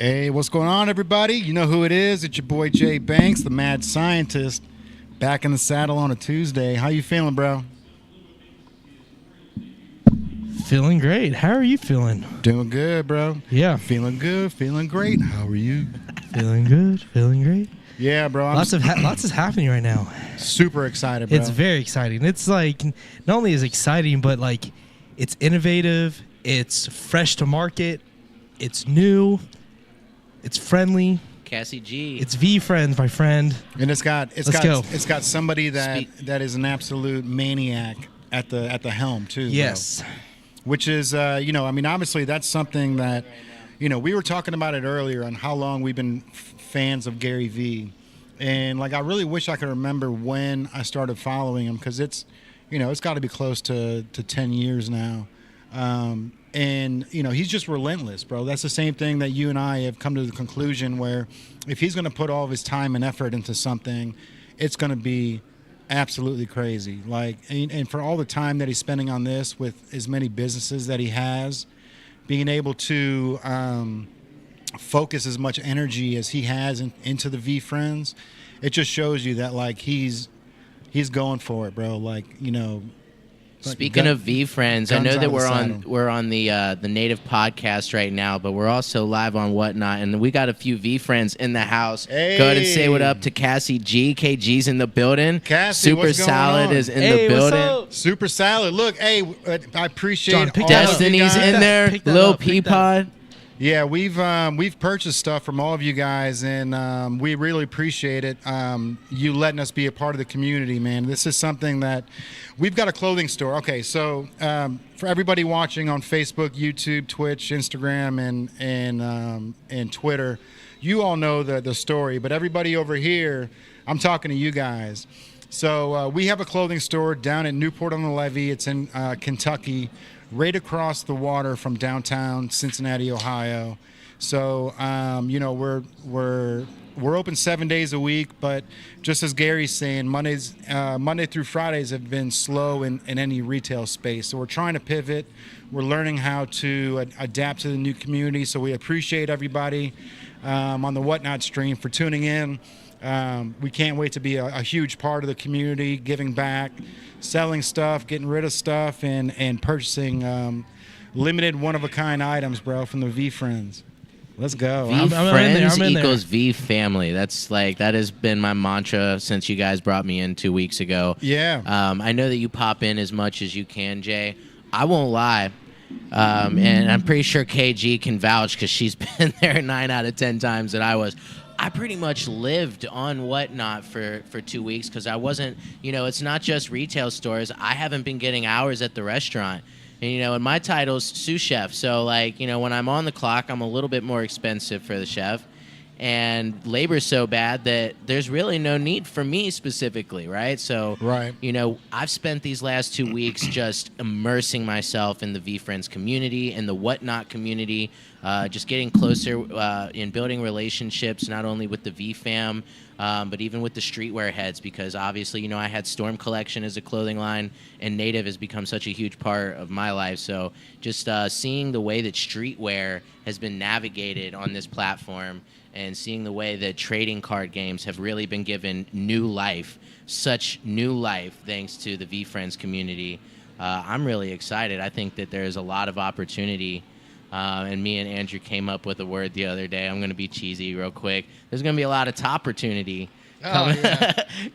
Hey, what's going on, everybody? You know who it is. It's your boy Jay Banks, the mad scientist, back in the saddle on a Tuesday. How you feeling, bro? Feeling great. How are you feeling? Doing good, bro. Yeah. Feeling good, feeling great. How are you? Feeling good. Feeling great. Yeah, bro. Lots is happening right now. Super excited, bro. It's very exciting. It's like not only is exciting, but like it's innovative. It's fresh to market. It's new. It's friendly. Cassie G. It's VeeFriends, my friend. And it's got somebody that is an absolute maniac at the helm too. Yes. Bro. Which is obviously that's something that we were talking about it earlier on how long we've been fans of Gary Vee. And like I really wish I could remember when I started following him, because it's got to be close to 10 years now. And he's just relentless, bro. That's the same thing that you and I have come to the conclusion where if he's going to put all of his time and effort into something, it's going to be absolutely crazy. Like, and for all the time that he's spending on this with as many businesses that he has, being able to focus as much energy as he has into the VeeFriends, it just shows you that like he's going for it, bro. Like, Speaking of VeeFriends, I know that we're on the Native podcast right now, but we're also live on Whatnot, and we got a few VeeFriends in the house. Hey. Go ahead and say what up to Cassie G. KG's in the building. Cassie, Super what's going Salad on? is in the building. Super Salad. Look, hey, I appreciate John, pick all that up. of you Destiny's guys. in there. Pick that Lil up, pick that Peapod. Yeah, we've purchased stuff from all of you guys, and we really appreciate it. You letting us be a part of the community, man. This is something that we've got a clothing store. Okay, so for everybody watching on Facebook, YouTube, Twitch, Instagram, and Twitter, you all know the story. But everybody over here, I'm talking to you guys. So we have a clothing store down in Newport on the Levee. It's in Kentucky, right across the water from downtown Cincinnati, Ohio. So, we're open 7 days a week, but just as Gary's saying, Monday through Fridays have been slow in any retail space. So we're trying to pivot. We're learning how to adapt to the new community. So we appreciate everybody on the Whatnot stream for tuning in. We can't wait to be a huge part of the community, giving back, selling stuff, getting rid of stuff, and purchasing limited one-of-a-kind items, bro, from the VeeFriends. Let's go. VeeFriends I'm in equals VeeFamily. That has been my mantra since you guys brought me in 2 weeks ago. Yeah. I know that you pop in as much as you can, Jay. I won't lie. And I'm pretty sure KG can vouch because she's been there 9 out of 10 times that I was. I pretty much lived on Whatnot for 2 weeks because I wasn't, it's not just retail stores. I haven't been getting hours at the restaurant. And, and my title's sous chef. So, when I'm on the clock, I'm a little bit more expensive for the chef. And labor's so bad that there's really no need for me specifically, right? So, right. I've spent these last 2 weeks just immersing myself in the VeeFriends community and the Whatnot community, just getting closer in building relationships, not only with the VeeFam, but even with the streetwear heads, because obviously, I had Storm Collection as a clothing line, and Native has become such a huge part of my life. So just seeing the way that streetwear has been navigated on this platform, and seeing the way that trading card games have really been given new life, such new life, thanks to the VeeFriends community. I'm really excited. I think that there's a lot of opportunity. And me and Andrew came up with a word the other day. I'm going to be cheesy real quick. There's going to be a lot of top-portunity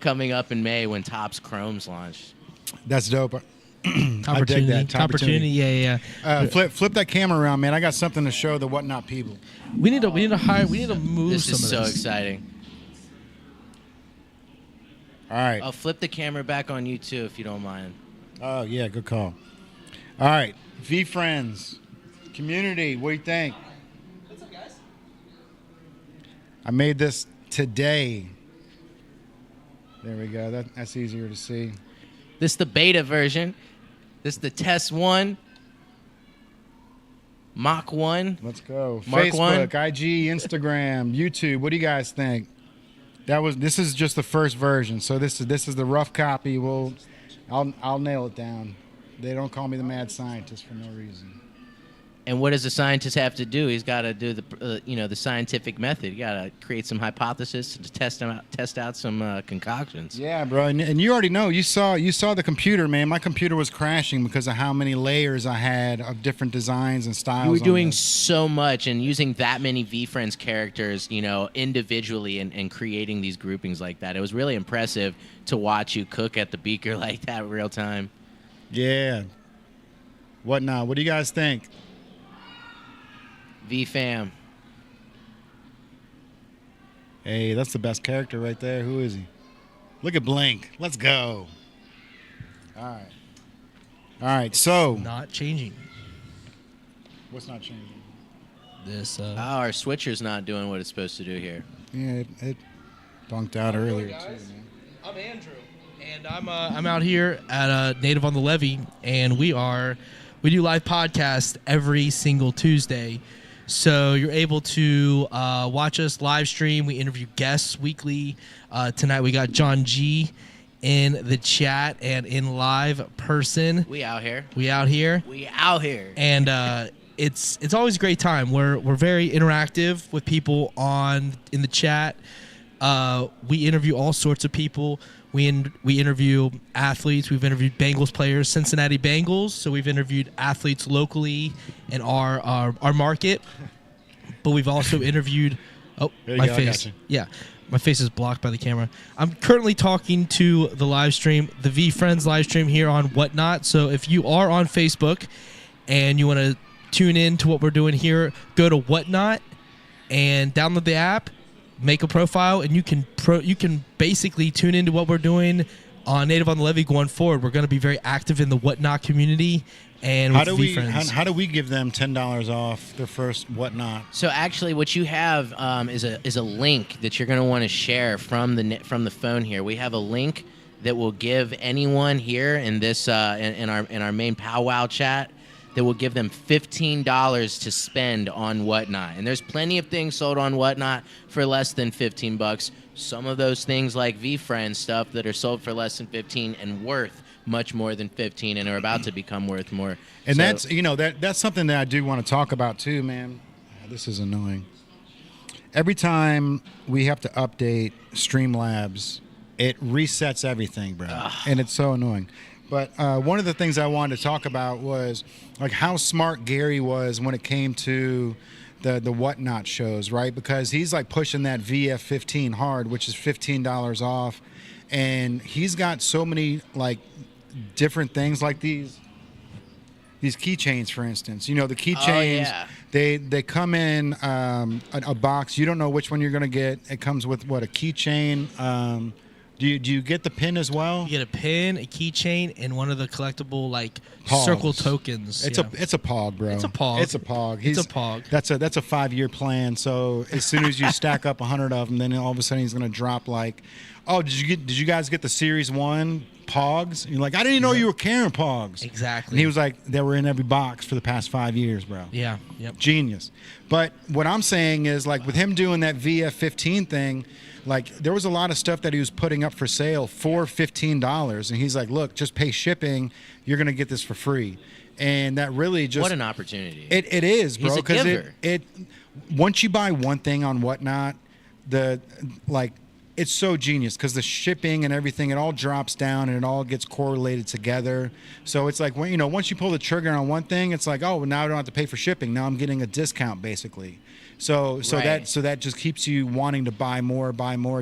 coming up in May when Topps Chrome's launched. That's dope. Top opportunity. Yeah. Flip that camera around, man. I got something to show the Whatnot people. We need to move This some is of so this. exciting. All right. I'll flip the camera back on you, too, if you don't mind. Oh, yeah, good call. All right, VeeFriends Community, what do you think? What's up, guys? I made this today. There we go. That's easier to see. This is the beta version. This is the test 1. Mach 1. Let's go. Mark Facebook, 1. IG, Instagram, YouTube. What do you guys think? This is just the first version. So this is the rough copy. I'll nail it down. They don't call me the mad scientist for no reason. And what does the scientist have to do? He's got to do the scientific method. You got to create some hypothesis to test out some concoctions. Yeah, bro, and you already know. You saw the computer, man. My computer was crashing because of how many layers I had of different designs and styles. You were doing on this. so much and using that many VeeFriends characters, individually and creating these groupings like that. It was really impressive to watch you cook at the beaker like that real time. Yeah. Whatnot? What do you guys think? V-Fam. Hey, that's the best character right there. Who is he? Look at Blink. Let's go. All right. So Not changing. what's not changing? This. Our switcher's not doing what it's supposed to do here. Yeah, it bunked out earlier too, man. I'm Andrew, and I'm out here at Native on the Levee, and we do live podcasts every single Tuesday. So you're able to watch us live stream. We interview guests weekly. Tonight we got John G in the chat and in live person. We out here. And it's always a great time. We're very interactive with people in the chat. We interview all sorts of people. We interview athletes. We've interviewed Bengals players, Cincinnati Bengals. So we've interviewed athletes locally in our market. But we've also interviewed. Oh, There you my go, I face. got you. Yeah, my face is blocked by the camera. I'm currently talking to the live stream, the VeeFriends live stream here on Whatnot. So if you are on Facebook and you want to tune in to what we're doing here, go to Whatnot and download the app. Make a profile, and you can basically tune into what we're doing on Native on the Levee going forward. We're going to be very active in the Whatnot community and with VeeFriends. How do we give them $10 off their first Whatnot? So actually, what you have is a link that you're going to want to share from the phone here. We have a link that will give anyone here in this in our main PowWow chat that will give them $15 to spend on Whatnot. And there's plenty of things sold on Whatnot for less than $15. Some of those things like VeeFriends stuff that are sold for less than $15 and worth much more than $15 and are about to become worth more. And So- that's something that I do want to talk about too, man. This is annoying. Every time we have to update Streamlabs, it resets everything, bro. And it's so annoying. But one of the things I wanted to talk about was like how smart Gary was when it came to the Whatnot shows, right? Because he's like pushing that VF15 hard, which is $15 off, and he's got so many like different things like these keychains, for instance. The keychains, they come in a box. You don't know which one you're gonna get. It comes with a keychain. Do you get the pin as well? You get a pin, a keychain, and one of the collectible Pogs. circle tokens. It's a pog, bro. It's a pog. It's a pog. It's a pog. That's a 5-year plan. So as soon as you stack up 100 of them, then all of a sudden he's gonna drop like, oh, did you guys get the Series 1 pogs? And you're like, I didn't even know you were carrying pogs. Exactly. And he was like, they were in every box for the past 5 years, bro. Yeah. Yep. Genius. But what I'm saying is like with him doing that VF15 thing, like there was a lot of stuff that he was putting up for sale for $15, and he's like, look, just pay shipping, you're gonna get this for free. And that really just what an opportunity. It is, bro, He's a because giver. it once you buy one thing on Whatnot, it's so genius because the shipping and everything, it all drops down and it all gets correlated together. So it's like once you pull the trigger on one thing, it's like, oh, now I don't have to pay for shipping. Now I'm getting a discount basically. So Right. that just keeps you wanting to buy more,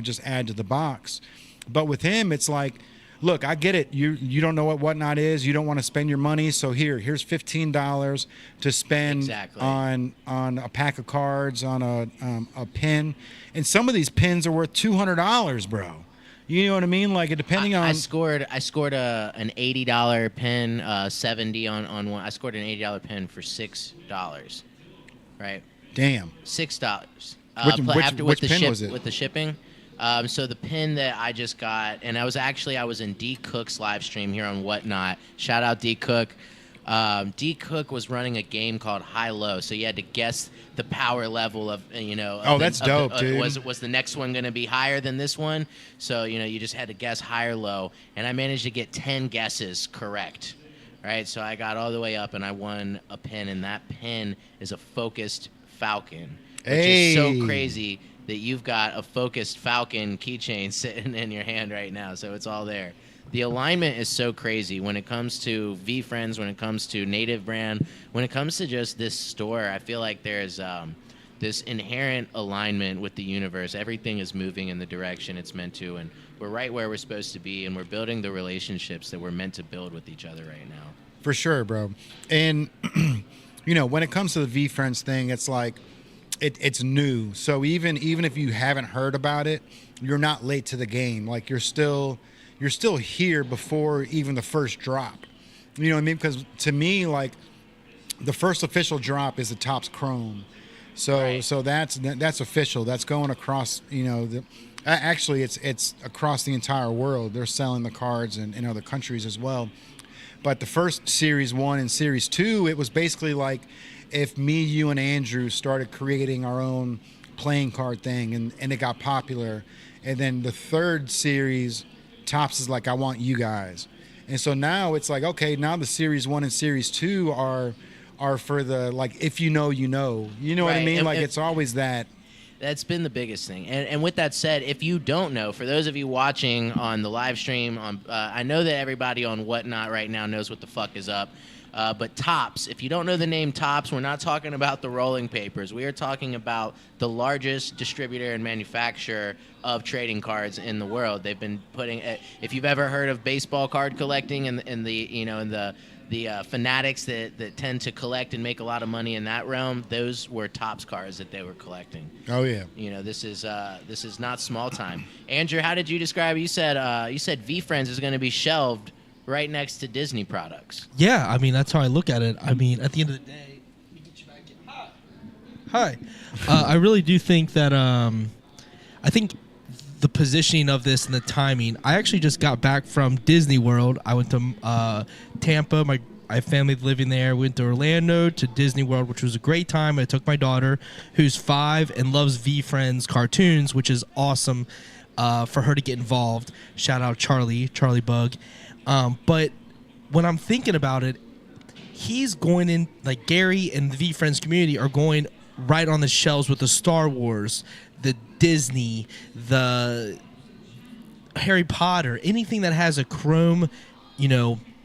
just add to the box. But with him, it's like, look, I get it. You don't know what Whatnot is. You don't want to spend your money. So here's $15 to spend Exactly. on a pack of cards, on a pin. And some of these pins are worth $200, bro. You know what I mean? Like depending on. I scored an $80 pin, 70 on one. I scored an $80 pin for $6, right? Damn. $6. Which pin was it? With the shipping. So the pin that I just got, and I was in D Cook's live stream here on Whatnot. Shout out D Cook. D Cook was running a game called High Low, so you had to guess the power level of Oh, that's dope, dude. Was the next one going to be higher than this one? So you just had to guess high or low, and I managed to get 10 guesses correct. right? So I got all the way up and I won a pin, and that pin is a focused falcon, which is so crazy that you've got a focused falcon keychain sitting in your hand right now. So it's all there. The alignment is so crazy when it comes to VeeFriends, when it comes to Native Brand, when it comes to just this store. I feel like there's this inherent alignment with the universe. Everything is moving in the direction it's meant to, and we're right where we're supposed to be, and we're building the relationships that we're meant to build with each other right now. For sure, bro. And, when it comes to the VeeFriends thing, it's like, it's new. So even if you haven't heard about it, you're not late to the game. Like, you're still here before even the first drop. You know what I mean? Because to me, like, the first official drop is the Topps Chrome. So Right. so that's official. That's going across, actually it's across the entire world. They're selling the cards in other countries as well. But the first Series 1 and Series 2, it was basically like if me, you, and Andrew started creating our own playing card thing, and it got popular. And then the third series, Topps is like, I want you guys. And so now it's like, okay, now the Series 1 and Series 2 are for the, like, if you know, you know. You know what I Right. mean? And- Like, and- it's always that. That's been the biggest thing. And with that said, if you don't know, for those of you watching on the live stream, I know that everybody on Whatnot right now knows what the fuck is up. But Topps, if you don't know the name Topps, we're not talking about the rolling papers. We are talking about the largest distributor and manufacturer of trading cards in the world. They've been putting, if you've ever heard of baseball card collecting and the fanatics that tend to collect and make a lot of money in that realm, those were Topps cards that they were collecting. Oh, yeah. This is not small time. Andrew, how did you describe it? You said VeeFriends is going to be shelved right next to Disney products. Yeah, I mean, that's how I look at it. I mean, at the end of the day, let me get you back in. Hi. I really do think that I think the positioning of this and the timing. I actually just got back from Disney World. I went to Tampa. I have family living there. Went to Orlando to Disney World, which was a great time. I took my daughter, who's 5 and loves VeeFriends cartoons, which is awesome for her to get involved. Shout out Charlie Bug. But when I'm thinking about it, he's going in, like, Gary and the VeeFriends community are going right on the shelves with the Star Wars, the Disney, the Harry Potter, anything that has a Chrome,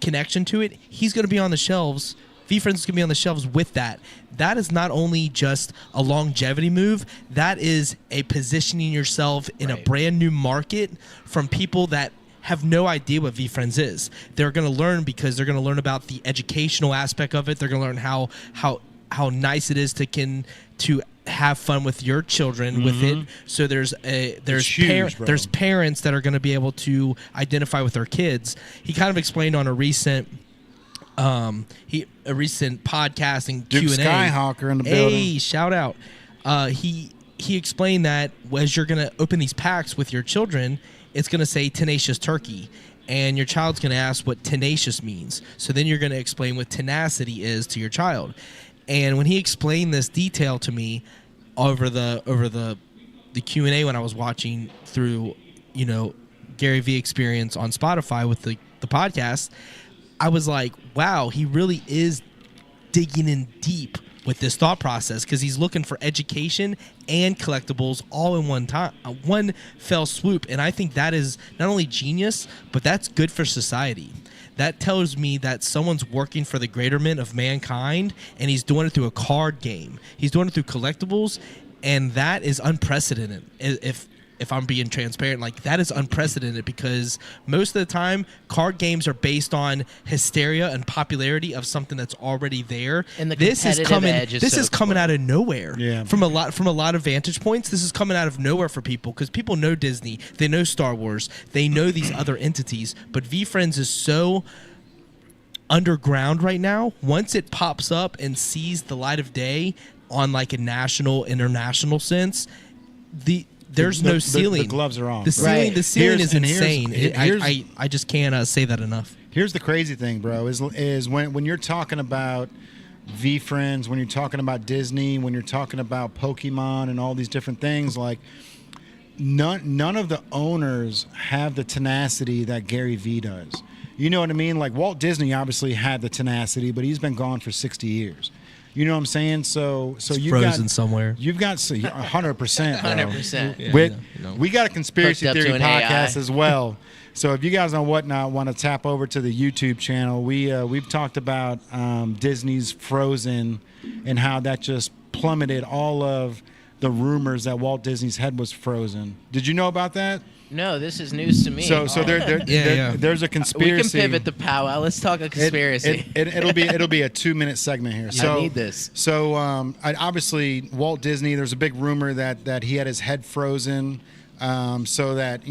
connection to it. He's going to be on the shelves. VeeFriends is going to be on the shelves with that. That is not only just a longevity move, that is a positioning yourself in a brand new market from people that have no idea what VeeFriends is. They're going to learn because they're going to learn about the educational aspect of it. They're going to learn how nice it is to have fun with your children with it. So there's huge, bro. there's parents that are going to be able to identify with their kids. He kind of explained on a recent podcast and Duke Q&A. Skyhawker in the building. Hey, shout out. He explained that as you're going to open these packs with your children, it's going to say Tenacious Turkey. And your child's going to ask what tenacious means. So then you're going to explain what tenacity is to your child. And when he explained this detail to me over the Q&A when I was watching through, Gary Vee Experience on Spotify with the podcast, I was like, wow, he really is digging in deep with this thought process, because he's looking for education and collectibles all in one fell swoop. And I think that is not only genius, but that's good for society. That tells me that someone's working for the greaterment of mankind, and he's doing it through a card game. He's doing it through collectibles, and that is unprecedented. If I'm being transparent, like, that is unprecedented, because most of the time card games are based on hysteria and popularity of something that's already there. And the this is competitive coming. edge is This so is coming cool. out of nowhere. Yeah. From a lot of vantage points, this is coming out of nowhere for people, because people know Disney, they know Star Wars, they know these other entities. But VeeFriends is so underground right now. Once it pops up and sees the light of day on, like, a national, international sense, there's no ceiling. The gloves are on. The ceiling, Right. the ceiling Here's- is and here's- insane. here's- I just can't say that enough. Here's the crazy thing, bro, is when you're talking about VeeFriends, when you're talking about Disney, when you're talking about Pokemon and all these different things, like, none of the owners have the tenacity that Gary Vee does. You know what I mean? Like Walt Disney obviously had the tenacity, but he's been gone for 60 years. You know what I'm saying? So you've frozen got somewhere. You've got 100%. 100%. Yeah, We got a conspiracy Hooked up theory to an podcast AI. as well. So if you guys on Whatnot want to tap over to the YouTube channel, we've talked about Disney's Frozen and how that just plummeted all of the rumors that Walt Disney's head was frozen. Did you know about that? No, this is news to me. So there's a conspiracy. We can pivot to PowWow. Let's talk a conspiracy. It'll be a 2-minute segment here. So, I need this. So obviously Walt Disney. There's a big rumor that he had his head frozen, so that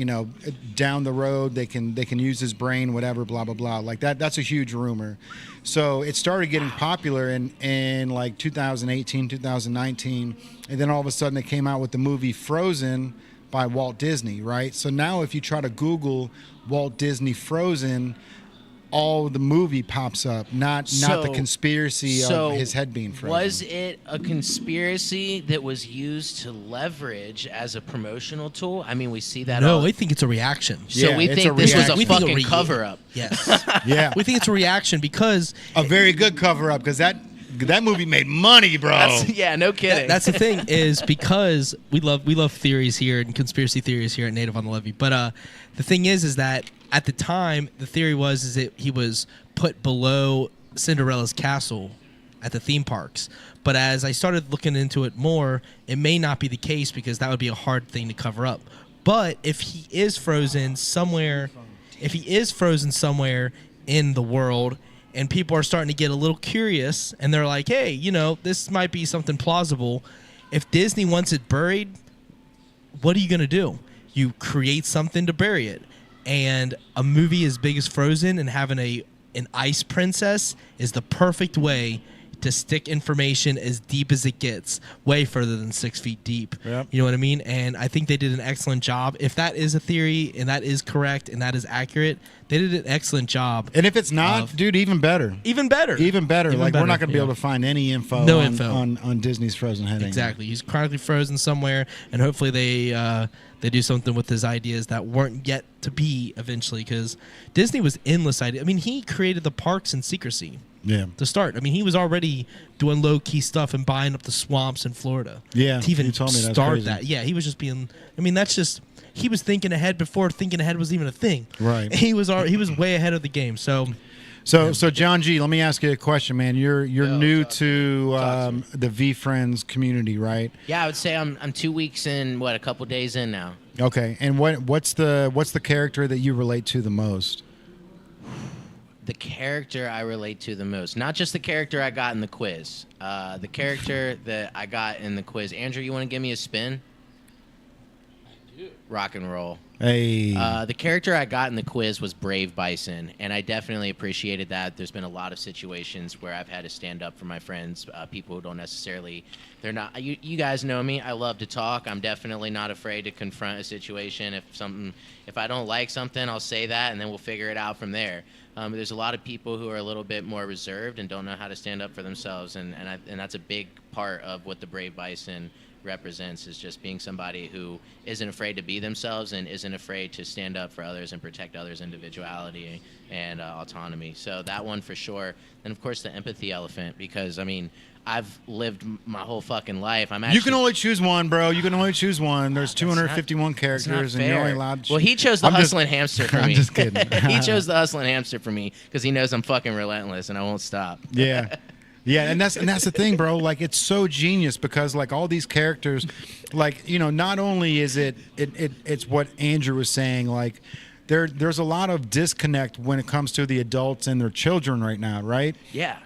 down the road they can use his brain, whatever, blah blah blah. Like that. That's a huge rumor. So it started getting popular in like 2018, 2019, and then all of a sudden it came out with the movie Frozen by Walt Disney, right? So now if you try to Google Walt Disney Frozen, all the movie pops up, not the conspiracy of his head being frozen. Was it a conspiracy that was used to leverage as a promotional tool? I mean, we see that No, all. I think it's a reaction. So Yeah, we it's think a this was reaction. a We think fucking cover-up. Yes. Yeah, We think it's a reaction because a very good cover up because that movie made money, bro. Yeah, no kidding. that's the thing is because we love theories here and conspiracy theories here at Native on the Levee. But the thing is that at the time the theory was that he was put below Cinderella's castle at the theme parks. But as I started looking into it more, it may not be the case because that would be a hard thing to cover up. But if he is frozen somewhere in the world, and people are starting to get a little curious, and they're like, hey, this might be something plausible. If Disney wants it buried, what are you going to do? You create something to bury it. And a movie as big as Frozen and having an ice princess is the perfect way to stick information as deep as it gets, way further than 6 feet deep. Yep. You know what I mean? And I think they did an excellent job. If that is a theory and that is correct and that is accurate, they did an excellent job. And if it's not, dude, even better. Even better. Even better. Like we're not going to be yeah. able to find any info, No on, info. on Disney's Frozen head. Exactly. He's chronically frozen somewhere, and hopefully they do something with his ideas that weren't yet to be eventually, because Disney was endless idea. I mean, he created the parks in secrecy. Yeah. To start. I mean, he was already doing low-key stuff and buying up the swamps in Florida. Yeah, To even you told me that's start crazy. that. Yeah, he was just being... I mean, that's just... He was thinking ahead before thinking ahead was even a thing. Right. He was way ahead of the game. So John G, let me ask you a question, man. You're new to the VeeFriends community, right? Yeah, I would say I'm 2 weeks in, a couple days in now. Okay. And what's the character that you relate to the most? The character I relate to the most, not just the character I got in the quiz, the character that I got in the quiz. Andrew, you want to give me a spin? I do. Rock and roll. Hey. The character I got in the quiz was Brave Bison, and I definitely appreciated that. There's been a lot of situations where I've had to stand up for my friends, people who don't necessarily, they're not, you guys know me, I love to talk. I'm definitely not afraid to confront a situation. If I don't like something, I'll say that, and then we'll figure it out from there. There's a lot of people who are a little bit more reserved and don't know how to stand up for themselves, and that's a big part of what the Brave Bison represents, is just being somebody who isn't afraid to be themselves and isn't afraid to stand up for others and protect others' individuality and autonomy. So that one for sure. And of course the empathy elephant, because I mean, I've lived my whole fucking life. You can only choose one, bro. You can only choose one. There's 251 That's not characters, and fair. you're only allowed to Well, he chose the I'm just- hustling hamster for me. I'm just kidding. He chose the hustling hamster for me because he knows I'm fucking relentless and I won't stop. Yeah. Yeah, and that's the thing, bro. Like, it's so genius because like all these characters, like, not only is it's what Andrew was saying, like there's a lot of disconnect when it comes to the adults and their children right now, right? Yeah.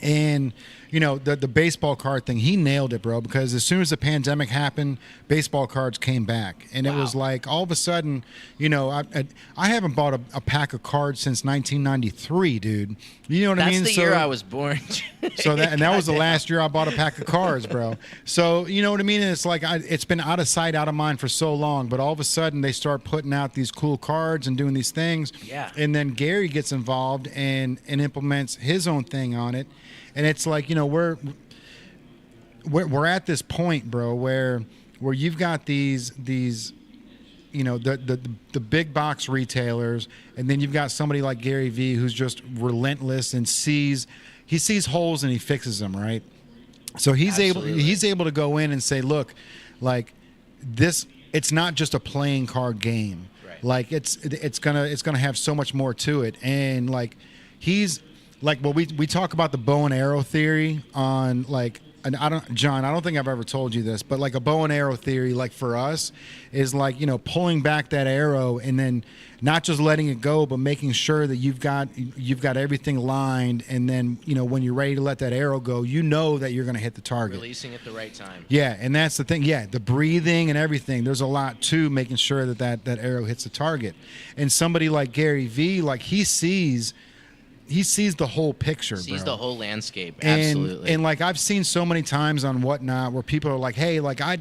And the baseball card thing, he nailed it, bro, because as soon as the pandemic happened, baseball cards came back. And it was like all of a sudden, I haven't bought a pack of cards since 1993, dude. You know what I mean? That's the year I was born. That was the last year I bought a pack of cards, bro. So, you know what I mean? And it's like it's been out of sight, out of mind for so long, but all of a sudden they start putting out these cool cards and doing these things. Yeah. And then Gary gets involved and implements his own thing on it. And it's like, we're at this point, bro, where you've got these the big box retailers, and then you've got somebody like Gary Vee who's just relentless and sees holes and he fixes them, right? So he's able to go in and say, look, like this, it's not just a playing card game. Right. Like it's gonna have so much more to it, and like he's like, well, we talk about the bow and arrow theory on like. And John, I don't think I've ever told you this, but like a bow and arrow theory, like for us, is like, pulling back that arrow and then not just letting it go, but making sure that you've got everything lined, and then when you're ready to let that arrow go, that you're going to hit the target. Releasing at the right time. Yeah, and that's the thing. Yeah, the breathing and everything. There's a lot to making sure that arrow hits the target. And somebody like Gary Vee, like he sees the whole picture, sees bro. the whole landscape. Absolutely. And like I've seen so many times on Whatnot where people are like, hey, like I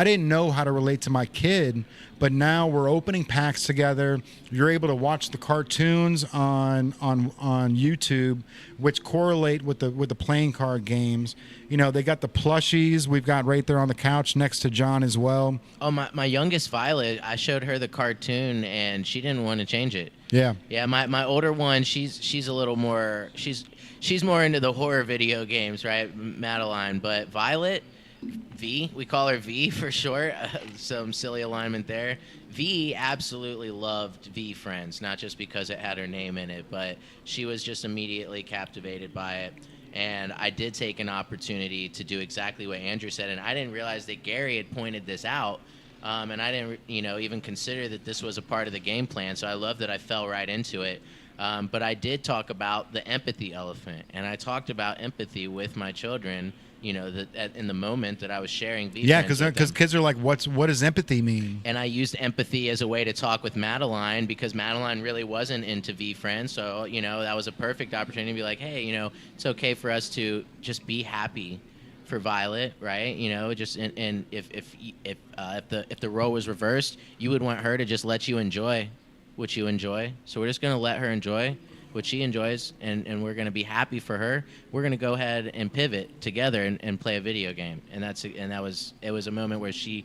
didn't know how to relate to my kid, but now we're opening packs together. You're able to watch the cartoons on YouTube, which correlate with the playing card games. They got the plushies we've got right there on the couch next to John as well. Oh, my youngest Violet, I showed her the cartoon and she didn't want to change it. Yeah. Yeah, my older one, she's a little more she's more into the horror video games, right? Madeline, but Violet, V, we call her V for short. Some silly alignment there. V absolutely loved VeeFriends, not just because it had her name in it, but she was just immediately captivated by it. And I did take an opportunity to do exactly what Andrew said, and I didn't realize that Gary had pointed this out. And I didn't, even consider that this was a part of the game plan. So I love that I fell right into it. But I did talk about the empathy elephant, and I talked about empathy with my children. In the moment that I was sharing VeeFriends. Yeah, because kids are like, what does empathy mean? And I used empathy as a way to talk with Madeline, because Madeline really wasn't into VeeFriends. So that was a perfect opportunity to be like, hey, it's okay for us to just be happy for Violet, right? Just and if the role was reversed, you would want her to just let you enjoy what you enjoy. So we're just gonna let her enjoy what she enjoys, and we're gonna be happy for her. We're gonna go ahead and pivot together and play a video game. And it was a moment where she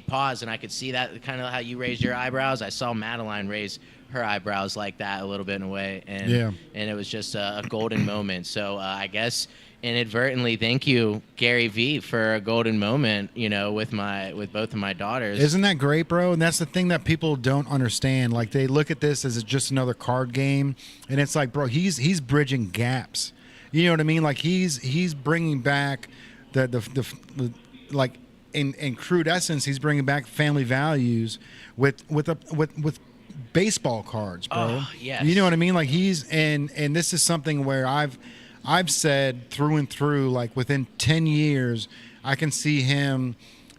paused, and I could see that kind of how you raised your eyebrows. I saw Madeline raise her eyebrows like that a little bit in a way, and it was just a golden moment. So I guess inadvertently, thank you, Gary Vee, for a golden moment, with both of my daughters. Isn't that great, bro? And that's the thing that people don't understand. Like, they look at this as just another card game, and it's like, bro, he's bridging gaps. You know what I mean? Like, he's bringing back the like, in crude essence, he's bringing back family values with baseball cards, bro. Oh, yes. You know what I mean? Like, and this is something where I've said through and through, like within 10 years, I can see him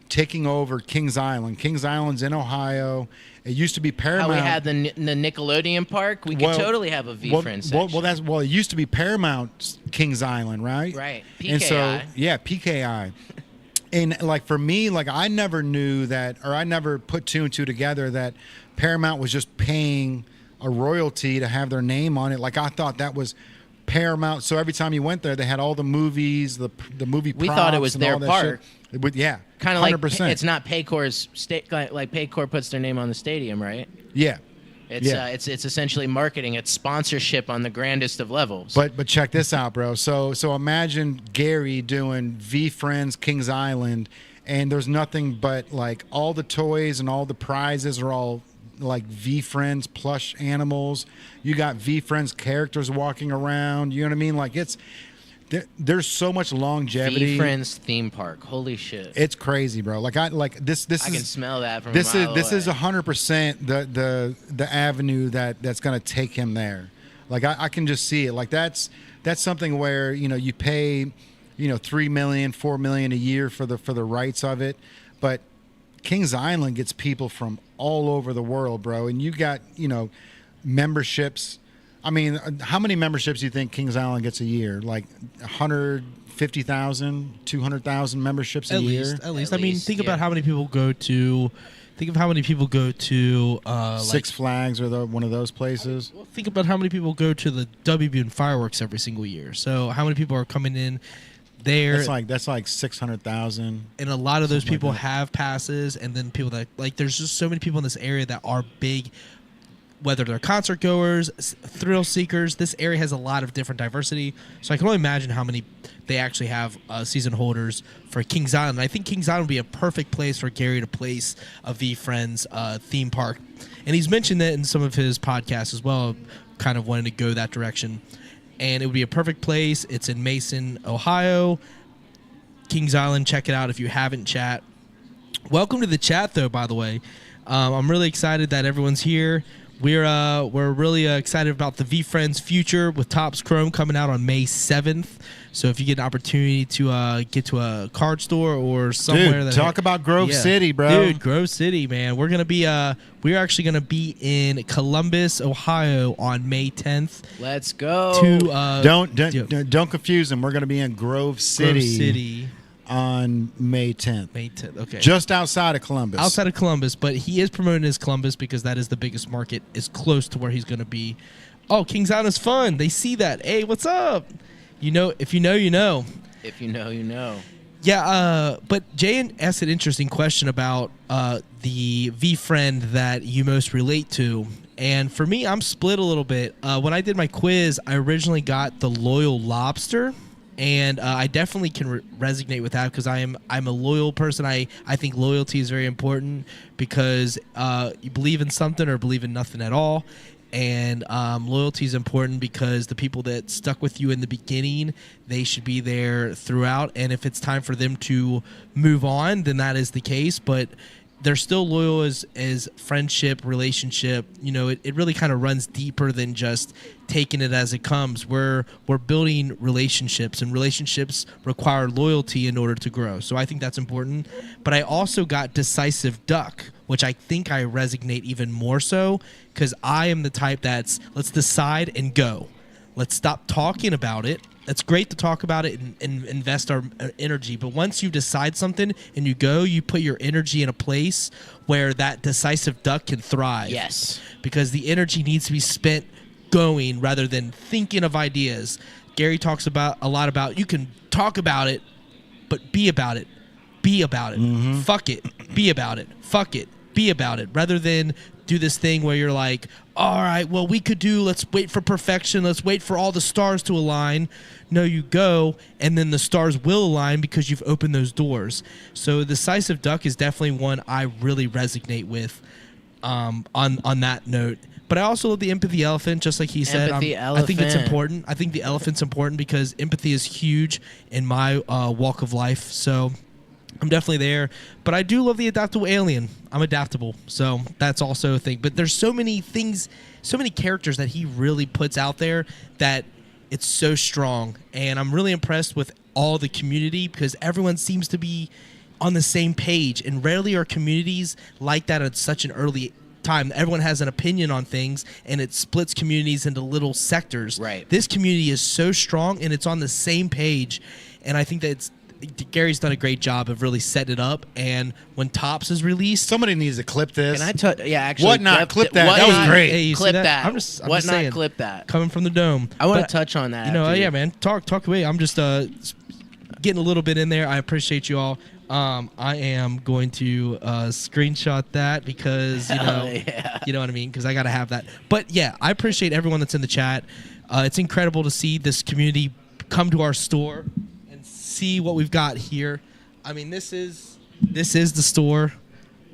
taking over Kings Island. Kings Island's in Ohio. It used to be Paramount. How we had the Nickelodeon Park. We could totally have a VeeFriends section. It used to be Paramount Kings Island, right? Right. PKI. And so, yeah, PKI. And like for me, like I never knew that, or I never put two and two together that Paramount was just paying a royalty to have their name on it. Like I thought that was Paramount. So every time you went there, they had all the movies, the movie props. We thought it was their park. Yeah, kind of 100%. like it's not Paycor's like Paycor puts their name on the stadium, right? Yeah. It's essentially marketing. It's sponsorship on the grandest of levels. But check this out, bro. So imagine Gary doing VeeFriends Kings Island, and there's nothing but like all the toys and all the prizes are all like VeeFriends plush animals. You got VeeFriends characters walking around. You know what I mean? Like there's so much longevity. VeeFriends theme park. Holy shit! It's crazy, bro. Like this I can smell that from this a mile is away. 100% the avenue that's gonna take him there. Like I can just see it. Like that's something where you pay $3 million, $4 million a year for the rights of it, but Kings Island gets people from all over the world, bro. And you got memberships. I mean, how many memberships do you think Kings Island gets a year? Like 150,000, 200,000 memberships a year? At least. I mean, think about how many people go to. Think of how many people go to Six Flags or one of those places. Well, think about how many people go to the WB and fireworks every single year. So how many people are coming in there. That's like 600,000. And a lot of those Something like people that. have passes, and then people that like. There's just so many people in this area that are big, whether they're concert goers, thrill seekers. This area has a lot of different diversity, so I can only imagine how many they actually have season holders for Kings Island. And I think Kings Island would be a perfect place for Gary to place a VeeFriends theme park, and he's mentioned that in some of his podcasts as well, kind of wanting to go that direction. And it would be a perfect place. It's in Mason, Ohio. Kings Island, check it out if you haven't, chat. Welcome to the chat, though, by the way. I'm really excited that everyone's here. We're really excited about the VeeFriends future with Topps Chrome coming out on May 7th. So if you get an opportunity to get to a card store or somewhere, Dude, talk about Grove City, bro. Dude, Grove City, man. We're actually gonna be in Columbus, Ohio on May 10th. Let's go. Don't confuse them. We're going to be in Grove City on May 10th. May 10th. Okay. Just outside of Columbus. Outside of Columbus, but he is promoting his Columbus because that is the biggest market. Is close to where he's going to be. Oh, Kings Island is fun. They see that. Hey, what's up? You know, if you know, you know. If you know, you know. Yeah, but Jay asked an interesting question about the VeeFriend that you most relate to. And for me, I'm split a little bit. When I did my quiz, I originally got the Loyal Lobster. And I definitely can resonate with that because I'm a loyal person. I think loyalty is very important because you believe in something or believe in nothing at all. And loyalty is important because the people that stuck with you in the beginning, they should be there throughout. And if it's time for them to move on, then that is the case. But they're still loyal as friendship, relationship. You know, it really kind of runs deeper than just taking it as it comes. We're building relationships, and relationships require loyalty in order to grow. So I think that's important. But I also got Decisive Duck, which I think I resonate even more so because I am the type that's let's decide and go. Let's stop talking about it. It's great to talk about it and invest our energy. But once you decide something and you go, you put your energy in a place where that decisive duck can thrive. Yes. Because the energy needs to be spent going rather than thinking of ideas. Gary talks a lot about you can talk about it, but be about it. Be about it. Mm-hmm. Fuck it. Be about it. Fuck it. Be about it. Rather than do this thing where you're like, all right, well, let's wait for perfection. Let's wait for all the stars to align. No, you go, and then the stars will align because you've opened those doors. So Decisive Duck is definitely one I really resonate with on that note. But I also love the Empathy Elephant, just like he said. Empathy I think it's Elephant. important. I think the elephant's important because empathy is huge in my walk of life. So I'm definitely there. But I do love the adaptable alien. I'm adaptable. So that's also a thing. But there's so many things, so many characters that he really puts out there that it's so strong. And I'm really impressed with all the community because everyone seems to be on the same page. And rarely are communities like that at such an early time. Everyone has an opinion on things and it splits communities into little sectors. Right. This community is so strong and it's on the same page. And I think that Gary's done a great job of really setting it up. And when Topps is released, Somebody needs to clip this. Actually, Whatnot, clip that. That was great. Hey, you see Clip that? that. I'm just Whatnot, saying, clip that. coming from the dome. I want But, to touch on that. You know, after yeah, man. Talk away. I'm just getting a little bit in there. I appreciate you all. I am going to screenshot that because you know, yeah. you know what I mean. Because I got to have that. But yeah, I appreciate everyone that's in the chat. It's incredible to see this community come to our store and see what we've got here. I mean, this is the store,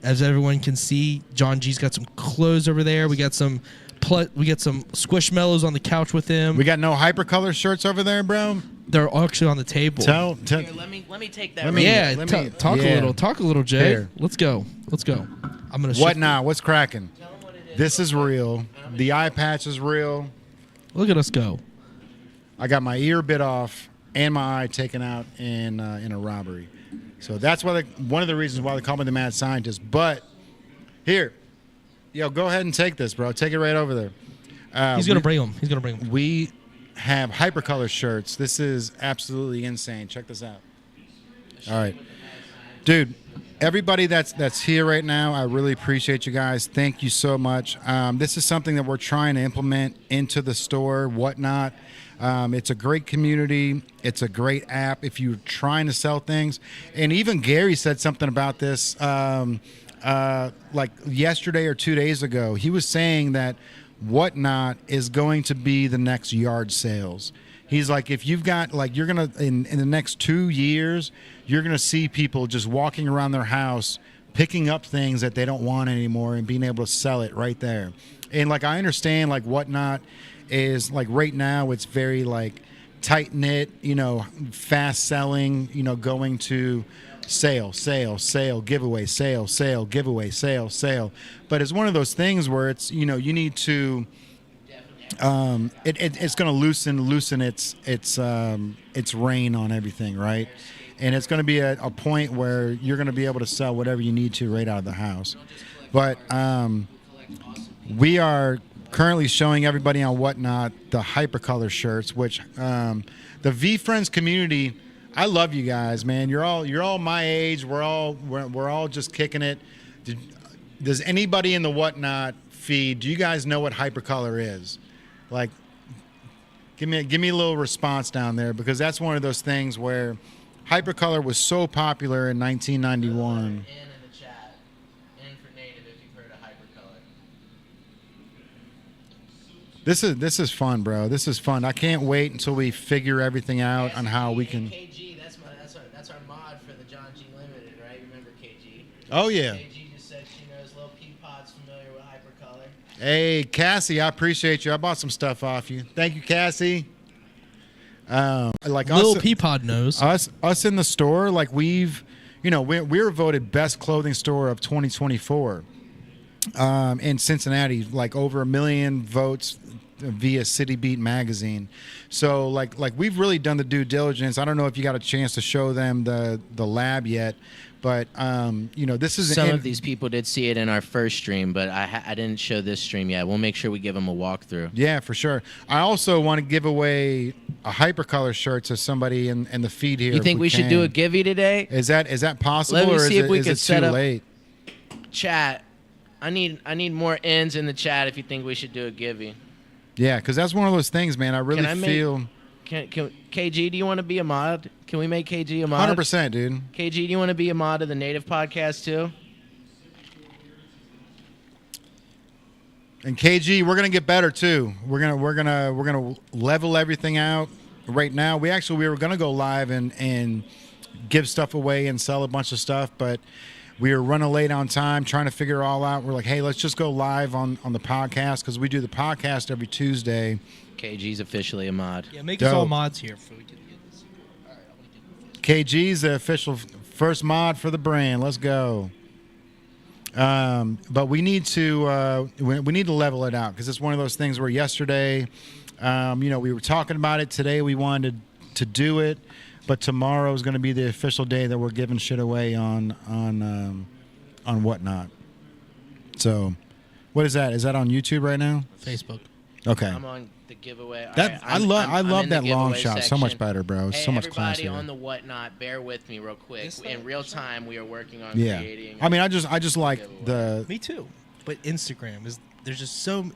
as everyone can see. John G's got some clothes over there. We got some Squishmallows on the couch with him. We got no hypercolor shirts over there, bro. They're actually on the table. Tell Here, let me take that. Let me- Yeah, let me- talk yeah. a little, Jay. Here. Let's go. I'm gonna. What shift- now? What's cracking? This is real. The eye patch is real. Look at us go. I got my ear bit off and my eye taken out in a robbery. So that's why one of the reasons why they call me the mad scientist. But here, yo, go ahead and take this, bro. Take it right over there. He's gonna bring them. We have hypercolor shirts. This is absolutely insane. Check this out. All right. Dude, everybody that's here right now, I really appreciate you guys. Thank you so much. This is something that we're trying to implement into the store, Whatnot. It's a great community. It's a great app if you're trying to sell things. And even Gary said something about this like yesterday or 2 days ago. He was saying that Whatnot is going to be the next yard sales. He's like, if you've got, like, you're going to, in the next 2 years, you're going to see people just walking around their house, picking up things that they don't want anymore and being able to sell it right there. And, like, I understand, like, Whatnot is, like, right now it's very, like, tight-knit, you know, fast selling, you know, going to sale, giveaway, sale, giveaway, sale. But it's one of those things where it's, you know, you need to... it's going to loosen its reign on everything, right? And it's going to be a point where you're going to be able to sell whatever you need to right out of the house. But we are currently showing everybody on Whatnot the hypercolor shirts, which the VeeFriends community. I love you guys, man. You're all my age. We're all just kicking it. Does anybody in the Whatnot feed? Do you guys know what hypercolor is? Like, give me a little response down there, because that's one of those things where hypercolor was so popular in 1991. In the chat, in for native if you've heard of hypercolor. This is fun, bro. This is fun. I can't wait until we figure everything out on how we can. KG, that's our mod for the John G Limited, right? Remember KG? Oh yeah. KG just said she knows Lil Peapod's familiar with hypercolor. Hey, Cassie, I appreciate you. I bought some stuff off you. Thank you, Cassie. Like Lil us, Peapod knows. us in the store, like we've, you know, we're voted best clothing store of 2024 in Cincinnati, like over 1 million votes via City Beat magazine. So like we've really done the due diligence. I don't know if you got a chance to show them the lab yet. But, you know, this is... Some of these people did see it in our first stream, but I didn't show this stream yet. We'll make sure we give them a walkthrough. Yeah, for sure. I also want to give away a hypercolor shirt to somebody in the feed here. You think we should do a givey today? Is that possible? Let me or see is if we it, could is it set too up late? Chat. I need more ends in the chat if you think we should do a givey. Yeah, because that's one of those things, man. I really feel... Can KG, do you want to be a mod? Can we make KG a mod? 100%, dude. KG, do you want to be a mod of the Native podcast too? And KG, we're gonna get better too. We're gonna level everything out. Right now, we were gonna go live and give stuff away and sell a bunch of stuff, but we were running late on time, trying to figure it all out. We're like, hey, let's just go live on the podcast, because we do the podcast every Tuesday. KG's officially a mod. Yeah, make us all mods here. Before we get this. All right, I'm gonna get this. KG's the official first mod for the brand. Let's go. But we need to level it out, because it's one of those things where yesterday, you know, we were talking about it. Today we wanted to do it, but tomorrow is going to be the official day that we're giving shit away on Whatnot. So, what is that? Is that on YouTube right now? Facebook. Okay. I'm on the giveaway. That All right, I love in that the long giveaway shot. So section. much better, bro. Hey, So much everybody classier. on the Whatnot, bear with me real quick. In real time, we are working on Yeah. creating. I mean, I just like the. Me too. But Instagram is there's just so.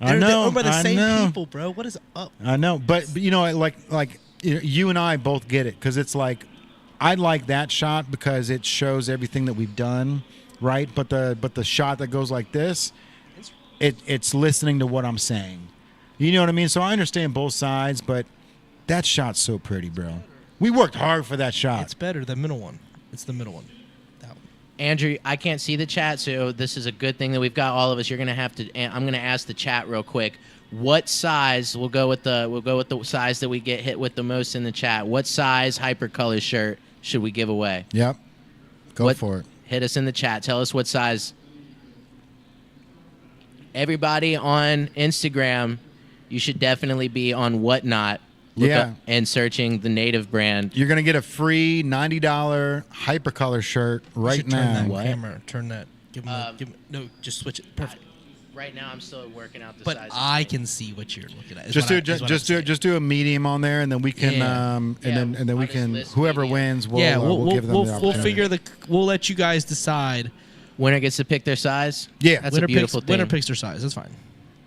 I know. They're owned by the I same know. people, bro. What is up? I know, but you know, like you and I both get it, because it's like I like that shot because it shows everything that we've done, right? But the shot that goes like this, it's listening to what I'm saying. You know what I mean? So I understand both sides, but that shot's so pretty, bro. We worked hard for that shot. It's better. The middle one. It's the middle one. That one. Andrew, I can't see the chat, so this is a good thing that we've got all of us. You're gonna have to. I'm gonna ask the chat real quick. What size? We'll go with the size that we get hit with the most in the chat. What size hypercolor shirt should we give away? Yep. Go for it. Hit us in the chat. Tell us what size. Everybody on Instagram, you should definitely be on Whatnot. Look up and searching the Native brand. You're gonna get a free $90 hypercolor shirt right Turn now. that camera. Turn that. Give him. No, just switch it. Perfect. right now I'm still working out the But size. I can see what you're looking at. Just do a medium on there, and then we can and then we I'll just can list whoever medium. wins, we'll give them the opportunity. We'll let you guys decide. Winner gets to pick their size. Yeah. That's a beautiful thing. Winner picks their size. That's fine.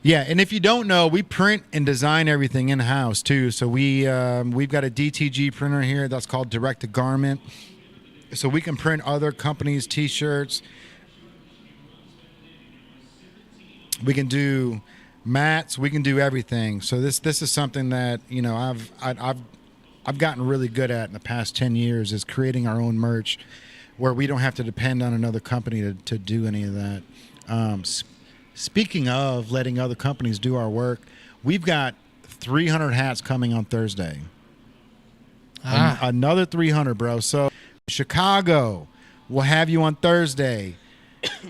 Yeah, and if you don't know, we print and design everything in house too. So we've got a DTG printer here that's called Direct to Garment. So we can print other companies' T-shirts. We can do mats. We can do everything. So this is something that I've gotten really good at in the past 10 years is creating our own merch, where we don't have to depend on another company to do any of that. Speaking of letting other companies do our work, we've got 300 hats coming on Thursday. Another 300, bro. So Chicago, we'll have you on Thursday.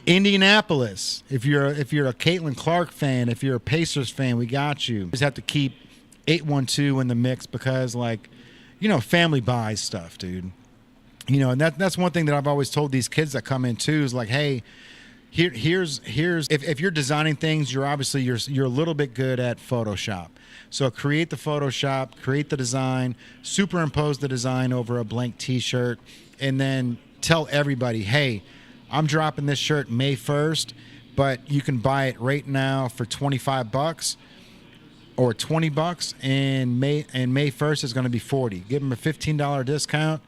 Indianapolis, if you're a Caitlin Clark fan, if you're a Pacers fan, we got you. Just have to keep 812 in the mix because, family buys stuff, dude. And that's one thing that I've always told these kids that come in too is like, hey, here's if you're designing things, you're obviously you're a little bit good at Photoshop. So create the Photoshop, create the design, superimpose the design over a blank T-shirt, and then tell everybody, hey, I'm dropping this shirt May 1st, but you can buy it right now for $25 or $20, and May 1st is going to be $40. Give them a $15 discount.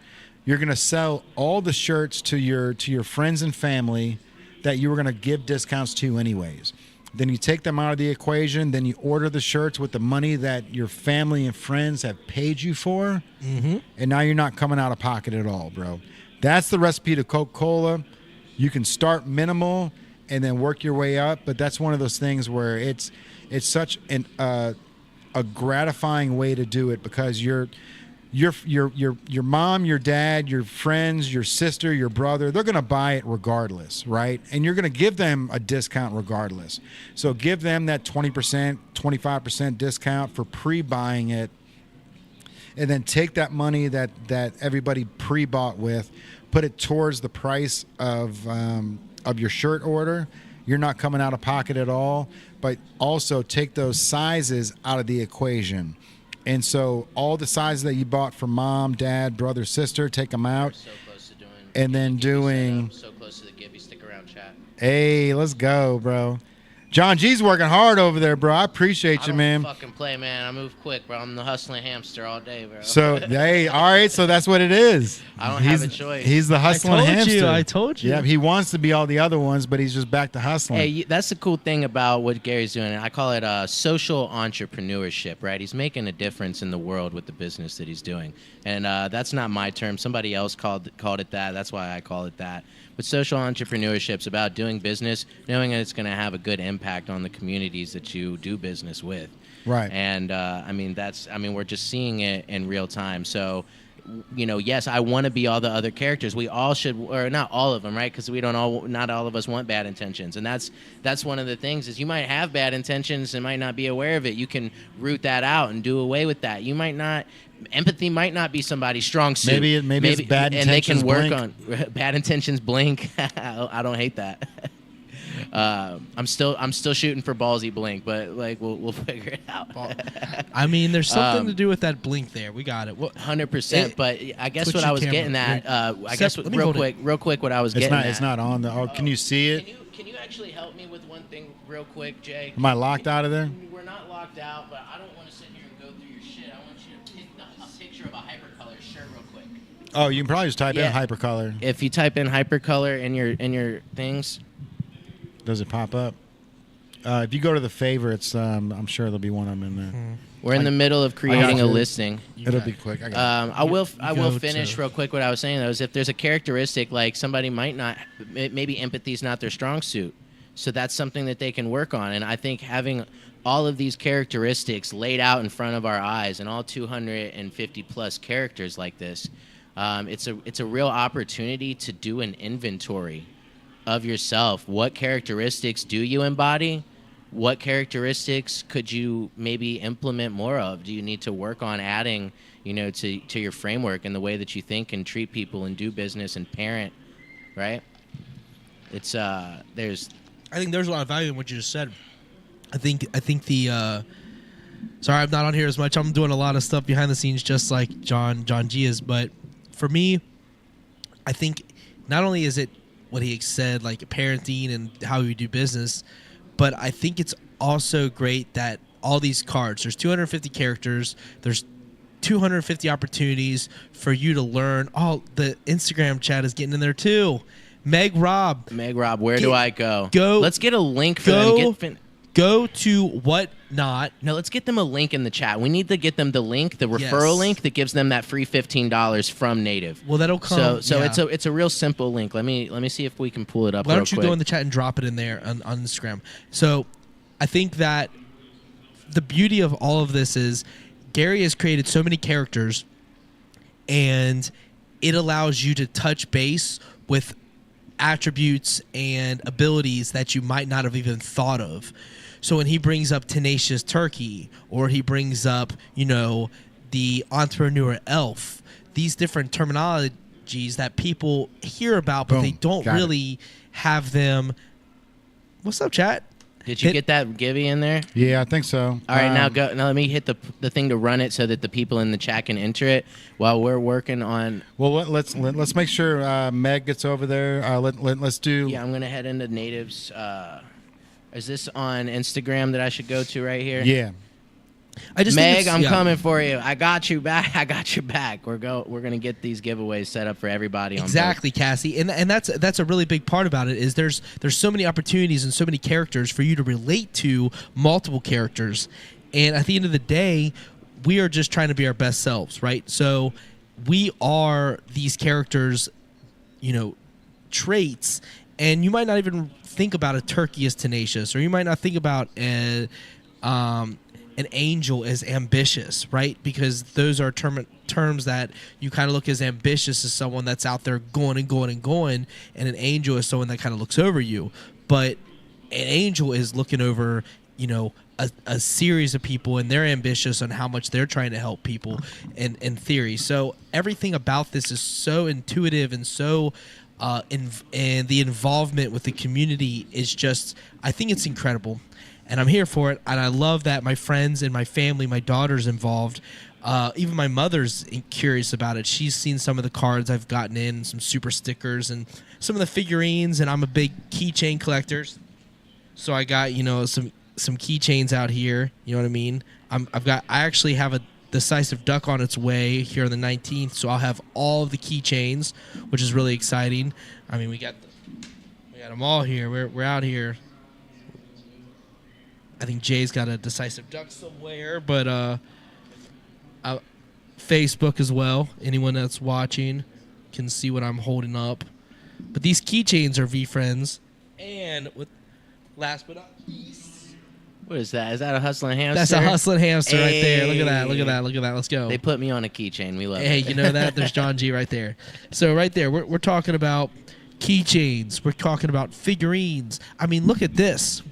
You're going to sell all the shirts to your friends and family that you were going to give discounts to anyways. Then you take them out of the equation. Then you order the shirts with the money that your family and friends have paid you for. Mm-hmm. And now you're not coming out of pocket at all, bro. That's the recipe to Coca-Cola. You can start minimal and then work your way up. But that's one of those things where it's such a gratifying way to do it because your mom, your dad, your friends, your sister, your brother, they're going to buy it regardless, right? And you're going to give them a discount regardless. So give them that 20%, 25% discount for pre-buying it, and then take that money that everybody pre-bought with, put it towards the price of your shirt order. You're not coming out of pocket at all, but also take those sizes out of the equation. And so all the sizes that you bought for mom, dad, brother, sister, take them out. So close to doing. And then doing. So close to the Gibby stick around chat. Hey, let's go, bro. John G's working hard over there, bro. I appreciate you, man. I don't fucking play, man. I move quick, bro. I'm the hustling hamster all day, bro. So, hey, all right. So that's what it is. I don't have a choice. He's the hustling hamster. I told you. Yeah, he wants to be all the other ones, but he's just back to hustling. Hey, that's the cool thing about what Gary's doing. I call it social entrepreneurship, right? He's making a difference in the world with the business that he's doing. And that's not my term. Somebody else called it that. That's why I call it that. But social entrepreneurship is about doing business, knowing that it's going to have a good impact on the communities that you do business with. Right. And we're just seeing it in real time. So, yes, I want to be all the other characters. We all should, or not all of them, right? Because not all of us want bad intentions. And that's one of the things is you might have bad intentions and might not be aware of it. You can root that out and do away with that. You might not. Empathy might not be somebody's strong suit. Maybe it's bad intentions. And they can work blink. on bad intentions. Blink. I don't hate that. I'm still shooting for ballsy blink, but we'll figure it out. I mean, there's something to do with that blink there. We got it. 100%. But I guess what I was getting at. I guess real quick, what I was getting at. It's not on the. Oh, can you see it? Can you actually help me with one thing real quick, Jay? Am I locked out of there? We're not locked out, but I don't want to sit here and go through your shit. I want you to pick a picture of a hypercolor shirt real quick. Oh, you can probably just type in hypercolor. If you type in hypercolor in your things, does it pop up? If you go to the favorites, I'm sure there'll be one of them in there. We're in the middle of creating a listing. It'll be quick. I will finish real quick what I was saying though. Is if there's a characteristic like somebody might not, maybe empathy is not their strong suit, so that's something that they can work on. And I think having all of these characteristics laid out in front of our eyes, and all 250 plus characters like this, it's a real opportunity to do an inventory of yourself. What characteristics do you embody? What characteristics could you maybe implement more of? Do you need to work on adding, to your framework and the way that you think and treat people and do business and parent, right? It's there's I think there's a lot of value in what you just said. I think the sorry, I'm not on here as much. I'm doing a lot of stuff behind the scenes, just like John G is. But for me, I think not only is it what he said, like parenting and how we do business, but I think it's also great that all these cards, there's 250 characters, there's 250 opportunities for you to learn. Oh, the Instagram chat is getting in there too. Meg Rob, where do I go? Let's get a link for them. Go to Whatnot. No, let's get them a link in the chat. We need to get them the link, the referral link that gives them that free $15 from Native. Well, that'll come. So it's a real simple link. Let me see if we can pull it up. Why don't you quick. go in the chat and drop it in there on Instagram? So I think that the beauty of all of this is Gary has created so many characters, and it allows you to touch base with attributes and abilities that you might not have even thought of. So when he brings up Tenacious Turkey, or he brings up, the Entrepreneur Elf, these different terminologies that people hear about, but they don't really have them. What's up, chat? Did you get that Gibby in there? Yeah, I think so. All right, now go. Now let me hit the thing to run it so that the people in the chat can enter it while we're working on. Well, let's make sure Meg gets over there. Let's do. Yeah, I'm gonna head into Natives. Is this on Instagram that I should go to right here? Yeah. Meg, I'm coming for you. I got you back. I got your back. We're gonna get these giveaways set up for everybody. Exactly, Cassie, and that's a really big part about it. Is there's so many opportunities and so many characters for you to relate to multiple characters, and at the end of the day, we are just trying to be our best selves, right? So we are these characters, traits, and you might not even think about a turkey as tenacious, or you might not think about an angel as ambitious, right? Because those are terms that you kind of look as ambitious as someone that's out there going and going and going, and an angel is someone that kind of looks over you. But an angel is looking over, a series of people, and they're ambitious on how much they're trying to help people in theory. So everything about this is so intuitive and so and the involvement with the community is just, I think it's incredible. And I'm here for it, and I love that my friends and my family, my daughter's involved. Even my mother's curious about it. She's seen some of the cards I've gotten in, some super stickers, and some of the figurines, and I'm a big keychain collector. So I got, some keychains out here, you know what I mean? I actually have a Decisive Duck on its way here on the 19th, so I'll have all of the keychains, which is really exciting. I mean, we got them all here. We're out here. I think Jay's got a Decisive Duck somewhere, but Facebook as well. Anyone that's watching can see what I'm holding up. But these keychains are VeeFriends, and last but not least. What is that? Is that a hustling hamster? That's a hustling hamster right there. Look at that. Look at that. Look at that. Let's go. They put me on a keychain. We love it. Hey, you know that? There's John G right there. So right there, we're talking about keychains. We're talking about figurines. I mean, look at this.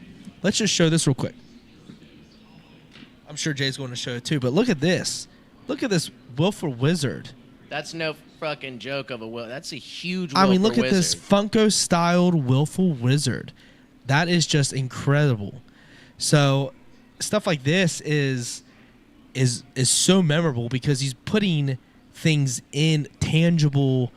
Let's just show this real quick. I'm sure Jay's going to show it too, but look at this. Look at this Willful Wizard. That's no fucking joke of a will. That's a huge Willful I mean, look Wizard. at this Funko-styled Willful Wizard. That is just incredible. So stuff like this is so memorable because he's putting things in tangible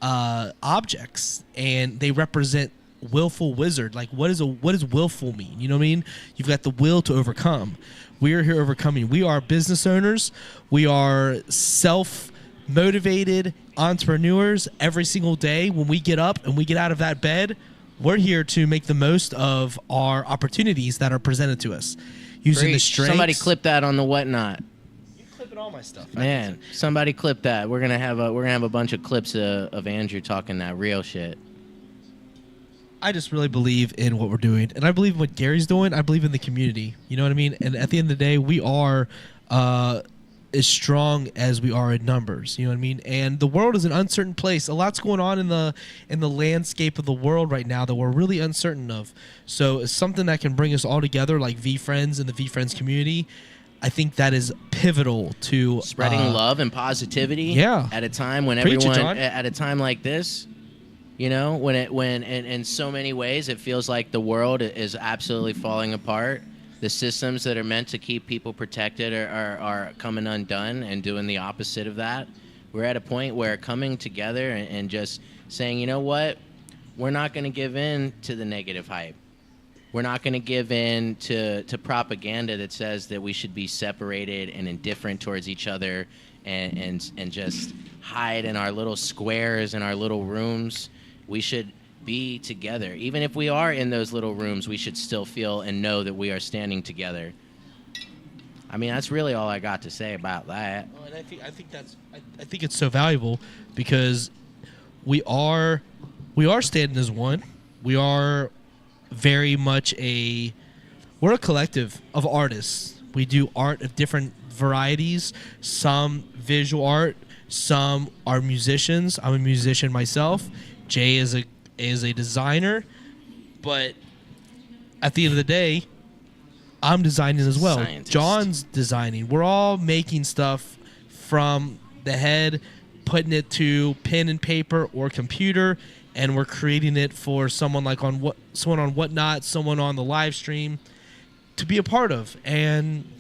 objects, and they represent Willful Wizard. Like, what does willful mean? You know what I mean? You've got the will to overcome. We are here overcoming. We are business owners. We are self-motivated entrepreneurs. Every single day when we get up and we get out of that bed, we're here to make the most of our opportunities that are presented to us. Using the strengths. Somebody clip that on the Whatnot. You clipping all my stuff, man. Somebody clip that. We're gonna have a bunch of clips of Andrew talking that real shit. I just really believe in what we're doing, and I believe in what Gary's doing. I believe in the community. You know what I mean? And at the end of the day, we are as strong as we are in numbers. You know what I mean? And the world is an uncertain place. A lot's going on in the landscape of the world right now that we're really uncertain of. So it's something that can bring us all together, like VeeFriends and the VeeFriends community. I think that is pivotal to spreading love and positivity. Yeah. At a time when Preach it, everyone, John. at a time like this. You know, when in so many ways it feels like the world is absolutely falling apart. The systems that are meant to keep people protected are coming undone and doing the opposite of that. We're at a point where coming together and just saying, you know what, we're not going to give in to the negative hype. We're not going to give in to propaganda that says that we should be separated and indifferent towards each other and just hide in our little squares and our little rooms. We should be together. Even if we are in those little rooms, we should still feel and know that we are standing together. I mean, that's really all I got to say about that. Well, and I think it's so valuable because we are standing as one. We are very much we're a collective of artists. We do art of different varieties. Some visual art, some are musicians. I'm a musician myself. Jay is a designer, but at the end of the day, I'm designing as well. Scientist. John's designing. We're all making stuff from the head, putting it to pen and paper or computer, and we're creating it for someone someone on Whatnot, someone on the live stream to be a part of. And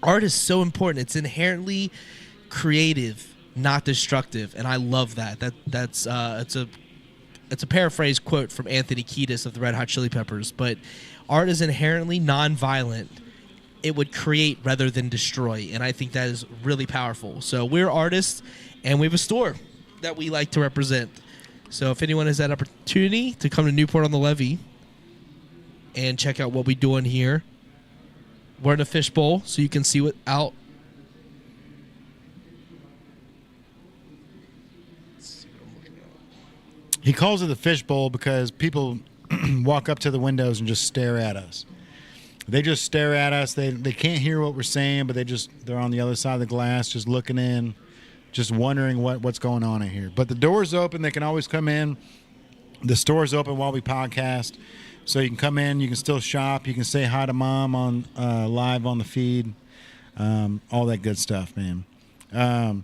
art is so important. It's inherently creative, not destructive, and I love that. It's a paraphrase quote from Anthony Kiedis of the Red Hot Chili Peppers, but art is inherently non-violent. It would create rather than destroy, and I think that is really powerful. So we're artists, and we have a store that we like to represent. So if anyone has that opportunity to come to Newport on the Levee and check out what we're doing here, we're in a fishbowl, so you can see what out. He calls it the fishbowl because people walk up to the windows and just stare at us. They just stare at us. They can't hear what we're saying, but they're on the other side of the glass, just looking in, just wondering what's going on in here. But the door's open. They can always come in. The store's open while we podcast, so you can come in. You can still shop. You can say hi to Mom on live on the feed. All that good stuff, man. All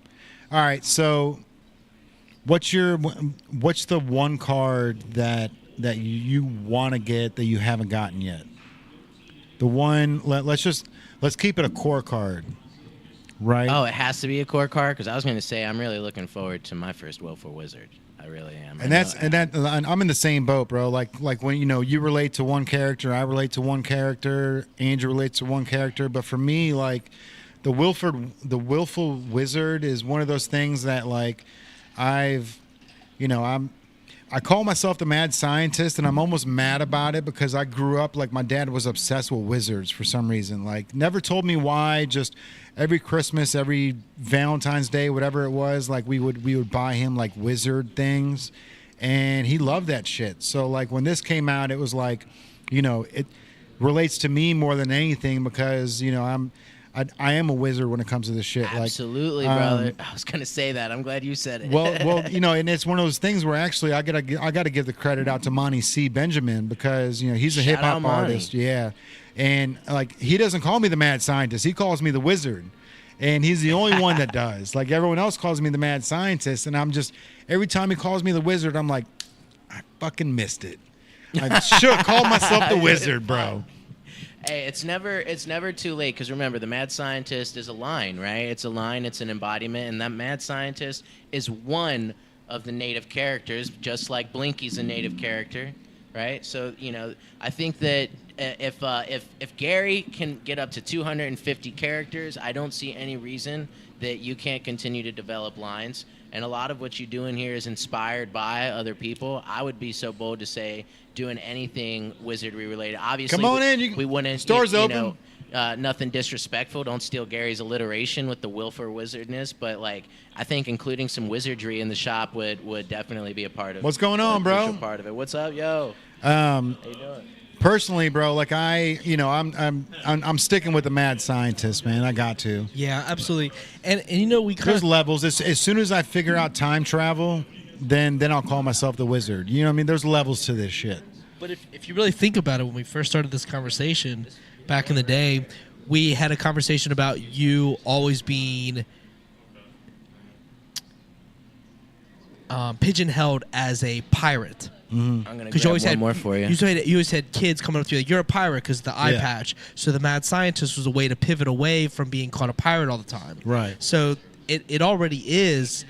right, so. What's the one card that you want to get that you haven't gotten yet? The one let's keep it a core card, right? Oh, it has to be a core card because I was going to say I'm really looking forward to my first Willful Wizard. I really am. And I'm in the same boat, bro. Like when you relate to one character, I relate to one character, Andrew relates to one character, but for me, like the Willful Wizard is one of those things that like. I call myself the mad scientist, and I'm almost mad about it because I grew up like my dad was obsessed with wizards for some reason. Like never told me why. Just every Christmas, every Valentine's Day, whatever it was, like we would buy him like wizard things, and he loved that shit. So like when this came out, it was like, it relates to me more than anything because I am a wizard when it comes to this shit. Absolutely, brother. I was gonna say that. I'm glad you said it. Well, and it's one of those things where actually I gotta give the credit out to Monty C. Benjamin because he's a hip hop artist, yeah, and like he doesn't call me the mad scientist. He calls me the wizard, and he's the only one that does. Like everyone else calls me the mad scientist, and I'm just every time he calls me the wizard, I'm like, I fucking missed it. I should have called myself the wizard, bro. Hey, it's never too late because remember, the mad scientist is a line, right? It's a line, it's an embodiment, and that mad scientist is one of the native characters, just like Blinky's a native character, right? So I think that if Gary can get up to 250 characters, I don't see any reason that you can't continue to develop lines. And a lot of what you do in here is inspired by other people. I would be so bold to say doing anything wizardry related. Obviously, come on in. We wouldn't. Store's open. Nothing disrespectful. Don't steal Gary's alliteration with the Wilful Wizardness. But like, I think including some wizardry in the shop would definitely be a part of. What's going on, bro? Part of it. What's up, yo? How you doing? Personally, bro, like I'm sticking with the mad scientist, man. I got to. Yeah, absolutely. And there's levels. As soon as I figure out time travel, then I'll call myself the wizard. You know what I mean? There's levels to this shit. But if you really think about it, when we first started this conversation back in the day, we had a conversation about you always being pigeonholed as a pirate. I'm gonna Because grab one more for you. You always had kids coming up to you like, you're a pirate because of the eye patch. So the mad scientist was a way to pivot away from being called a pirate all the time. Right. So it already is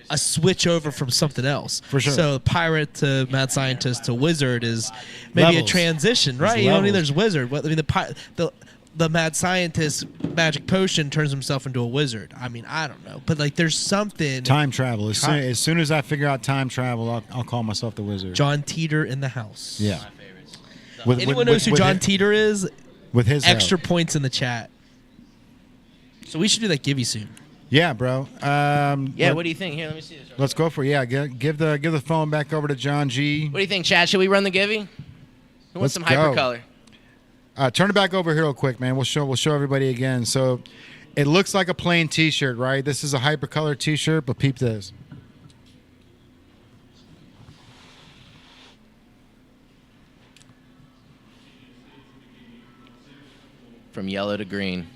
a switch over from something else. For sure. So pirate to mad scientist to wizard is maybe Levels. a transition, right? There's You know what I mean? levels. There's wizard. I mean, the mad scientist magic potion turns himself into a wizard. I mean, I don't know, but like there's something. Time travel. As soon as I figure out time travel, I'll call myself the wizard. John Teeter in the house. Yeah. Anyone knows who John Teeter is? With his Extra help. points in the chat. So we should do that Gibby soon. Yeah, bro. Yeah, what do you think? Here, let me see this. Let's go for it. Yeah. Give the phone back over to John G. What do you think, Chad? Should we run the Givey? Who wants Let's some go. hypercolor? Turn it back over here real quick, man. We'll show everybody again. So it looks like a plain T-shirt, right? This is a hypercolor T-shirt, but peep this. From yellow to green.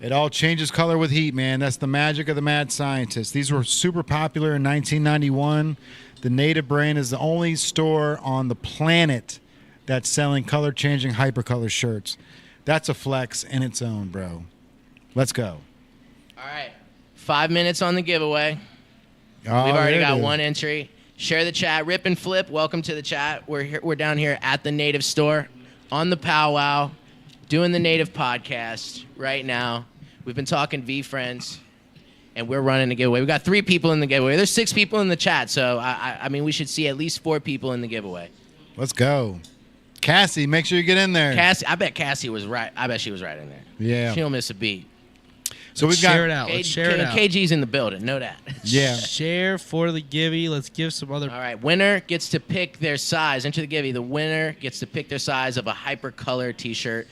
It all changes color with heat, man. That's the magic of the mad scientist. These were super popular in 1991. The Native brand is the only store on the planet that's selling color-changing hypercolor shirts. That's a flex in its own, bro. Let's go. All right. 5 minutes on the giveaway. Oh, We've already there it got is. one entry. Share the chat. Rip and Flip, welcome to the chat. We're down here at the Native store on the PowWow doing the Native podcast right now. We've been talking VeeFriends, and we're running a giveaway. We've got 3 people in the giveaway. There's 6 people in the chat, so I mean, we should see at least 4 people in the giveaway. Let's go. Cassie, make sure you get in there. Cassie, I bet Cassie was right. I bet she was right in there. Yeah. She don't miss a beat. So we've Share it got. out. Let's share it out. KG's in the building. Know that. Yeah. Share for the Gibby. Let's give some other. All right. Winner gets to pick their size. Enter the Gibby. The winner gets to pick their size of a hypercolor T-shirt.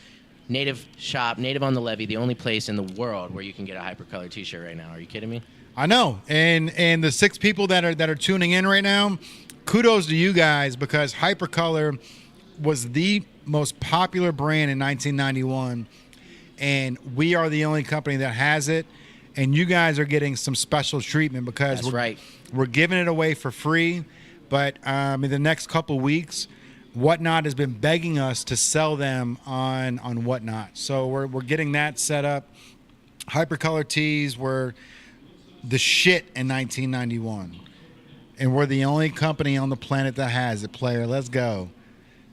Native shop, Native on the Levee, the only place in the world where you can get a hypercolor T-shirt right now. Are you kidding me? I know, and the 6 people that are tuning in right now, kudos to you guys because hypercolor was the most popular brand in 1991, and we are the only company that has it. And you guys are getting some special treatment because That's right. We're giving it away for free, but in the next couple weeks, Whatnot has been begging us to sell them on Whatnot. So we're getting that set up. Hypercolor tees were the shit in 1991. And we're the only company on the planet that has it, player. Let's go.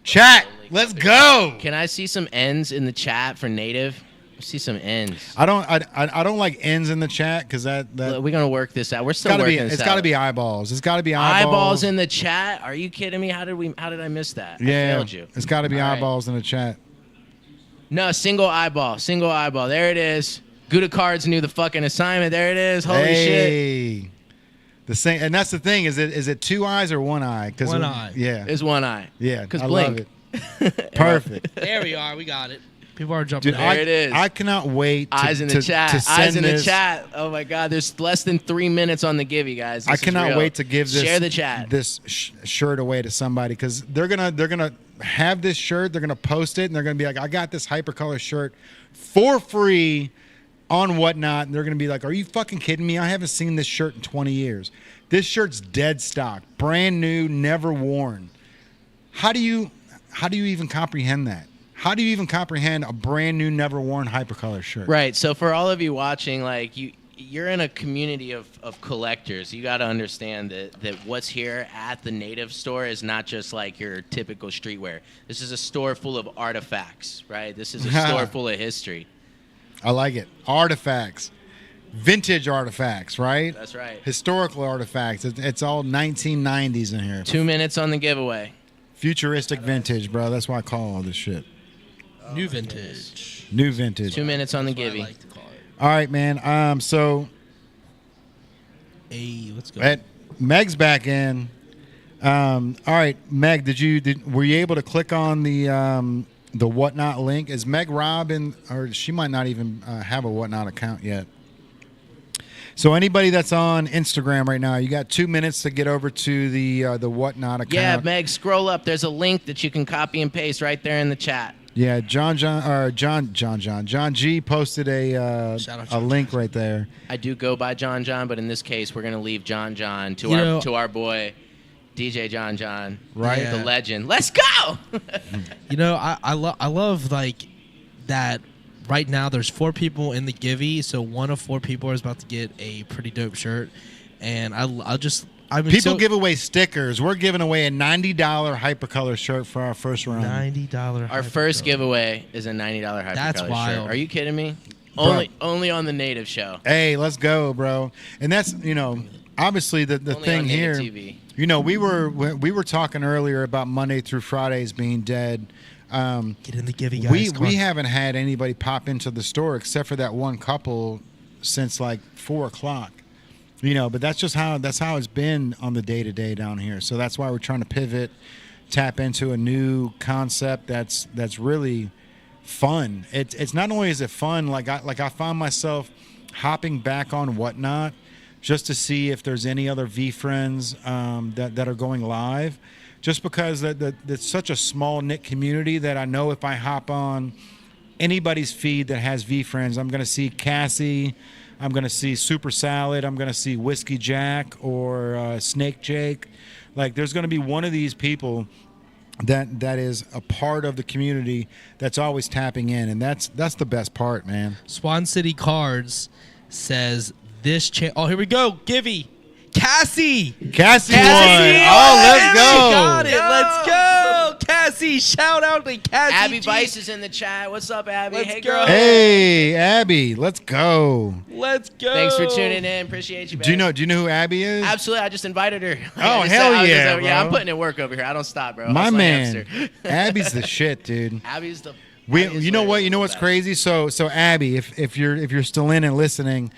Chat, let's go. Can I see some N's in the chat for Native? Let's see some N's. I don't like ends in the chat because that We're gonna work this out. We're still gotta working be this it's out. got to be eyeballs. It's got to be eyeballs. Eyeballs in the chat. Are you kidding me? How did I miss that? I Yeah, failed you. it's got to be All right. eyeballs in the chat. No, single eyeball. Single eyeball. There it is. Gouda Cards knew the fucking assignment. There it is. Holy shit. Hey. The same, and that's the thing. Is it 2 eyes or 1 eye? 'Cause One eye. Yeah. It's one eye. Yeah. Because I blink. love it. Perfect. There we are. We got it. People are jumping. Dude, out. There it is. I cannot wait. Eyes in the chat. To Eyes send in the this. chat. Oh my God. There's less than 3 minutes on the Gibby, guys. This I is cannot real. wait to give this Share the chat. this shirt away to somebody because they're gonna have this shirt. They're gonna post it and they're gonna be like, I got this hypercolor shirt for free on Whatnot. And they're gonna be like, are you fucking kidding me? I haven't seen this shirt in 20 years. This shirt's dead stock, brand new, never worn. How do you even comprehend that? How do you even comprehend a brand new, never worn hypercolor shirt? Right. So for all of you watching, like you're in a community of collectors. You got to understand that what's here at the Native store is not just like your typical streetwear. This is a store full of artifacts, right? This is a store full of history. I like it. Artifacts. Vintage artifacts, right? That's right. Historical artifacts. It's all 1990s in here. 2 minutes on the giveaway. Futuristic vintage, bro. That's why I call all this shit. New vintage. New vintage. 2 minutes on the That's what I Gibby. like to call it. All right, man. So Hey, let's go. Meg's back in. All right, Meg, were you able to click on the Whatnot link? Is Meg Robb in, or she might not even have a Whatnot account yet? So anybody that's on Instagram right now, you got 2 minutes to get over to the Whatnot account. Yeah, Meg, scroll up. There's a link that you can copy and paste right there in the chat. Yeah, John G posted a Shout out a John link right there. I do go by John, but in this case, we're gonna leave John to You know- to our boy, DJ John, Right. Yeah. the legend. Let's go. You know, I love like that. Right now, there's 4 people in the Givey, so one of 4 people is about to get a pretty dope shirt, and People give away stickers. We're giving away a $90 hypercolor shirt for our first round. $90. Our first giveaway is a $90 hypercolor That's shirt. wild. Are you kidding me? Bro. Only on the Native show. Hey, let's go, bro. And that's, obviously the Only thing on here. Native TV. We were talking earlier about Monday through Fridays being dead. Get in the Givey, guys. Come We on. haven't had anybody pop into the store except for that one couple since like 4:00. But that's just how it's been on the day-to-day down here. So that's why we're trying to pivot, tap into a new concept that's really fun. It's not only is it fun, like I found myself hopping back on Whatnot just to see if there's any other VeeFriends that are going live, just because it's such a small knit community that I know if I hop on anybody's feed that has VeeFriends, I'm going to see Cassie, I'm going to see Super Salad, I'm going to see Whiskey Jack or Snake Jake. Like there's going to be one of these people that is a part of the community that's always tapping in, and that's the best part, man. Swan City Cards says this Oh, here we go. Givey. Cassie won. won. Oh, let's She go. got it. Let's go. Cassie. Shout out to Cassie. Abby G. Vice is in the chat. What's up, Abby? Let's Hey, go. girl. Hey, Abby, let's go. Let's go. Thanks for tuning in. Appreciate you, babe. Do you know who Abby is? Absolutely. I just invited her. Oh, I just hell I was yeah, yeah, I'm bro. putting in work over here. I don't stop, bro. My Hustling man, hamster. Abby's the shit, dude. Abby's the. You know what? You know what's crazy? So Abby, if you're still in and listening,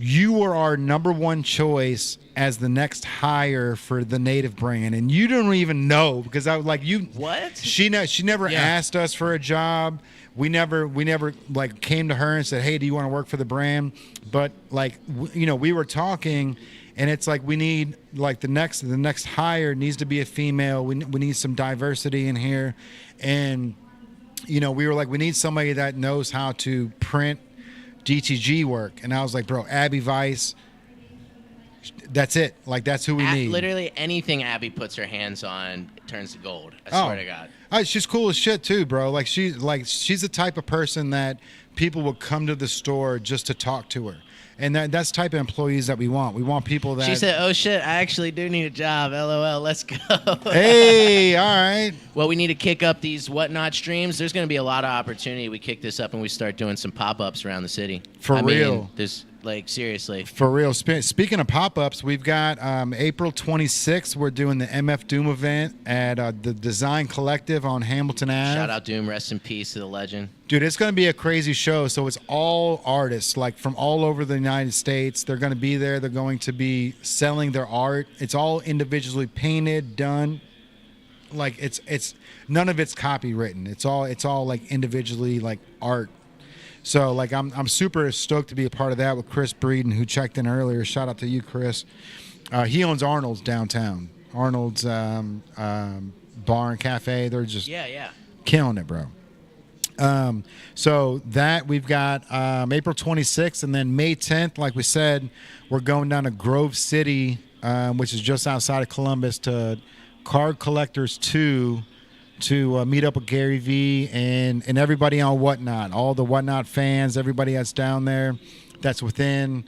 you were our number one choice as the next hire for the Native brand, and you don't even know because I was like you. What? She never Yeah. asked us for a job. We never like came to her and said, "Hey, do you want to work for the brand?" But like we were talking, and it's like we need like the next hire needs to be a female. We need some diversity in here, and we were like we need somebody that knows how to print DTG work, and I was like, bro, Abby Vice. That's it. Like that's who we need. Literally anything Abby puts her hands on turns to gold. I swear to God. She's cool as shit too, bro. Like she's the type of person that people will come to the store just to talk to her, and that's the type of employees that we want. We want people that. She said, "Oh shit, I actually do need a job. LOL. Let's go." Hey, all right. Well, we need to kick up these Whatnot streams. There's going to be a lot of opportunity. We kick this up and we start doing some pop-ups around the city. For real. mean, there's seriously. For real. Speaking of pop-ups, we've got April 26th. We're doing the MF Doom event at the Design Collective on Hamilton Ave. Shout out Doom. Rest in peace to the legend. Dude, it's going to be a crazy show. So it's all artists, like from all over the United States. They're going to be there. They're going to be selling their art. It's all individually painted, done. Like it's none of it's copywritten. It's all like individually like art. So like I'm super stoked to be a part of that with Chris Breeden, who checked in earlier. Shout out to you, Chris. He owns Arnold's downtown. Arnold's bar and cafe. They're just killing it, bro. So that we've got April 26th, and then May 10th, like we said, we're going down to Grove City, which is just outside of Columbus, to Card Collectors 2 to meet up with Gary V and everybody on Whatnot, all the Whatnot fans, everybody that's down there, that's within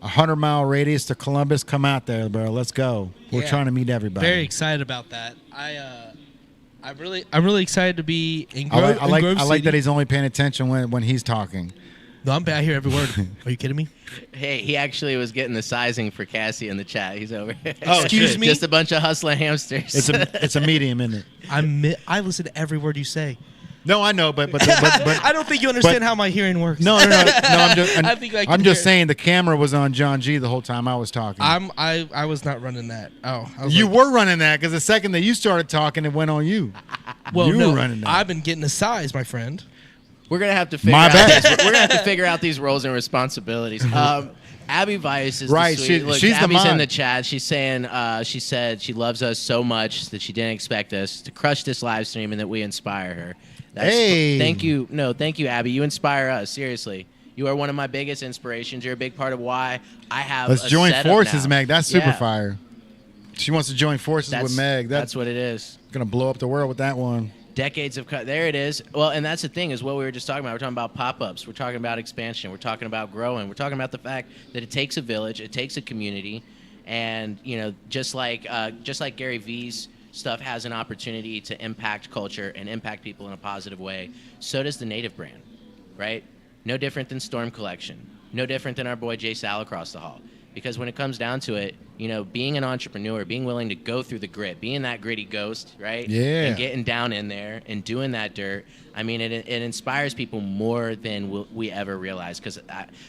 a 100-mile radius to Columbus. Come out there, bro. Let's go. We're trying to meet everybody. Very excited about that. I'm really excited to be in Grove I like City. that he's only paying attention when he's talking. No, I'm bad. I hear every word. Are you kidding me? Hey, he actually was getting the sizing for Cassie in the chat. He's over here. Oh, Excuse me? Just a bunch of hustling hamsters. It's a medium, isn't it? I listen to every word you say. No, I know, but I don't think you understand how my hearing works. No. I'm just, I think I can I'm just hear it. saying the camera was on John G the whole time I was talking. I was not running that. Oh, I was You like, were running that because the second that you started talking, it went on you. well, you no, were running that. I've been getting a size, my friend. We're gonna have to figure My out bad. we're gonna have to figure out these roles and responsibilities. Abby Vice is Right, the sweet. Look, she's the Abby's in mod. the chat. She's saying she said she loves us so much that she didn't expect us to crush this live stream and that we inspire her. Hey. Thank you. No, thank you, Abby. You inspire us. Seriously. You are one of my biggest inspirations. You're a big part of why I have Let's a join setup forces, now. Meg. That's super Yeah. fire. She wants to join forces with Meg. That's what it is. Gonna blow up the world with that one. Decades of there it is. Well, and that's the thing is what we were just talking about. We're talking about pop-ups. We're talking about expansion. We're talking about growing. We're talking about the fact that it takes a village, it takes a community, and just like Gary V's stuff has an opportunity to impact culture and impact people in a positive way. So does the Native brand, right? No different than Storm Collection. No different than our boy Jay Sal across the hall. Because when it comes down to it, being an entrepreneur, being willing to go through the grit, being that gritty ghost, right? Yeah. And getting down in there and doing that dirt, I mean, it inspires people more than we ever realize. Because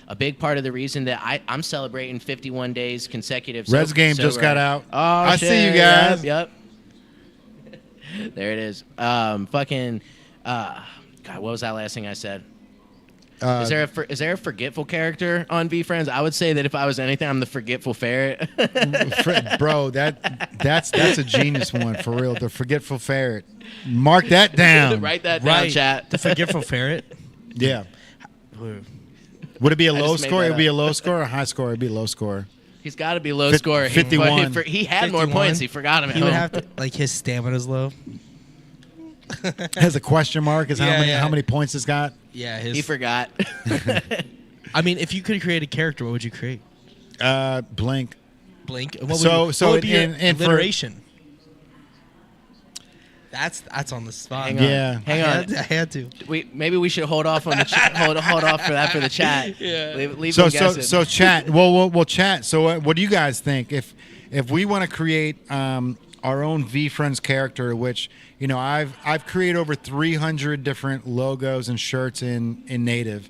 a big part of the reason that I'm celebrating 51 days consecutive. Reds game just got out. Oh, I shit. see you guys. Yep. There it is. God, what was that last thing I said? Is there a forgetful character on VeeFriends? I would say that if I was anything, I'm the forgetful ferret. Bro, that's a genius one for real. The forgetful ferret. Mark that down. Write that down, Right. chat. The forgetful ferret. Yeah. Would it be a I low just made score? that It would be a up. low score or a high score? It'd be a low score. He's got to be low score. 51. He had more 51. points. He forgot him at He would home. have to his stamina's low. Has a question mark is Yeah. how many points it's got. Yeah, He forgot. I mean, if you could create a character, what would you create? Blink. Blink. And what So- would, so what would be your and for- alliteration? That's on the spot. Hang on. Yeah. Hang on. I had to. Maybe we should hold off on the hold off for that for the chat. Yeah. Leave So them guessing. so chat. Well chat. So what do you guys think if we want to create our own VeeFriends character, which I've created over 300 different logos and shirts in native.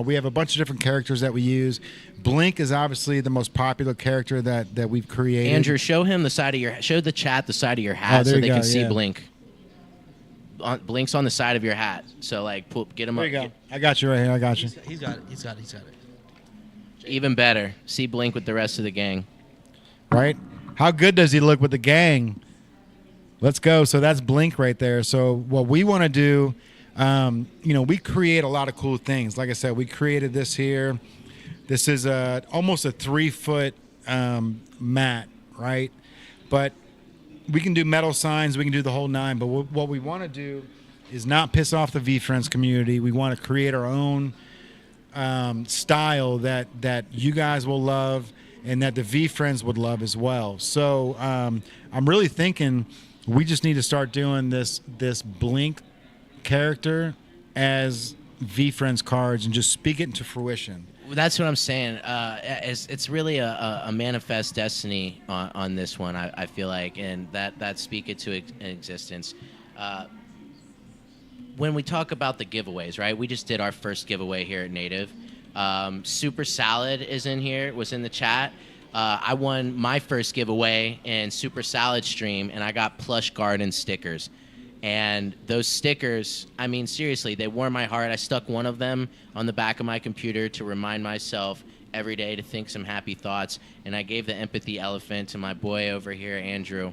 We have a bunch of different characters that we use. Blink is obviously the most popular character that we've created. Andrew, show the chat the side of your hat there so you they go, can see yeah. Blink. Blink's on the side of your hat, so get him There up. you go. I got you right here. I got you. He's got it. Even better, see Blink with the rest of the gang. Right? How good does he look with the gang? Let's go. So that's Blink right there. So what we want to do, we create a lot of cool things. Like I said, we created this here. This is almost a 3-foot mat, right? But we can do metal signs. We can do the whole nine. But what we want to do is not piss off the VeeFriends community. We want to create our own style that you guys will love and that the VeeFriends would love as well. So I'm really thinking we just need to start doing this Blink character as VeeFriends cards and just speak it into fruition. That's what I'm saying. It's really a manifest destiny on this one. I feel like, and that speak it to existence. When we talk about the giveaways, right? We just did our first giveaway here at Native. Super Salad was in the chat. I won my first giveaway in Super Salad stream, and I got Plush Garden stickers. And those stickers, I mean, seriously, they warm my heart. I stuck one of them on the back of my computer to remind myself every day to think some happy thoughts. And I gave the empathy elephant to my boy over here, Andrew.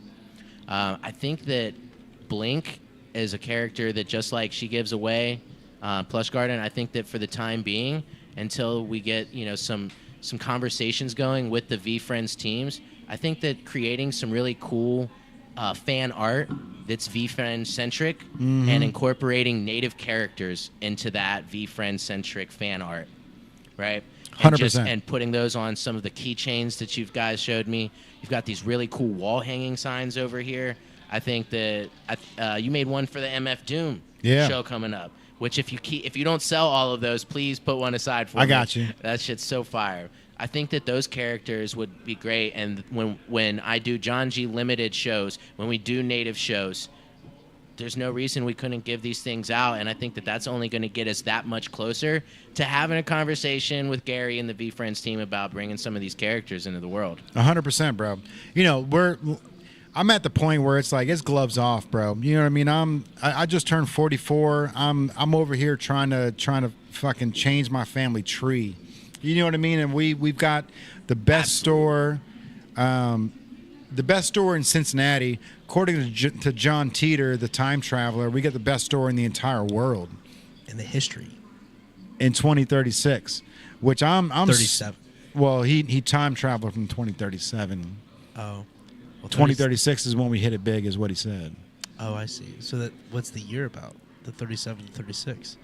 I think that Blink is a character that, just like she gives away Plush Garden, I think that for the time being, until we get some conversations going with the VeeFriends teams, I think that creating some really cool fan art that's VeeFriends centric and incorporating native characters into that VeeFriends centric fan art, right? 100%. And putting those on some of the keychains that you guys showed me. You've got these really cool wall hanging signs over here. I think that you made one for the MF Doom show coming up. Which if you don't sell all of those, please put one aside for me. I got you. That shit's so fire. I think that those characters would be great. And when I do John G limited shows, when we do native shows, there's no reason we couldn't give these things out. And I think that that's only going to get us that much closer to having a conversation with Gary and the VeeFriends team about bringing some of these characters into the world. 100%, bro. I'm at the point where it's like it's gloves off, bro. You know what I mean? I just turned 44. I'm over here trying to fucking change my family tree. You know what I mean? And we've got the best store, the best store in Cincinnati. According to John Teeter, the time traveler, we get the best store in the entire world In the history. in 2036, which I'm 37. Well, he time traveled from 2037. Oh. Well, 2036 is when we hit it big, is what he said. Oh, I see. So what's the year about? The 37 to 36.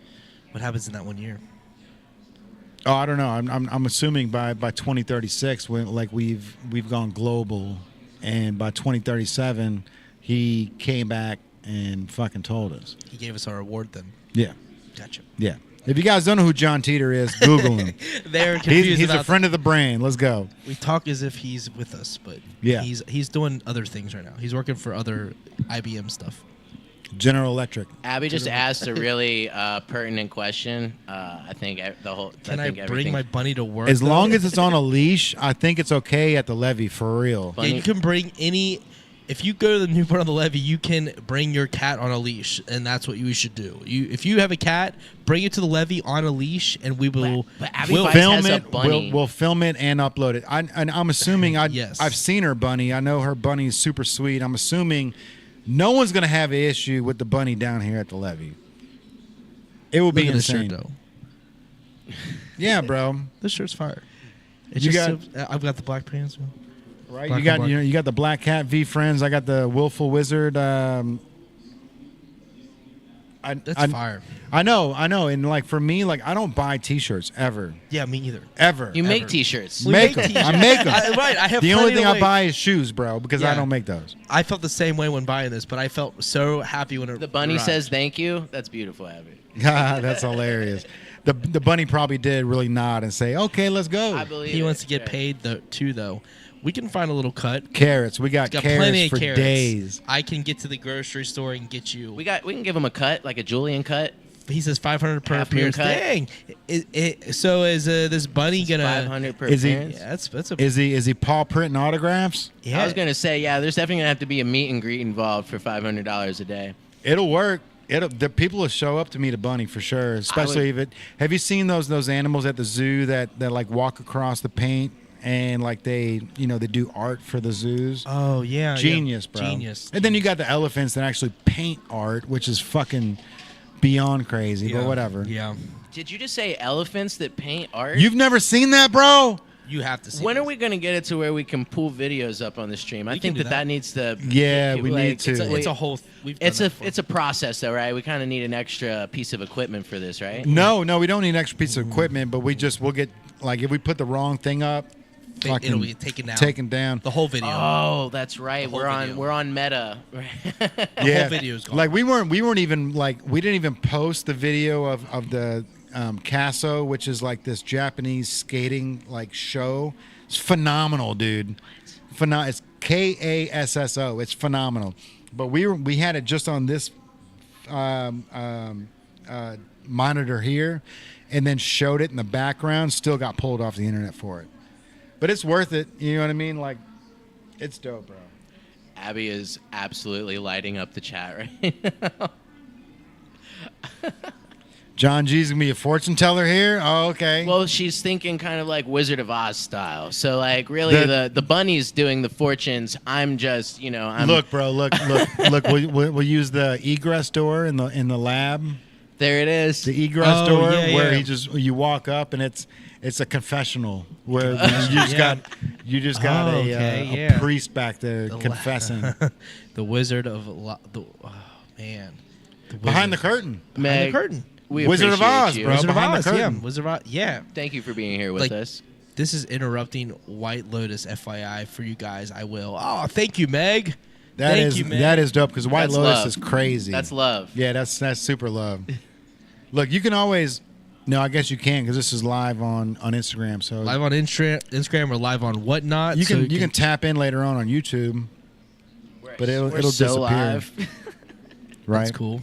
What happens in that 1 year? Oh, I don't know. I'm assuming by 2036, when like we've gone global, and by 2037, he came back and fucking told us. He gave us our award then. Yeah, Gotcha. yeah. If you guys don't know who John Teeter is, Google him. They're confused He's about a friend of the brand. Let's go. We talk as if he's with us, but Yeah. he's doing other things right now. He's working for other IBM stuff. General Electric. Abby just asked a really pertinent question. I think the whole. Can I think bring everything- my bunny to work? As though? long as it's on a leash, I think it's okay at the levee, for real. Yeah, you can bring any. If you go to the Newport on the Levee, you can bring your cat on a leash, and that's what you should do. If you have a cat, bring it to the levee on a leash, and we will. But Abby We'll Weiss film has a it. bunny. We'll film it and upload it. And I'm assuming Yes. I've seen her bunny. I know her bunny is super sweet. I'm assuming no one's gonna have an issue with the bunny down here at the levee. It will be Look at this insane. shirt, though. Yeah, bro. This shirt's fire. It's You just I've got the black pants. Right? Black You got and black. you got the Black Cat VeeFriends. I got the Willful Wizard. That's fire. I know. And like for me, like I don't buy T-shirts ever. Yeah, me either. Ever. You make ever. T-shirts. We Make make them. I t-shirts. make them. Right, I have The only plenty thing to I make. buy is shoes, bro, because I Yeah. don't make those. I felt the same way when buying this, but I felt so happy when it The bunny arrived. says thank you. That's beautiful, Abby. That's hilarious. The bunny probably did really nod and say, "Okay, let's go." I believe he it. wants to get Yeah. paid too, though. We can find a little cut. Carrots. We got, He's got carrots plenty of for carrots. days. I can get to the grocery store and get you. We can give him a cut, like a Julian cut. He says 500 per Half moon appearance. cut. Dang. So is this bunny gonna? 500 per Is he- appearance. Yeah, that's a. Is he paw printing autographs? yeah. I was gonna say, yeah. There's definitely gonna have to be a meet and greet involved for $500 a day. It'll work. The people will show up to meet a bunny for sure. Especially if it. Have you seen those animals at the zoo that like walk across the paint and like they do art for the zoos? Oh yeah. Genius, yeah. bro. Genius. And then you got the elephants that actually paint art, which is fucking beyond crazy. Yeah. But whatever. Yeah. Did you just say elephants that paint art? You've never seen that, bro? You have to see. When this. are we gonna get it to where we can pull videos up on the stream? I We think can do that that. needs to. Yeah, we like, need to. It's a whole. We've done It's a that before. it's a process though, right? We kind of need an extra piece of equipment for this, right? No, we don't need an extra piece of equipment, but we'll get like if we put the wrong thing up, fucking It'll be taken down. taken down. The whole video. Oh, that's right. The whole We're video. on Meta. The whole video's gone. Like we weren't even like we didn't even post the video of the Casso, which is like this Japanese skating like show. It's phenomenal, dude. It's KASSO. It's phenomenal. But we had it just on this monitor here, and then showed it in the background. Still got pulled off the internet for it. But it's worth it. You know what I mean? Like, it's dope, bro. Abby is absolutely lighting up the chat right now. John G's gonna be a fortune teller here. Oh, okay. Well, she's thinking kind of like Wizard of Oz style. So like really the bunny's doing the fortunes. I'm just, I'm Look, bro. Look. We'll use the egress door in the lab. there it is. The egress door yeah, where yeah. you walk up and it's a confessionmo where you just got okay, a priest back there The confessing the Wizard of oh man. behind the curtain. Behind Meg, the curtain. we Wizard of appreciate Oz, you. bro. Wizard of behind the Oz. curtain. Yeah. Wizard of Oz. Yeah. Thank you for being here with Like, us. This is interrupting White Lotus, FYI, for you guys. I will. Oh, thank you, Meg. Thank you, Meg. That is dope because White That's Lotus love. is crazy. That's love. Yeah, that's super love. Look, you can always. No, I guess you can because this is live on Instagram. So Live on Instagram or live on Whatnot. you so can tap in later on YouTube, but it'll We're so disappear. live. Right. That's cool.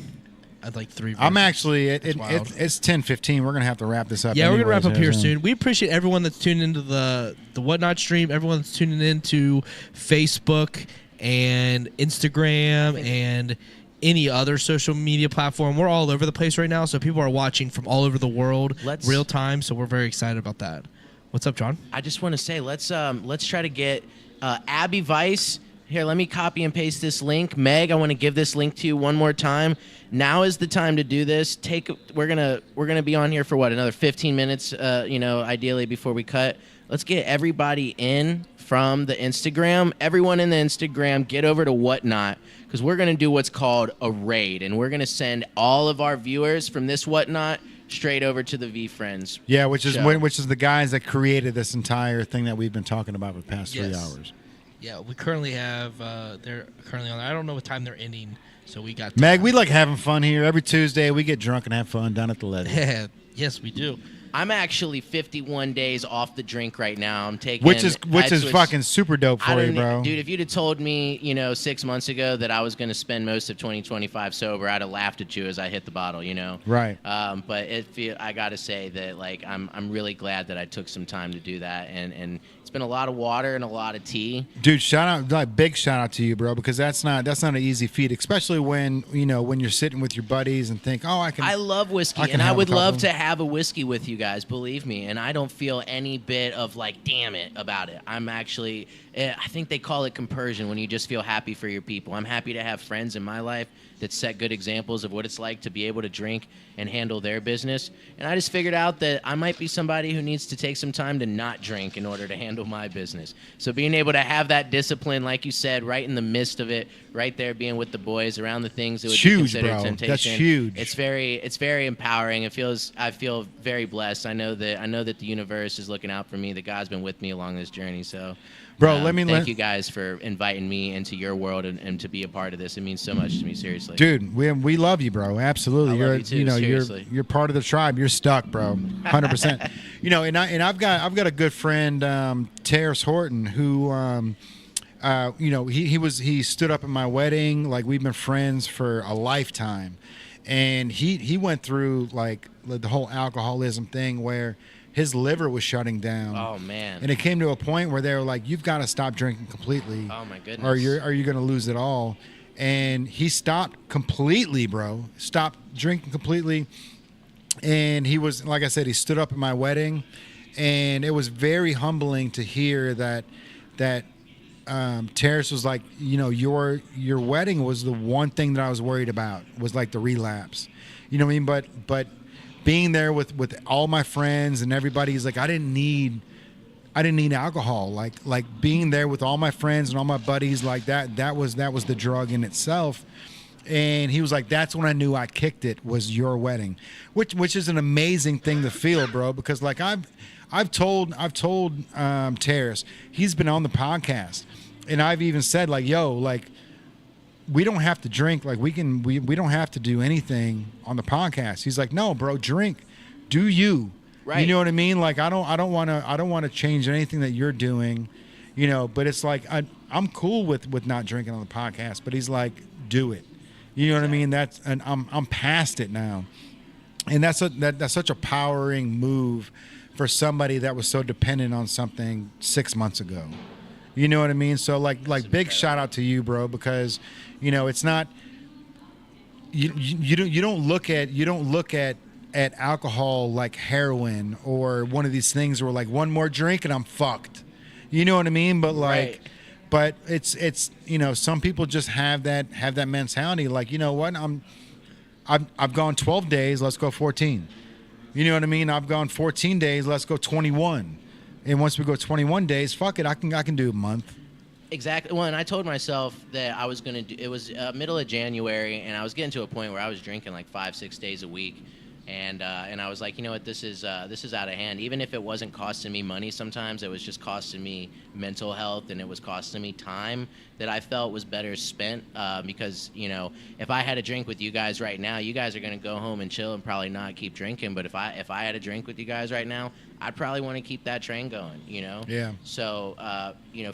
I'd like 3 I'm versions. actually That's wild. it's 10:15. We're gonna have to wrap this up. Yeah, we're gonna wrap anyways, up here so- soon. We appreciate everyone that's tuning into the Whatnot stream, everyone that's tuning into Facebook and Instagram and any other social media platform. We're all over the place right now, so people are watching from all over the world Let's- real time. So we're very excited about that. What's up, John? I just want to say let's try to get Abby Weiss. Here, let me copy and paste this link. Meg, I want to give this link to you one more time. Now is the time to do this. We're gonna be on here for what, another 15 minutes, ideally before we cut. Let's get everybody in from the Instagram. Everyone in the Instagram, get over to Whatnot, because we're gonna do what's called a raid, and we're gonna send all of our viewers from this Whatnot straight over to the VeeFriends. Yeah, which is show. the guys that created this entire thing that we've been talking about for the past 3 hours. Yeah, we currently have. They're currently on. I don't know what time they're ending, so we got. Meg, we like having fun here. Every Tuesday, we get drunk and have fun down at the levee. Yeah, yes, we do. I'm actually 51 days off the drink right now. I'm taking which is fucking super dope for you, bro. Dude, if you'd have told me, 6 months ago that I was going to spend most of 2025 sober, I'd have laughed at you as I hit the bottle, Right. But I got to say that like I'm really glad that I took some time to do that, and it's been a lot of water and a lot of tea. Dude, big shout out to you, bro, because that's not an easy feat, especially when you're sitting with your buddies and think, oh, I love whiskey, and I would love to have a whiskey with you guys, believe me, and I don't feel any bit of like damn it about it. I'm actually, I think they call it compersion when you just feel happy for your people. I'm happy to have friends in my life that set good examples of what it's like to be able to drink and handle their business. And I just figured out that I might be somebody who needs to take some time to not drink in order to handle my business. So being able to have that discipline, like you said, right in the midst of it, right there being with the boys around the things that would be considered temptation. That's huge. It's very empowering. I feel very blessed. I know that the universe is looking out for me. That God's been with me along this journey. So bro, thank you guys for inviting me into your world and to be a part of this. It means so much to me, seriously. Dude, we love you, bro. Absolutely. I love you too, seriously. You're part of the tribe. You're stuck, bro. 100%. And I've got a good friend, Terrace Horton, who he stood up at my wedding. Like, we've been friends for a lifetime. And he went through like the whole alcoholism thing where his liver was shutting down. Oh man! And it came to a point where they were like, "You've got to stop drinking completely. Oh my goodness! Or you're going to lose it all." And he stopped completely, bro. Stopped drinking completely. And he was, like I said, he stood up at my wedding, and it was very humbling to hear that Terrace was like, your wedding was the one thing that I was worried about, was like the relapse. You know what I mean? But being there with all my friends and everybody, he's like, I didn't need alcohol. Like being there with all my friends and all my buddies, like that was the drug in itself. And he was like, that's when I knew I kicked it, was your wedding, which is an amazing thing to feel, bro. Because like I've told Terrace, he's been on the podcast, and I've even said like, yo, like, we don't have to drink. Like, we don't have to do anything on the podcast. He's like, no, bro, drink, do you? Right. You know what I mean? Like, I don't want to change anything that you're doing, But it's like I'm cool with not drinking on the podcast. But he's like, do it. You know what I mean? And I'm past it now, and that's such a powering move for somebody that was so dependent on something 6 months ago. You know what I mean? So like big shout out to you, bro, because it's not you don't look at alcohol like heroin or one of these things where like one more drink and I'm fucked. You know what I mean? But like right. But it's some people just have that mentality, like, you know what, I've gone 12 days, let's go 14. You know what I mean? I've gone 14 days, let's go 21. And once we go 21 days, fuck it, I can do a month. Exactly. Well, and I told myself that I was going to do, it was middle of January, and I was getting to a point where I was drinking like 5-6 days a week. And I was like, you know what, this is out of hand. Even if it wasn't costing me money sometimes, it was just costing me mental health, and it was costing me time that I felt was better spent. Because, if I had a drink with you guys right now, you guys are going to go home and chill and probably not keep drinking. But if I had a drink with you guys right now, I'd probably want to keep that train going, Yeah. So,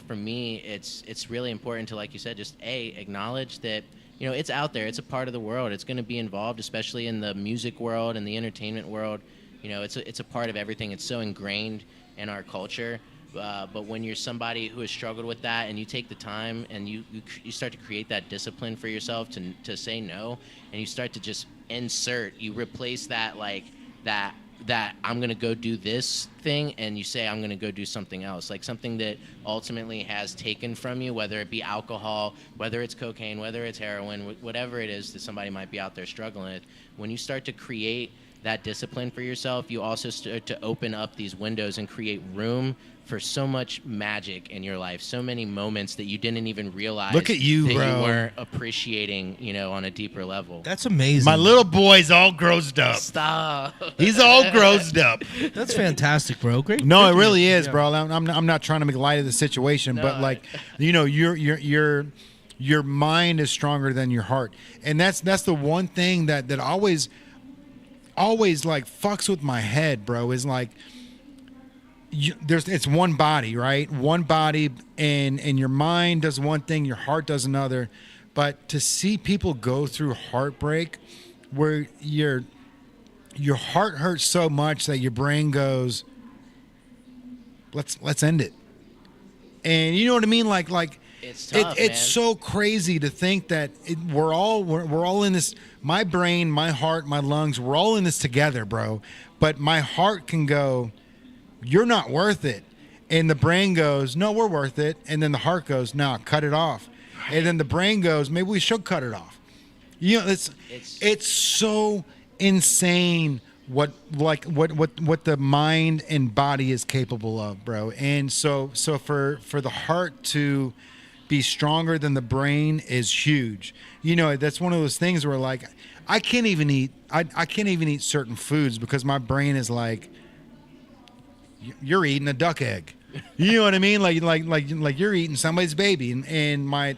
for me, it's really important to, like you said, just acknowledge that, it's out there. It's a part of the world. It's going to be involved, especially in the music world and the entertainment world. It's a part of everything. It's so ingrained in our culture. But when you're somebody who has struggled with that, and you take the time and you start to create that discipline for yourself to say no, and you start to just you replace that that I'm going to go do this thing, and you say I'm going to go do something else, like something that ultimately has taken from you, whether it be alcohol, whether it's cocaine, whether it's heroin, whatever it is that somebody might be out there struggling with. When you start to create that discipline for yourself, you also start to open up these windows and create room for so much magic in your life, so many moments that you didn't even realize. Look at you, that bro. You weren't appreciating, on a deeper level. That's amazing. My little boy's all grossed up. Stop. He's all grossed up. That's fantastic, bro. Great. No, great it really is, yeah. bro. I'm not trying to make light of the situation, but like, your mind is stronger than your heart, and that's the one thing that always like fucks with my head, bro. Is like, it's one body, right? One body, and your mind does one thing, your heart does another. But to see people go through heartbreak, where your heart hurts so much that your brain goes, let's end it. And you know what I mean? Like It's tough, it's man. so crazy to think that we're all in this. My brain, my heart, my lungs, we're all in this together, bro. But my heart can go, you're not worth it. And the brain goes, no, we're worth it. And then the heart goes, no, cut it off. And then the brain goes, maybe we should cut it off. It's so insane what the mind and body is capable of, bro. And so for the heart to be stronger than the brain is huge. That's one of those things where like I can't even eat certain foods because my brain is like, you're eating a duck egg. You know what I mean? Like you're eating somebody's baby, and my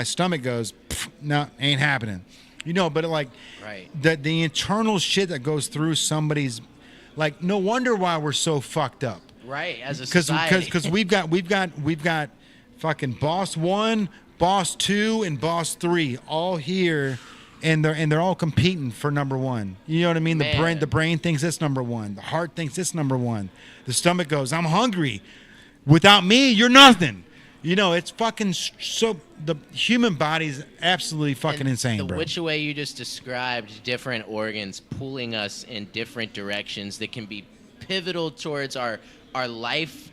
stomach goes, no, ain't happening. But like Right. the internal shit that goes through somebody's, like, no wonder why we're so fucked up. Right, as a society. Because we've got fucking boss 1, boss 2, and boss 3 all here. And they're all competing for number 1. You know what I mean? Man. The brain thinks it's number 1. The heart thinks it's number 1. The stomach goes, I'm hungry. Without me, you're nothing. It's fucking so. The human body's absolutely fucking insane, bro. Which way you just described different organs pulling us in different directions that can be pivotal towards our life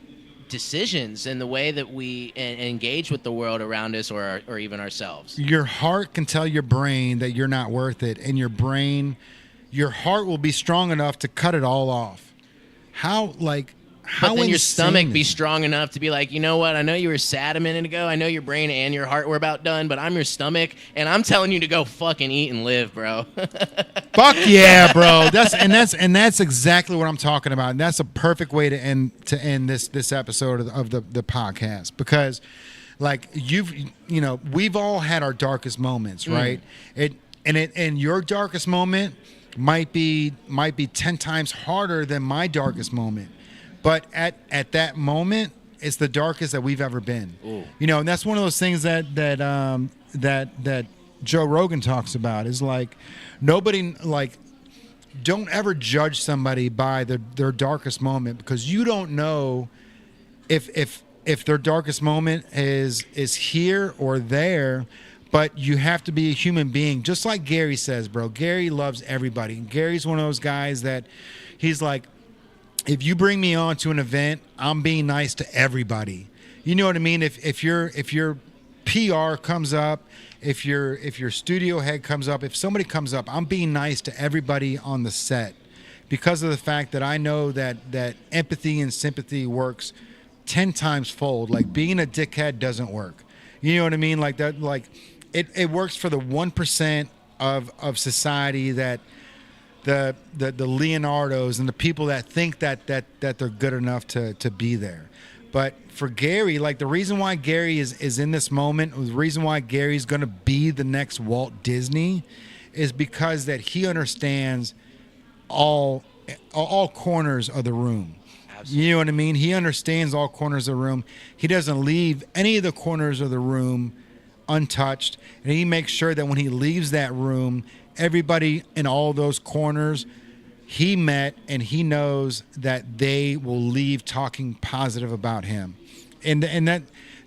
decisions and the way that we engage with the world around us or even ourselves. Your heart can tell your brain that you're not worth it, and your heart will be strong enough to cut it all off. How But then your stomach insane be is it? strong enough to be like, you know what? I know you were sad a minute ago. I know your brain and your heart were about done, but I'm your stomach, and I'm telling you to go fucking eat and live, bro. Fuck yeah, bro. That's exactly what I'm talking about. And that's a perfect way to end this episode of the podcast, because like we've all had our darkest moments, right? And your darkest moment might be 10 times harder than my darkest moment. But at that moment, it's the darkest that we've ever been. Ooh. And that's one of those things that Joe Rogan talks about, is like, nobody, like, don't ever judge somebody by their darkest moment, because you don't know if their darkest moment is here or there. But you have to be a human being, just like Gary says, bro. Gary loves everybody. Gary's one of those guys that he's like, if you bring me on to an event, I'm being nice to everybody. You know what I mean? If your PR comes up, if your studio head comes up, if somebody comes up, I'm being nice to everybody on the set, because of the fact that I know that empathy and sympathy works 10 times fold. Like, being a dickhead doesn't work. You know what I mean? Like that. Like it works for the 1% of society, that the Leonardos and the people that think that they're good enough to be there. But for Gary, like, the reason why Gary is in this moment, the reason why Gary's going to be the next Walt Disney, is because that he understands all corners of the room. Absolutely. You know what I mean? He understands all corners of the room. He doesn't leave any of the corners of the room untouched, and he makes sure that when he leaves that room, everybody in all those corners he met, and he knows that they will leave talking positive about him. And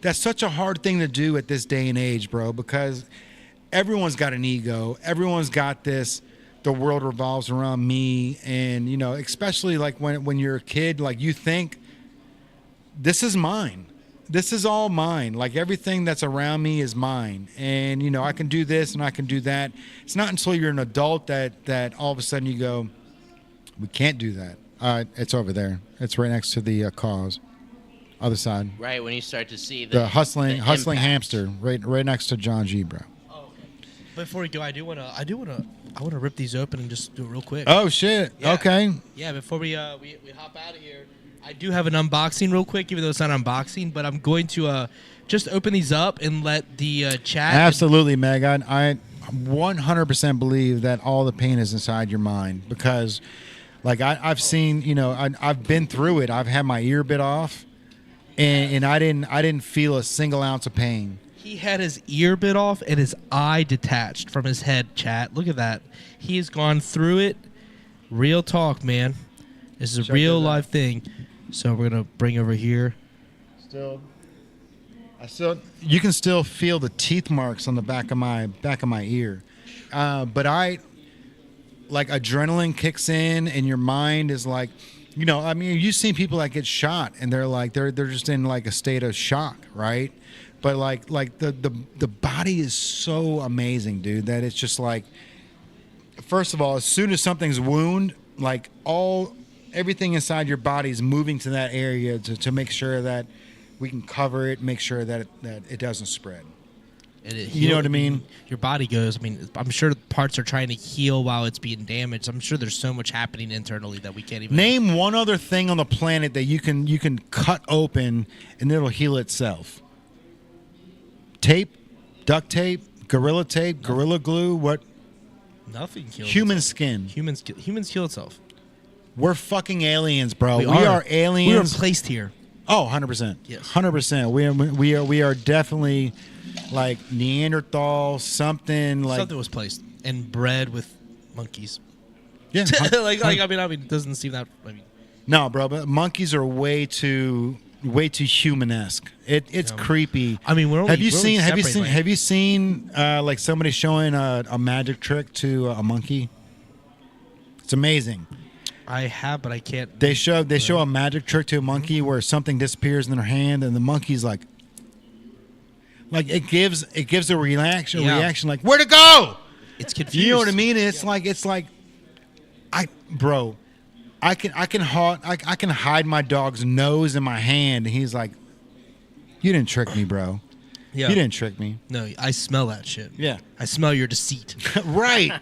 that's such a hard thing to do at this day and age, bro, because everyone's got an ego. Everyone's got this the world revolves around me. And, you know, especially like when you're a kid, like you think this is mine. This is all mine. Like everything that's around me is mine. And, you know, I can do this and I can do that. It's not until you're an adult that all of a sudden you go, we can't do that. It's over there. It's right next to the cause. Other side. Right, when you start to see The hustling impact. hamster right next to John G, bro. Oh, okay. Before we go, I want to rip these open and just do it real quick. Oh shit. Yeah. Okay. Yeah, before we hop out of here, I do have an unboxing real quick, even though it's not unboxing, but I'm going to just open these up and let the chat. Absolutely, Meg. I 100% believe that all the pain is inside your mind because, like, I've seen, you know, I've been through it. I've had my ear bit off, and I didn't feel a single ounce of pain. He had his ear bit off and his eye detached from his head, chat. Look at that. He has gone through it. Real talk, man. This is a real life thing. So we're going to bring over here. You can still feel the teeth marks on the back of my ear. But like adrenaline kicks in and your mind is like, you know, I mean, you've seen people that get shot and they're like, they're just in like a state of shock, right? But like the body is so amazing, dude, that it's just like, first of all, as soon as something's wound, like everything inside your body is moving to that area to make sure that we can cover it, make sure that it doesn't spread. You know what I mean? Your body goes, I mean, I'm sure parts are trying to heal while it's being damaged. I'm sure there's so much happening internally that we can't even... Name one other thing on the planet that you can cut open and it'll heal itself. Tape, duct tape, gorilla tape, gorilla glue, what? Nothing kills Human itself. skin. Humans kill itself. We're fucking aliens, bro. We are are aliens. We were placed here. Oh, 100%. Yes. 100%. We are definitely like Neanderthal, something like... Something was placed and bred with monkeys. Yeah. I mean, it doesn't seem that... I mean, no, bro, but monkeys are way too human-esque. It's creepy. I mean, have you seen like somebody showing a magic trick to a monkey? It's amazing. I have, but I can't. They show a magic trick to a monkey where something disappears in their hand, and the monkey's like it gives a reaction like, where'd it go? It's confused. You know what I mean? It's like I can hide my dog's nose in my hand, and he's like, you didn't trick me, bro. Yeah. You didn't trick me. No, I smell that shit. Yeah. I smell your deceit. Right.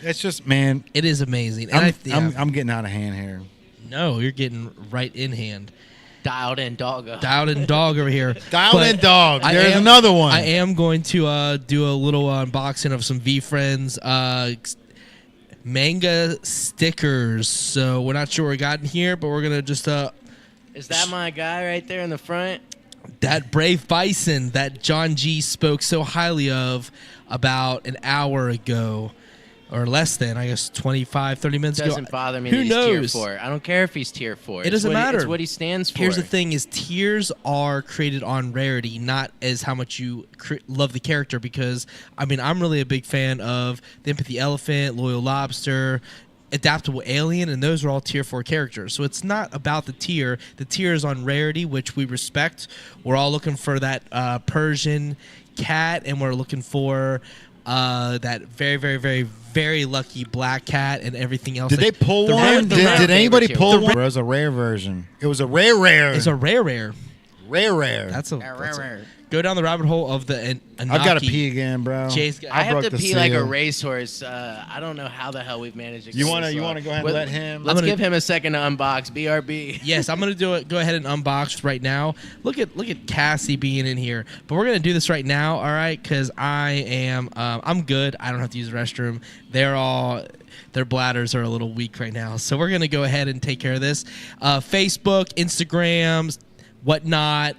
It's just, man. It is amazing. And I'm getting out of hand here. No, you're getting right in hand. Dialed in dog over here. Dialed in dog. There's another one. I am going to do a little unboxing of some VeeFriends manga stickers. So we're not sure what we got in here, but we're gonna just Is that my guy right there in the front? that brave bison that John G spoke so highly of about an hour ago. Or less than, I guess, 25, 30 minutes ago. Doesn't bother me Who that he's knows? tier 4. I don't care if he's tier 4. It doesn't matter. It's what he stands for. Here's the thing: is tiers are created on rarity, not as how much you love the character. Because I mean, I'm really a big fan of the Empathy Elephant, Loyal Lobster, Adaptable Alien, and those are all tier 4 characters. So it's not about the tier. The tier is on rarity, which we respect. We're all looking for that Persian cat, and we're looking for that very, very, very, very lucky black cat and everything else. Did they pull one? Did anybody pull one? It was a rare version. It was a rare. It's a rare. Rare. That's a go down the rabbit hole of the Anaki. I've got to pee again, bro. I have to pee like a racehorse. I don't know how the hell we've managed to. You want to go ahead and let him? Let's give him a second to unbox. BRB. Yes, I'm gonna do it. Go ahead and unbox right now. Look at Cassie being in here, but we're gonna do this right now, all right? Because I'm good. I don't have to use the restroom. Their bladders are a little weak right now, so we're gonna go ahead and take care of this. Facebook, Instagrams, whatnot,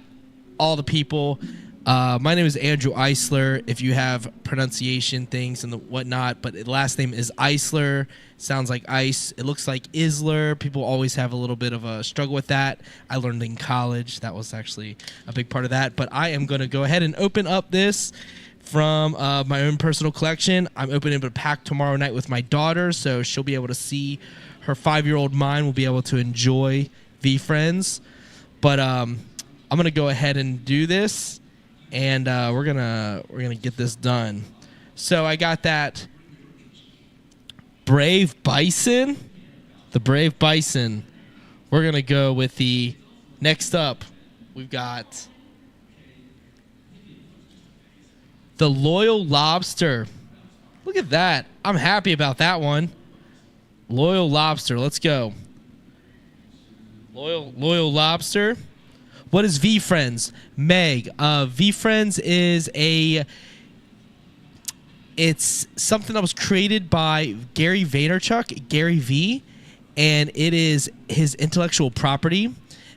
all the people. My name is Andrew Eisler. If you have pronunciation things and the whatnot, but the last name is Eisler. Sounds like ice. It looks like Isler. People always have a little bit of a struggle with that. I learned in college. That was actually a big part of that. But I am going to go ahead and open up this from my own personal collection. I'm opening a pack tomorrow night with my daughter, so she'll be able to see her 5-year-old mind will be able to enjoy VeeFriends. But I'm gonna go ahead and do this, and we're gonna get this done. So I got that Brave Bison, the Brave Bison. We're gonna go with the next up. We've got the Loyal Lobster. Look at that. I'm happy about that one. Loyal Lobster. Let's go. Loyal Lobster. What is VeeFriends? Meg. VeeFriends is it's something that was created by Gary Vaynerchuk, Gary V, and it is his intellectual property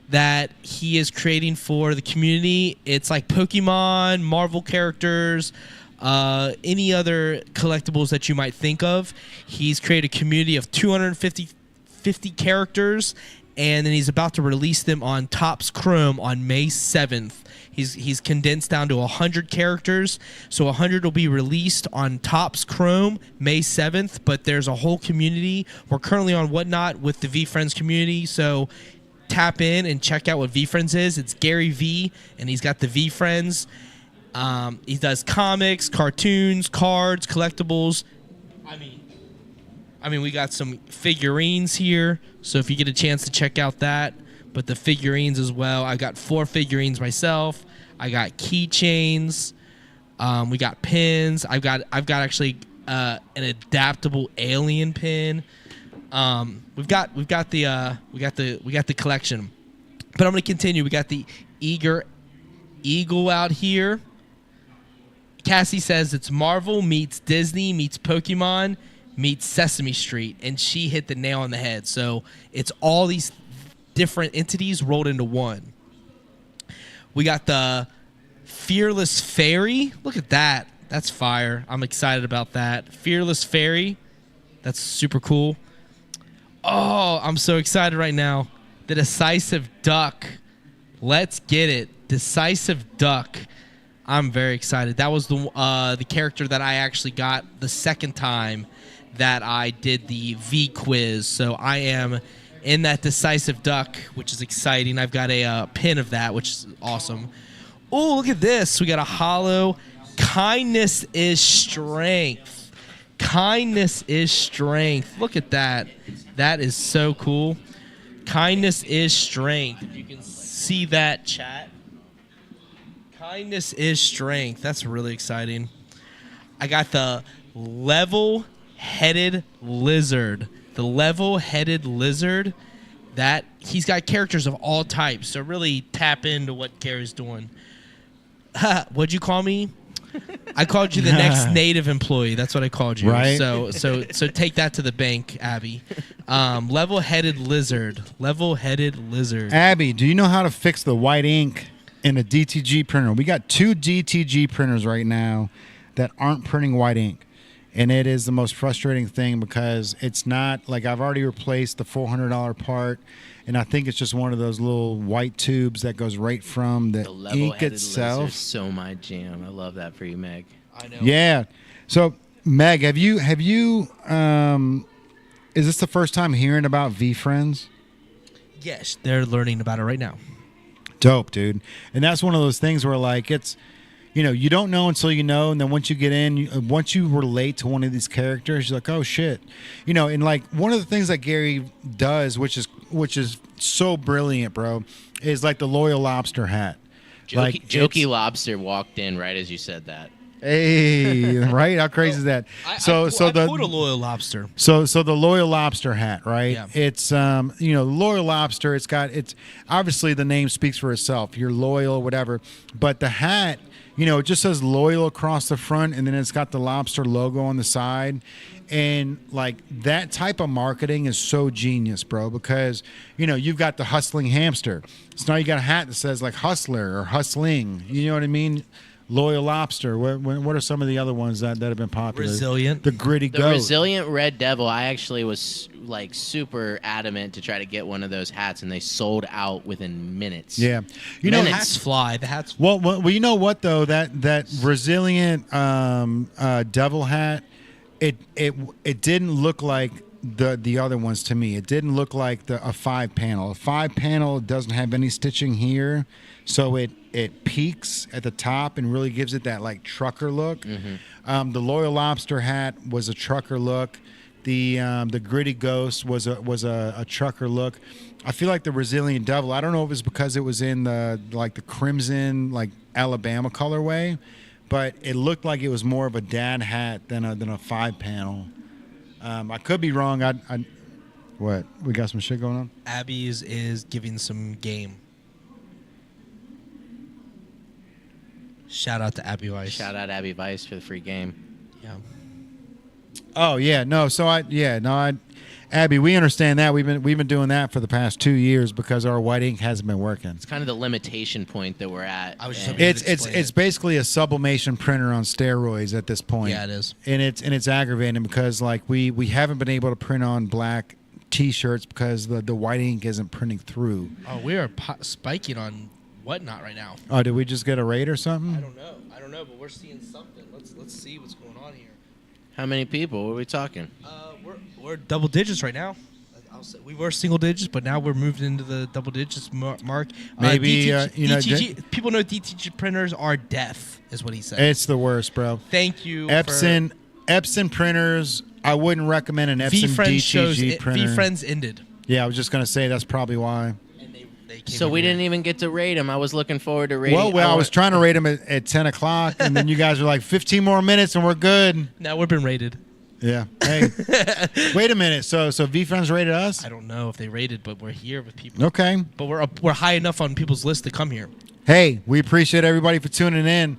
that he is creating for the community. It's like Pokemon, Marvel characters, any other collectibles that you might think of. He's created a community of 250 characters, and then he's about to release them on Topps Chrome on May 7th. He's condensed down to 100 characters, so 100 will be released on Topps Chrome May 7th, but there's a whole community. We're currently on Whatnot with the VeeFriends community, so tap in and check out what VeeFriends is. It's Gary V, and he's got the VeeFriends. He does comics, cartoons, cards, collectibles. I mean, we got some figurines here, so if you get a chance to check out that, but the figurines as well. I got 4 figurines myself. I got keychains. We got pins. I've got actually an adaptable alien pin. We've got the collection, but I'm gonna continue. We got the Eagle out here. Cassie says it's Marvel meets Disney meets Pokemon meets Sesame Street, and she hit the nail on the head. So it's all these different entities rolled into one. We got the Fearless Fairy. Look at that. That's fire. I'm excited about that. Fearless Fairy. That's super cool. Oh, I'm so excited right now. The Decisive Duck. Let's get it. Decisive Duck. I'm very excited. That was the character that I actually got the second time that I did the V quiz. So I am in that Decisive Duck, which is exciting. I've got a pin of that, which is awesome. Oh, look at this. We got a hollow. Kindness is strength. Kindness is strength. Look at that. That is so cool. Kindness is strength. If you can see that, chat. Kindness is strength. That's really exciting. I got the level-headed lizard. The level-headed lizard. That he's got characters of all types. So really tap into what Gary's doing. What'd you call me? I called you the next native employee. That's what I called you. Right. So take that to the bank, Abby. Level-headed lizard. Level-headed lizard. Abby, do you know how to fix the white ink in a DTG printer? We got 2 DTG printers right now that aren't printing white ink. And it is the most frustrating thing because it's not like I've already replaced the $400 part, and I think it's just one of those little white tubes that goes right from the ink itself. So my jam. I love that for you, Meg. I know. Yeah. So Meg, have you is this the first time hearing about VeeFriends? Yes, they're learning about it right now. Dope, dude. And that's one of those things where like it's, you don't know until you know, and then once you get in, once you relate to one of these characters, you're like, oh shit, And like one of the things that Gary does, which is so brilliant, bro, is like the Loyal Lobster hat. Jokey Lobster walked in right as you said that. Hey, right? How crazy is that? I pulled a Loyal Lobster. So the Loyal Lobster hat, right? Yeah. It's Loyal Lobster. It's obviously the name speaks for itself. You're loyal, whatever. But the hat, it just says loyal across the front, and then it's got the lobster logo on the side. And like that type of marketing is so genius, bro, because you've got the hustling hamster. So now you got a hat that says like hustler or hustling. You know what I mean? Loyal Lobster. What are some of the other ones that have been popular? Resilient. The Gritty The Goat. Resilient Red Devil, I actually was like super adamant to try to get one of those hats, and they sold out within minutes. Yeah, The Minutes. hats fly. The hats. Well, you know what though, that Resilient devil hat, it didn't look like the other ones to me. It didn't look like a 5-panel. A 5-panel doesn't have any stitching here, so it peaks at the top and really gives it that like trucker look. The Loyal Lobster hat was a trucker look. The Gritty Ghost was a trucker look. I feel like the Resilient Devil, I don't know if it's because it was in the crimson like Alabama colorway, but it looked like it was more of a dad hat than a 5-panel. I could be wrong. What? We got some shit going on? Abby is giving some game. Shout out to Abby Weiss. Shout out Abby Weiss for the free game. Yeah. Oh yeah, no. So Abby, we understand that we've been doing that for the past 2 years because our white ink hasn't been working. It's kind of the limitation point that we're at. I was just and- hoping- It's basically a sublimation printer on steroids at this point. Yeah, it is. And it's aggravating because like we haven't been able to print on black T-shirts because the white ink isn't printing through. Oh, we are spiking on Whatnot right now. Oh, did we just get a raid or something? I don't know, but we're seeing something. Let's see what's going on here. How many people? What are we talking? We're double digits right now. I'll say we were single digits, but now we're moved into the double digits mark. Maybe, DTG, people know DTG printers are death, is what he said. It's the worst, bro. Thank you. Epson printers. I wouldn't recommend an Epson DTG printer. VeeFriends ended. Yeah, I was just gonna say that's probably why. And they came So in we here. didn't even get to rate him. I was looking forward to rating. Well, I was trying to rate them at 10 o'clock, and then you guys were like 15 more minutes, and we're good. Now we've been rated. Yeah. Hey, wait a minute. So VeeFriends rated us? I don't know if they rated, but we're here with people. Okay. But we're high enough on people's list to come here. Hey, we appreciate everybody for tuning in.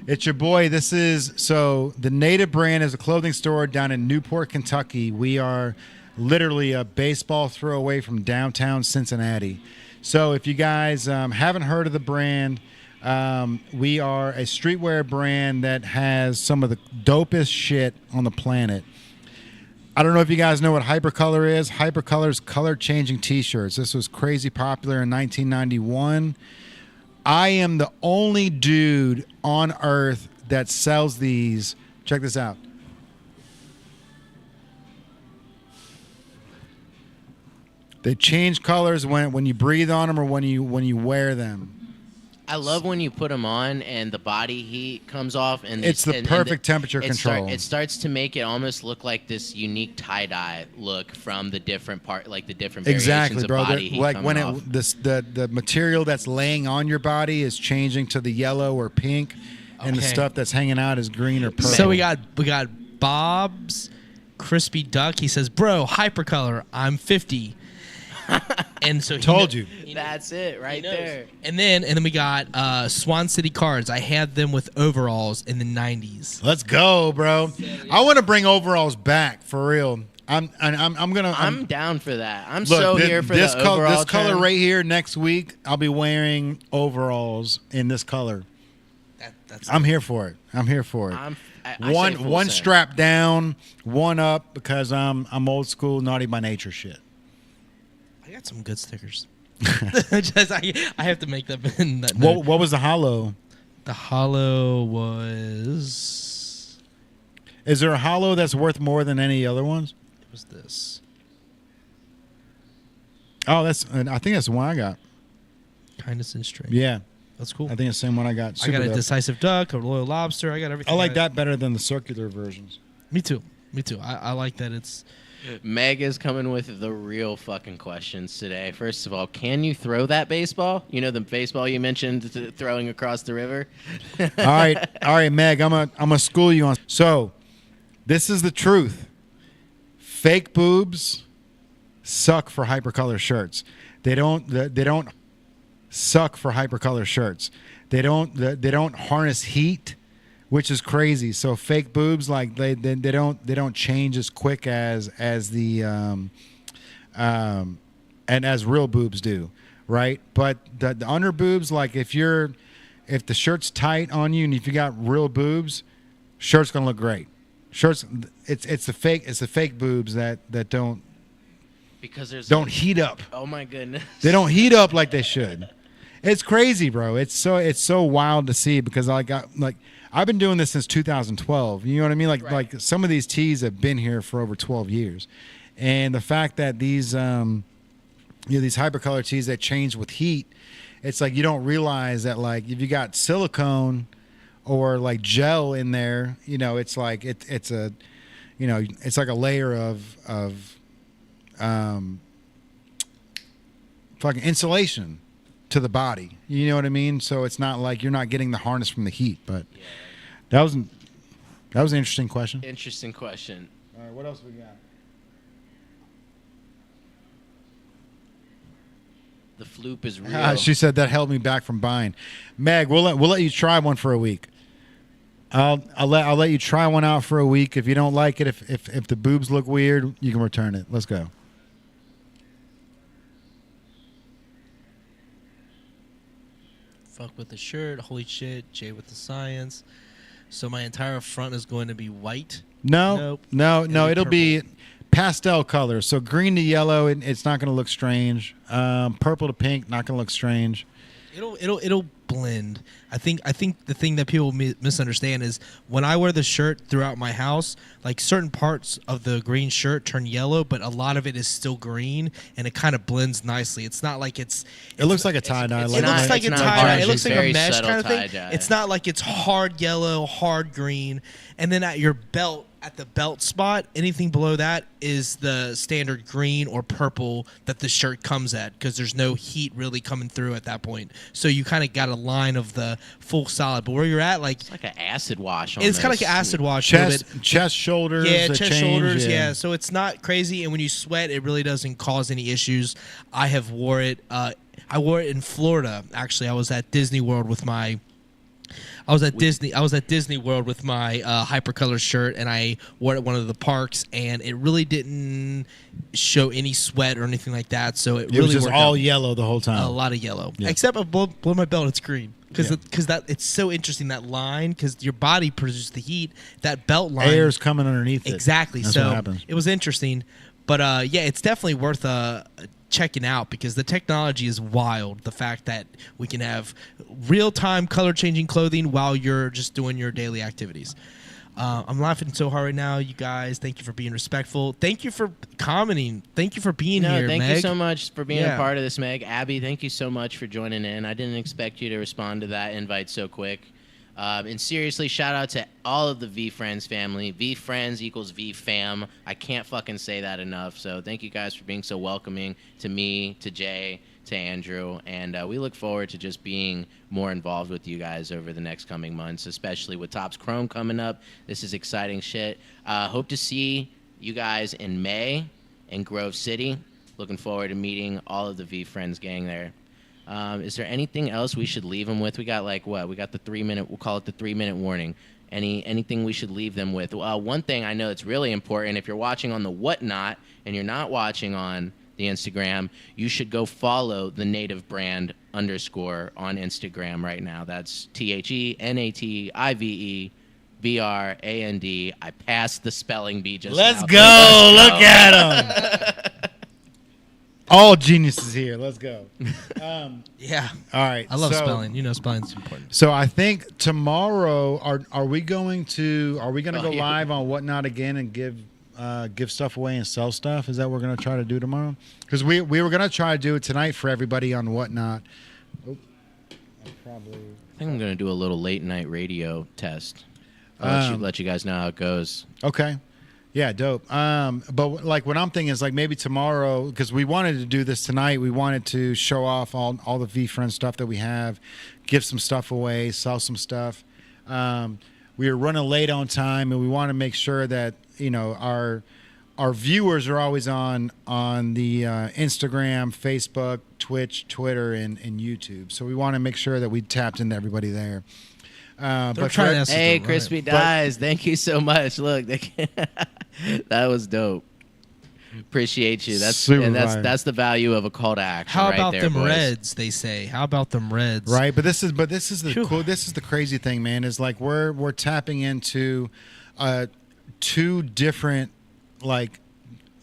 It's your boy. The Native brand is a clothing store down in Newport, Kentucky. We are literally a baseball throw away from downtown Cincinnati. So if you guys haven't heard of the brand, we are a streetwear brand that has some of the dopest shit on the planet. I don't know if you guys know what Hypercolor is. Hypercolor is color-changing T-shirts. This was crazy popular in 1991. I am the only dude on earth that sells these. Check this out. They change colors when you breathe on them or when you wear them. I love when you put them on and the body heat comes off, and It's the perfect temperature control. It starts to make it almost look like this unique tie-dye look from the different variations Exactly, of bro. body heat Like coming when off. the material that's laying on your body is changing to the yellow or pink, and the Okay. stuff that's hanging out is green or purple. So we got Bob's Crispy Duck. He says, "Bro, Hypercolor. I'm 50." And so he Told you. That's it right He knows. there. And then we got Swan City Cards. I had them with overalls in the 90s. Let's go, bro. I want to bring overalls back for real. I'm down for that. I'm Look, so here for this the color. overall This color trend. right here. Next week, I'll be wearing overalls in this color. I'm here for it. I'm here for it. I say full one set. strap down, one up because I'm old school, naughty by nature shit. I got some good stickers. I have to make them in that. What was the hollow? The hollow was. Is there a hollow that's worth more than any other ones? It was this. Oh, I think that's the one I got. Kindness and strength. Yeah, That's cool. I think it's the same one I got. I got a Super dope. decisive duck, a royal lobster. I got everything. I like that better than the circular versions. Me too. I like that it's. Meg is coming with the real fucking questions today. First of all, can you throw that baseball? You know the baseball you mentioned throwing across the river? all right, Meg. I'm gonna school you on. So, this is the truth. Fake boobs suck for hypercolor shirts. They don't suck for hypercolor shirts. They don't harness heat, which is crazy. So fake boobs, like they don't change as quick as the and as real boobs do, right? But the under boobs, like if you're if the shirt's tight on you and if you got real boobs, shirt's gonna look great. Shirts, it's the fake boobs that don't heat up. Oh my goodness. They don't heat up like they should. It's crazy, bro. It's so wild to see because I've been doing this since 2012. You know what I mean? Like some of these tees have been here for over 12 years, and the fact that these these hypercolor tees that change with heat, it's like you don't realize that like if you got silicone or like gel in there, it's like it's a it's like a layer of fucking insulation to the body. You know what I mean? So it's not like you're not getting the harness from the heat. But that was an interesting question. Interesting question. All right, what else we got? The floop is real. She said that held me back from buying. Meg, we'll let you try one for a week. I'll let you try one out for a week. If you don't like it, if the boobs look weird, you can return it. Let's go. Fuck with the shirt. Holy shit. Jay with the science. So my entire front is going to be white. No. It'll be pastel colors. So green to yellow, it's not going to look strange. Purple to pink, not going to look strange. It'll blend. I think the thing that people misunderstand is when I wear the shirt throughout my house, like certain parts of the green shirt turn yellow, but a lot of it is still green, and it kind of blends nicely. It's not like it looks like a tie-dye. It looks like a tie-dye. It looks like a mesh kind of thing. Tie-dye. It's not like it's hard yellow, hard green, and then at your belt, at the belt spot, anything below that is the standard green or purple that the shirt comes at because there's no heat really coming through at that point. So you kind of got a line of the full solid. But where you're at, like it's like an acid wash. It's kind of like an acid wash. Chest, shoulders. Yeah, chest, shoulders. Yeah. So it's not crazy, and when you sweat, it really doesn't cause any issues. I have wore it. I wore it in Florida. Actually, I was at Disney World with my. I was at Disney World with my hypercolor shirt, and I wore it at one of the parks, and it really didn't show any sweat or anything like that. So it really was just worked all out. yellow the whole time. A lot of yellow, Yeah. except below my belt, it's green because it's so interesting, that line, because your body produces the heat. That belt line, air's coming underneath it. Exactly. That's So what happens. it was interesting, but it's definitely worth checking out because the technology is wild. The fact that we can have real-time color-changing clothing while you're just doing your daily activities. I'm laughing so hard right now, you guys. Thank you for being respectful. Thank you for commenting. Thank you for being here, Thank Meg. you so much for being a part of this, Meg. Abby, thank you so much for joining in. I didn't expect you to respond to that invite so quick. And seriously, shout out to all of the VeeFriends family. VeeFriends equals VeeFam. I can't fucking say that enough. So thank you guys for being so welcoming to me, to Jay, to Andrew. And we look forward to just being more involved with you guys over the next coming months, especially with Topps Chrome coming up. This is exciting shit. Hope to see you guys in May in Grove City. Looking forward to meeting all of the VeeFriends gang there. Is there anything else we should leave them with? We got like what? We got the 3-minute. We'll call it the 3-minute warning. Anything we should leave them with? One thing I know that's really important. If you're watching on the Whatnot and you're not watching on the Instagram, you should go follow the Native Brand _ on Instagram right now. That's TheNativeBrand. I passed the spelling bee just Let's now. go. Look at him. All geniuses here. Let's go. Yeah. All right. I love spelling. You know, spelling's important. So I think tomorrow, are we going to go live on Whatnot again and give stuff away and sell stuff? Is that what we're going to try to do tomorrow? Because we were going to try to do it tonight for everybody on Whatnot. I think I'm going to do a little late night radio test. I'll let you guys know how it goes. Okay. Yeah, dope. But like what I'm thinking is like maybe tomorrow, because we wanted to do this tonight. We wanted to show off all the VeeFriends stuff that we have, give some stuff away, sell some stuff. We were running late on time, and we want to make sure that our viewers are always on the Instagram, Facebook, Twitch, Twitter, and YouTube. So we want to make sure that we tapped into everybody there. Hey, Crispy Dies, thank you so much. Look, that was dope. Appreciate you. Super And fire. that's the value of a call to action. How right about there, them boys. Reds? They say. How about them Reds? Right, but this is the Phew. cool. This is the crazy thing, man. Is like we're tapping into two different like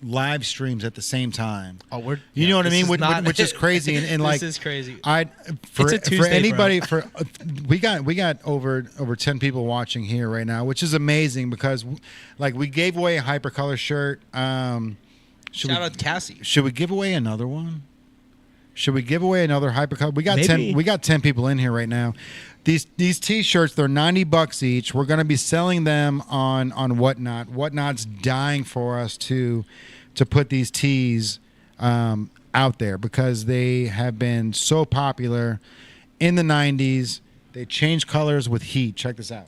live streams at the same time. Oh, we're. You know what I this mean? is Which, not- which is crazy, and like this is crazy. For It's a Tuesday, anybody bro. we got over 10 people watching here right now, which is amazing because like we gave away a hypercolor shirt. Shout out Cassie. Should we give away another one? Should we give away another hypercolor? We got Maybe. 10. We got 10 people in here right now. These T-shirts, they're $90 each. We're going to be selling them on Whatnot. Whatnot's dying for us to put these tees out there because they have been so popular in the 90s. They change colors with heat. Check this out.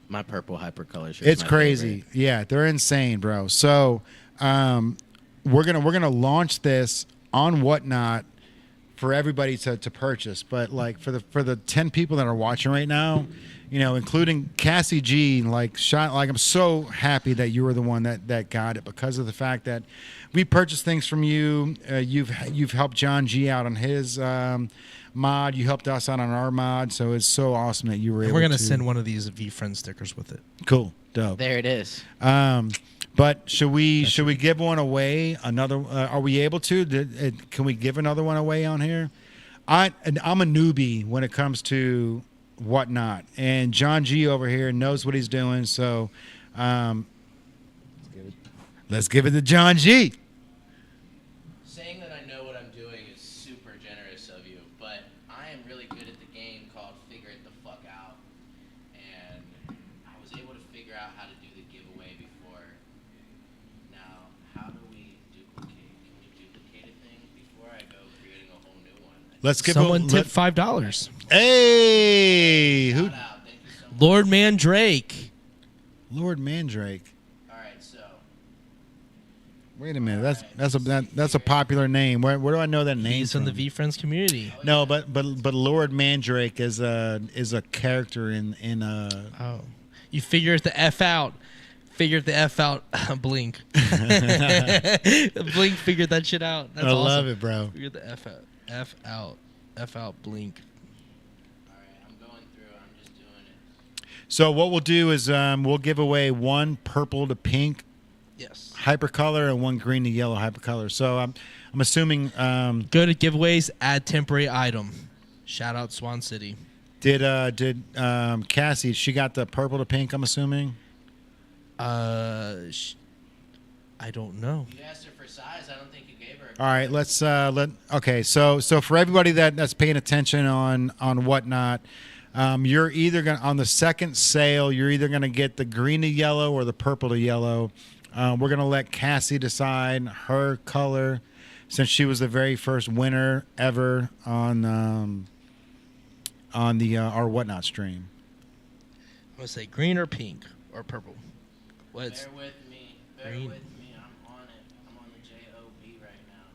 My purple hypercolor shirt. It's crazy. Yeah, they're insane, bro. So we're gonna launch this on Whatnot for everybody to purchase. But like for the 10 people that are watching right now, you know, including Cassie G, like I'm so happy that you were the one that got it because of the fact that we purchased things from you. You've helped John G out on his mod. You helped us out on our mod. So it's so awesome that you were able We're to. gonna send one of these VeeFriends stickers with it. Cool, dope. There it is. But should we give one away? Another? Are we able to? Can we give another one away on here? I'm a newbie when it comes to Whatnot, and John G over here knows what he's doing. So let's give it to John G. Saying that I know what I'm doing is super generous of you, but I am really good at the game called Figure It the Fuck Out. And I was able to figure out how to do the giveaway before. Now, how do we duplicate? Can we duplicate a thing before I go creating a whole new one? Let's give Someone tip $5. Hey, who? Shout out. Thank you so much. Lord Mandrake. Lord Mandrake. All right, so Wait a minute. That's a popular name. Where do I know that name? He's from the VeeFriends community. No, but Lord Mandrake is a character in Oh, you figure the F out. Figured the F out. Blink. Blink figured that shit out. That's I awesome. love it, bro. Figured the F out. F out. F out. Blink. all right, I'm going through. I'm just doing it. So what we'll do is we'll give away one purple to pink Yes. hypercolor and one green to yellow hypercolor. So I'm assuming Go to giveaways. Add temporary item. Shout out Swan City. did Cassie, she got the purple to pink, I'm assuming? I don't know. You asked her for size. I don't think you gave her. All right, let's okay. So for everybody that's paying attention on Whatnot, you're either gonna on the second sale, you're either gonna get the green to yellow or the purple to yellow. We're gonna let Cassie decide her color, since she was the very first winner ever on the our Whatnot stream. I'm gonna say green or pink or purple. What's Bear with me. Bear green. with me. I'm on it. I'm on the JOB right now.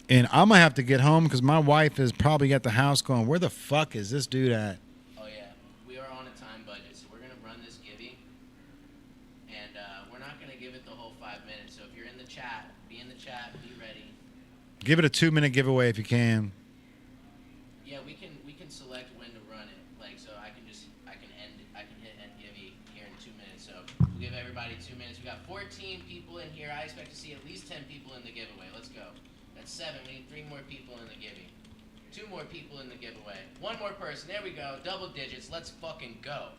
And I'm gonna have to get home because my wife is probably at the house going, "Where the fuck is this dude at?" Oh yeah, we are on a time budget, so we're gonna run this givey, and we're not gonna give it the whole 5 minutes. So if you're in the chat, be in the chat, be ready. Give it a 2-minute giveaway if you can. Yeah, we can select when to run it. Like so, I can hit end givey here in 2 minutes. So we'll give everybody 2 minutes. We got 14 people in here. I expect to see at least 10 people in the giveaway. Let's go. That's 7. We need 3 more people in the givey. 2 more people in the giveaway. 1 more person. There we go. Double digits. Let's fucking go.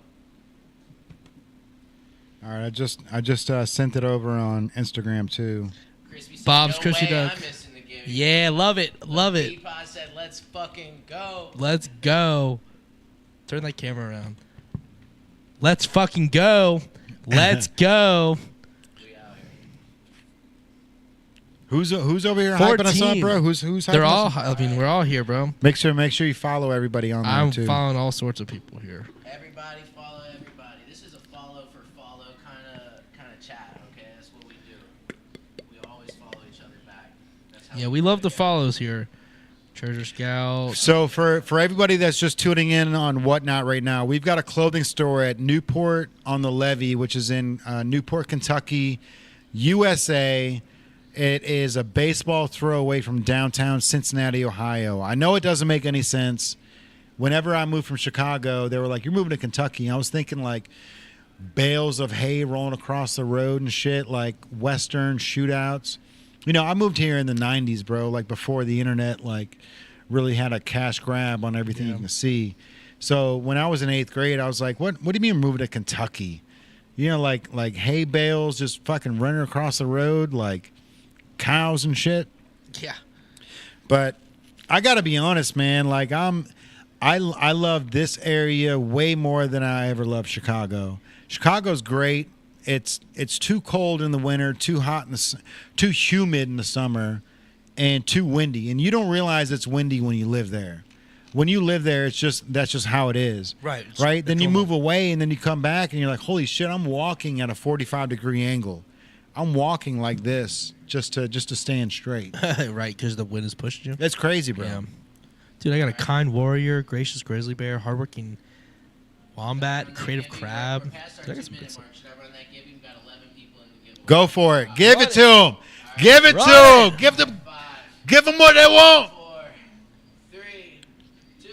All right, I just sent it over on Instagram too. Crispy said, Bob's no Crispy way, Duck. I'm missing the givey. Yeah, love it. Love it. Peapod said, let's fucking go. Let's go. Turn that camera around. Let's fucking go. Let's go. We out here. Who's over here hyping us up, 14. bro? Who's hyping They're us all. up? I mean, we're all here, bro. Make sure you follow everybody on there I'm too. following all sorts of people here. Everybody follow everybody. This is a follow for follow kind of chat, okay? That's what we do. We always follow each other back. That's how Yeah, we love the follows here. Treasure Scout. So for everybody that's just tuning in on Whatnot right now, we've got a clothing store at Newport on the Levee, which is in Newport, Kentucky, USA. It is a baseball throw away from downtown Cincinnati, Ohio. I know it doesn't make any sense. Whenever I moved from Chicago, they were like, "You're moving to Kentucky." I was thinking like bales of hay rolling across the road and shit, like Western shootouts. You know, I moved here in the 90s, bro, like before the internet, like, really had a cash grab on everything you can see. So when I was in 8th grade, I was like, what do you mean moving to Kentucky? You know, like hay bales just fucking running across the road, like cows and shit. Yeah. But I got to be honest, man, like I love this area way more than I ever loved Chicago. Chicago's great. It's too cold in the winter, too hot too humid in the summer, and too windy. And you don't realize it's windy when you live there. When you live there, that's just how it is. Right. Right. Then you move away, and then you come back, and you're like, holy shit! I'm walking at a 45-degree angle. I'm walking like this just to stand straight. Right, because the wind is pushing you. That's crazy, bro. Yeah. Dude, I got a kind warrior, gracious grizzly bear, hardworking wombat, creative crab. Dude, I got some good stuff. Go for it. Give it to them. Give it to them. Give them what they want. 4, 3, 2,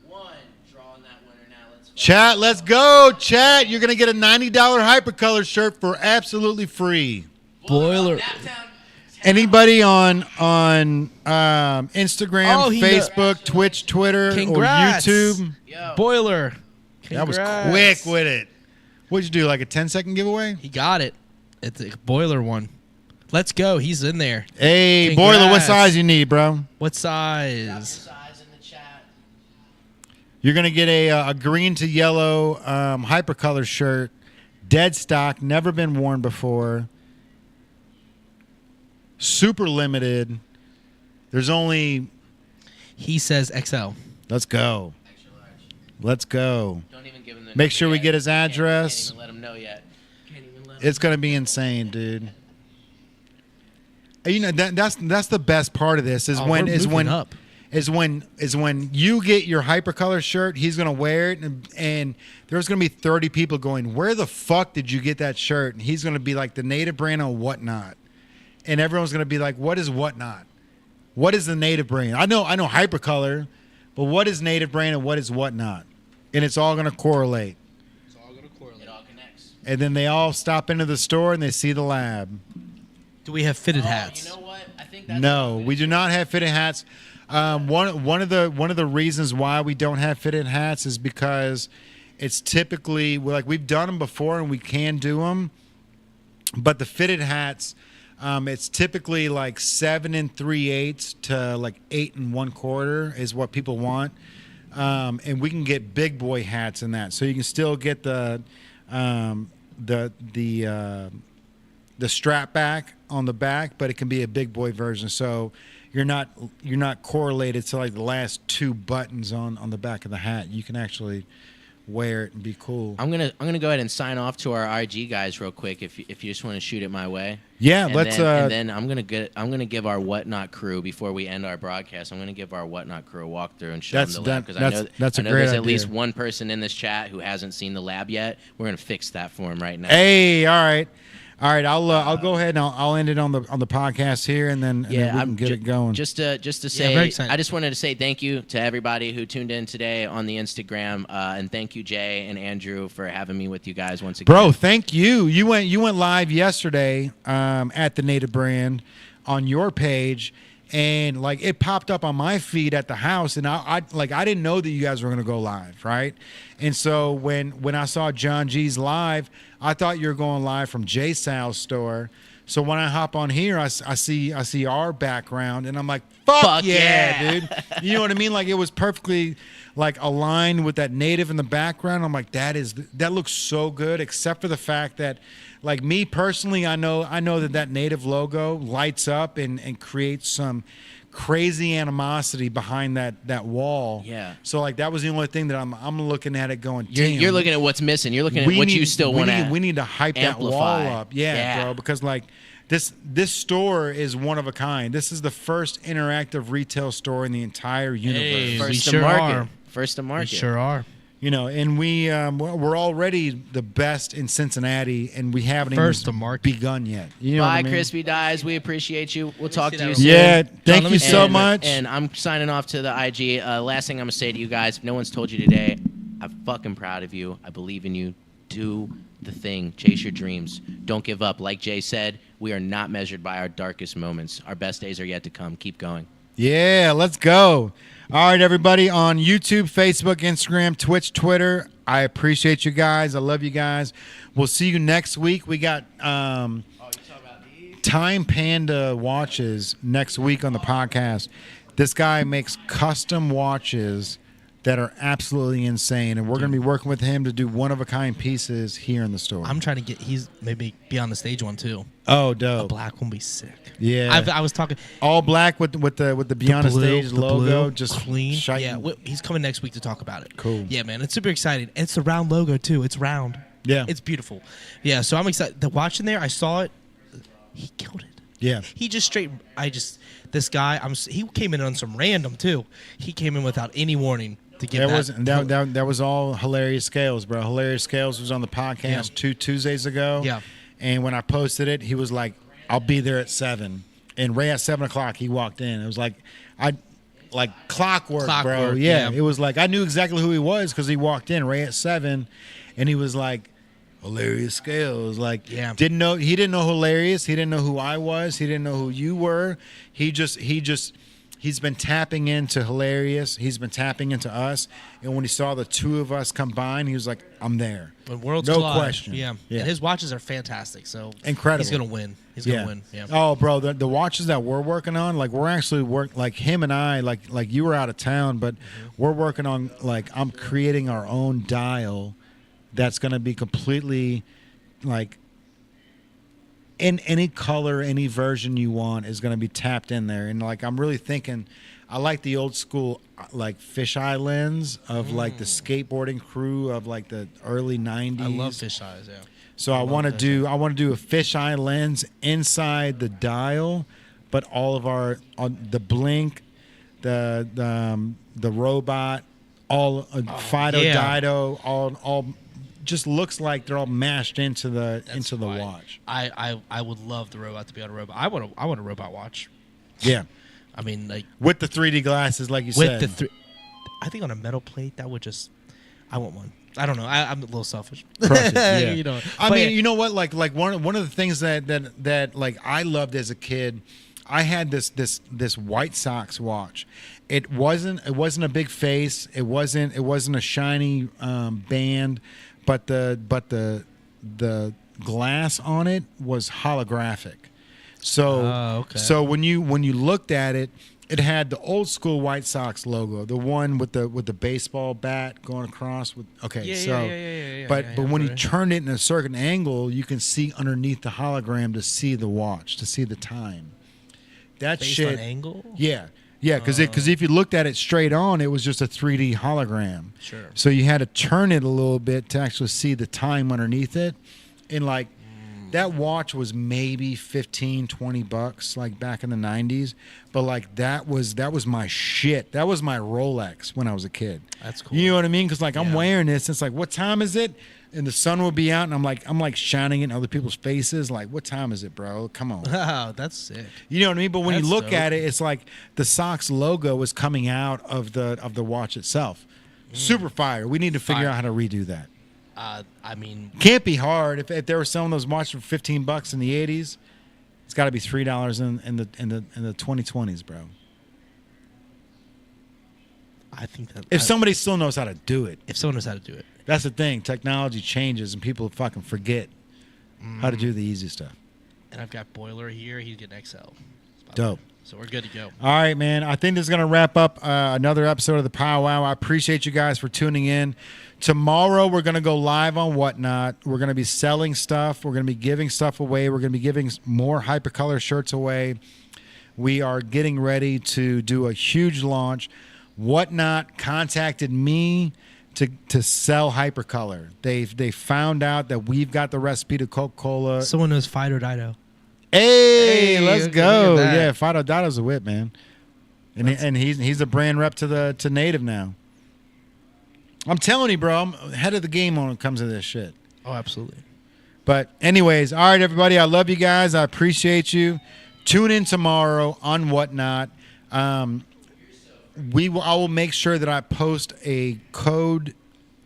1. Drawing that winner now. Let's go. Chat, let's go. Chat, you're going to get a $90 Hypercolor shirt for absolutely free. Boiler. Anybody on Instagram, Facebook, Twitch, Twitter, Congrats. or YouTube? Yo. Boiler. That was Congrats. quick with it. What'd you do, like a 10-second giveaway? He got it. It's a Boiler one. Let's go. He's in there. Hey, Congrats. Boiler, what size you need, bro? What Drop size? your size in the chat. You're going to get a green to yellow Hypercolor shirt. Dead stock, never been worn before. Super limited. There's only... He says XL. Let's go. Extra large. Let's go. Don't even give him the Make number sure we yet. get his address. Can't even let him know yet. Can't even let It's going to be insane, dude. You know, that's the best part of this is Oh, when we're is moving when up. is when you get your Hypercolor shirt, he's going to wear it and there's going to be 30 people going, "Where the fuck did you get that shirt?" And he's going to be like, "The native brand on Whatnot." And everyone's going to be like, "What is Whatnot? What is the native brand?" I know Hypercolor, but what is native brand and what is Whatnot? And it's all going to correlate. It's all going to correlate. It all connects. And then they all stop into the store and they see the lab. Do we have fitted hats? You know what? I think that's No, we do not have fitted hats. One of the reasons why we don't have fitted hats is because it's typically we've done them before and we can do them, but the fitted hats, it's typically like 7 3/8 to like 8 1/4 is what people want, and we can get big boy hats in that, so you can still get the strap back on the back, but it can be a big boy version. So you're not correlated to like the last 2 buttons on the back of the hat. You can actually wear it and be cool. I'm gonna go ahead and sign off to our RG guys real quick if you just want to shoot it my way. Yeah, And let's. then I'm gonna give our Whatnot crew before we end our broadcast. I'm gonna give our Whatnot crew a walkthrough and show them the lab because I know there's at least one person in this chat who hasn't seen the lab yet. We're gonna fix that for him right now. Hey, all right. I'll go ahead and I'll end it on the podcast here, and then we can get it going. Just to say, very excited. I just wanted to say thank you to everybody who tuned in today on the Instagram, and thank you Jay and Andrew for having me with you guys once again. Bro, thank you. You went live yesterday at the Native Brand on your page, and like it popped up on my feed at the house, and I didn't know that you guys were gonna go live, right? And so when I saw John G's live, I thought you were going live from J Sal's store. So when I hop on here, I see our background, and I'm like, fuck yeah, dude. You know what I mean? Like it was perfectly like aligned with that native in the background. I'm like, that looks so good, except for the fact that, like me personally, I know that native logo lights up and creates some crazy animosity behind that wall. Yeah. So like that was the only thing that I'm looking at it going, damn. You're looking at what's missing. You're looking at what you still want to we need to hype that wall amplify. up. Yeah, bro, because like this store is one of a kind. This is the first interactive retail store in the entire universe. Hey, First we to sure market. are. First to market. We sure are. You know, and we're already the best in Cincinnati, and we haven't First even to market. begun yet. You know Bye, what I mean? Crispy Dies. We appreciate you. We'll talk see to you that soon. Yeah, John, thank let you me so see. much. And I'm signing off to the IG. Last thing I'm gonna say to you guys, if no one's told you today, I'm fucking proud of you. I believe in you. Do the thing. Chase your dreams. Don't give up. Like Jay said, we are not measured by our darkest moments. Our best days are yet to come. Keep going. Yeah, let's go. All right, everybody on YouTube, Facebook, Instagram, Twitch, Twitter. I appreciate you guys. I love you guys. We'll see you next week. We got Time Panda watches next week on the podcast. This guy makes custom watches that are absolutely insane, and we're going to be working with him to do one-of-a-kind pieces here in the store. I'm trying to get. He's maybe be on the stage one too. Oh, A dope. black one be sick. Yeah. I was talking. All black with the Beyond the blue, Stage the logo, blue, just clean. shining. Yeah, he's coming next week to talk about it. Cool. Yeah, man, it's super exciting. And it's a round logo too. It's round. Yeah. It's beautiful. Yeah, so I'm excited. The watch in there, I saw it. He killed it. Yeah. He just straight. This guy. He came in on some random too. He came in without any warning to get That was all Hilarious Scales, bro. Hilarious Scales was on the podcast Yeah. 2 Tuesdays ago. Yeah. And when I posted it, he was like, "I'll be there at 7." And right at 7:00, he walked in. It was like clockwork, bro. Clockwork, Yeah. yeah. It was like I knew exactly who he was because he walked in right at 7, and he was like, "Hilarious Scales." Like, Yeah. he didn't know Hilarious. He didn't know who I was. He didn't know who you were. He's been tapping into Hilarious. He's been tapping into us. And when he saw the two of us combine, he was like, "I'm there." When worlds No collide. question. Yeah. Yeah. And his watches are fantastic. So Incredible. He's gonna win. He's gonna win. Yeah. Oh, bro, the watches that we're working on, like we're actually like him and I, like you were out of town, but we're working on I'm creating our own dial that's gonna be completely like in any color, any version you want is gonna be tapped in there. And like I'm really thinking, I like the old school like fisheye lens of like the skateboarding crew of like the early '90s. I love fish eyes. Yeah. So I want to do a fisheye lens inside the dial, but all of our the blink, the robot, all Fido yeah. Dido, all just looks like they're all mashed into the fine. watch. I would love the robot to be on a robot. I want a robot watch. Yeah, I mean, like with the 3D glasses, like you said. with I think on a metal plate that would just. I want one. I don't know. I'm a little selfish. Crush it, yeah. You know. I But mean, yeah. you know what? Like one of the things that like I loved as a kid, I had this White Sox watch. It wasn't a big face. It wasn't a shiny band, but the glass on it was holographic. So okay. so when you looked at it, it had the old school White Sox logo, the one with the baseball bat going across with. Okay, Yeah, but when you right. turn it in a certain angle, you can see underneath the hologram to see the watch, to see the time. That Based shit. on angle. Yeah, because if you looked at it straight on, it was just a 3D hologram. Sure. So you had to turn it a little bit to actually see the time underneath it, and like. That watch was maybe $15-$20 like back in the 90s, but like that was my shit. That was my Rolex when I was a kid. That's cool. You know what I mean? Because like I'm Yeah. wearing this, it's like, what time is it? And the sun will be out, and I'm like shining it in other people's faces. Like, what time is it, bro? Come on. Wow, that's sick. You know what I mean? But when you That's look dope. at it, it's like the Sox logo is coming out of the watch itself. Super fire. We need to figure Fire. out how to redo that. I mean, Can't be hard if they were selling those watches for $15 in the '80s. It's got to be $3 in the 2020s, bro. I think that If somebody still knows how to do it, if someone knows how to do it, that's the thing. Technology changes and people fucking forget how to do the easy stuff. and I've got Boiler here, he's getting XL. Dope. So we're good to go. All right, man. I think this is going to wrap up another episode of the PowWow. I appreciate you guys for tuning in. Tomorrow, we're going to go live on Whatnot. We're going to be selling stuff. We're going to be giving stuff away. We're going to be giving more Hypercolor shirts away. We are getting ready to do a huge launch. Whatnot contacted me to sell Hypercolor. They found out that we've got the recipe to Coca-Cola. Someone knows Fido Dido. Hey, Hey, let's look go. at that. Yeah, Fido Dotto's a whip, man. And he's a brand rep to Native now. I'm telling you, bro, I'm ahead of the game when it comes to this shit. Oh, absolutely. But anyways, all right, everybody. I love you guys. I appreciate you. Tune in tomorrow on Whatnot. I will make sure that I post a code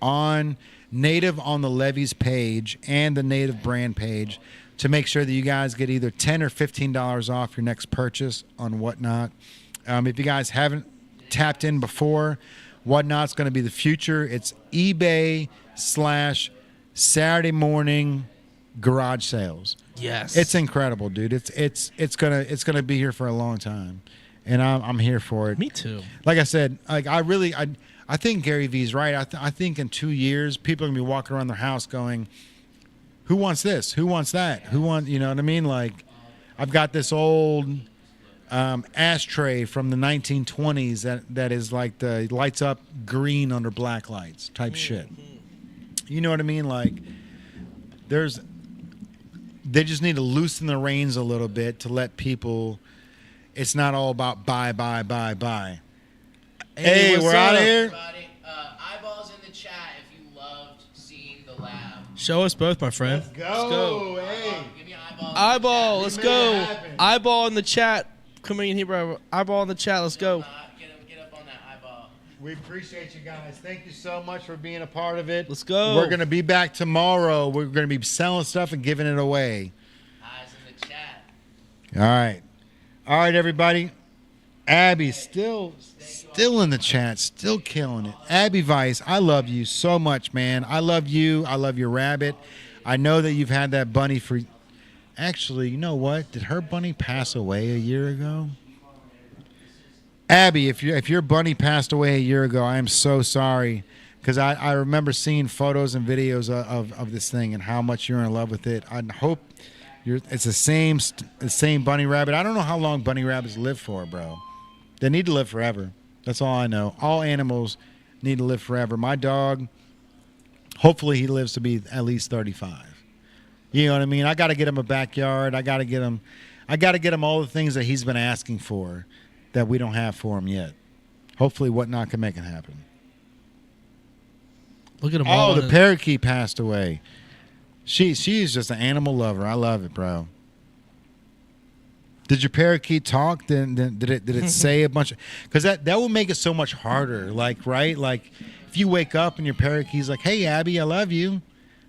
on Native on the Levies page and the Native brand page to make sure that you guys get either $10 or $15 off your next purchase on Whatnot. If you guys haven't tapped in before, Whatnot's going to be the future. It's eBay/Saturday morning garage sales. Yes. It's incredible, dude. It's gonna be here for a long time, and I'm here for it. Me too. Like I said, like I think Gary Vee's right. I think in 2 years people are gonna be walking around their house going, "Who wants this? Who wants that? Who wants?" You know what I mean? Like, I've got this old ashtray from the 1920s that is like the lights up green under black lights type shit. You know what I mean? Like, they just need to loosen the reins a little bit to let people. It's not all about buy. Hey, we're out of here. Everybody, eyeballs in the chat if you loved seeing the lab. Show us both, my friend. Let's go. Hey. Give me eyeballs. Eyeball, let's We go. made it happen. Eyeball in the chat. Coming in here, bro. Eyeball in the chat. Let's go. Get up on that eyeball. We appreciate you guys. Thank you so much for being a part of it. Let's go. We're gonna be back tomorrow. We're gonna be selling stuff and giving it away. Eyes in the chat. All right, everybody. Abby still in the chat, still killing it. Abby Vice, I love you so much, man. I love you. I love your rabbit. I know that you've had that bunny for. Actually, you know what? Did her bunny pass away a year ago? Abby, if your bunny passed away a year ago, I am so sorry, because I remember seeing photos and videos of this thing and how much you're in love with it. I hope it's the same bunny rabbit. I don't know how long bunny rabbits live for, bro. They need to live forever. That's all I know. All animals need to live forever. My dog, hopefully he lives to be at least 35. You know what I mean? I got to get him a backyard. I got to get him all the things that he's been asking for that we don't have for him yet. Hopefully Whatnot can make it happen. Look at them all. Oh, the parakeet passed away. She's just an animal lover. I love it, bro. Did your parakeet talk? Did it say a bunch of? Because that will make it so much harder. Like, right? Like, if you wake up and your parakeet's like, "Hey, Abby, I love you."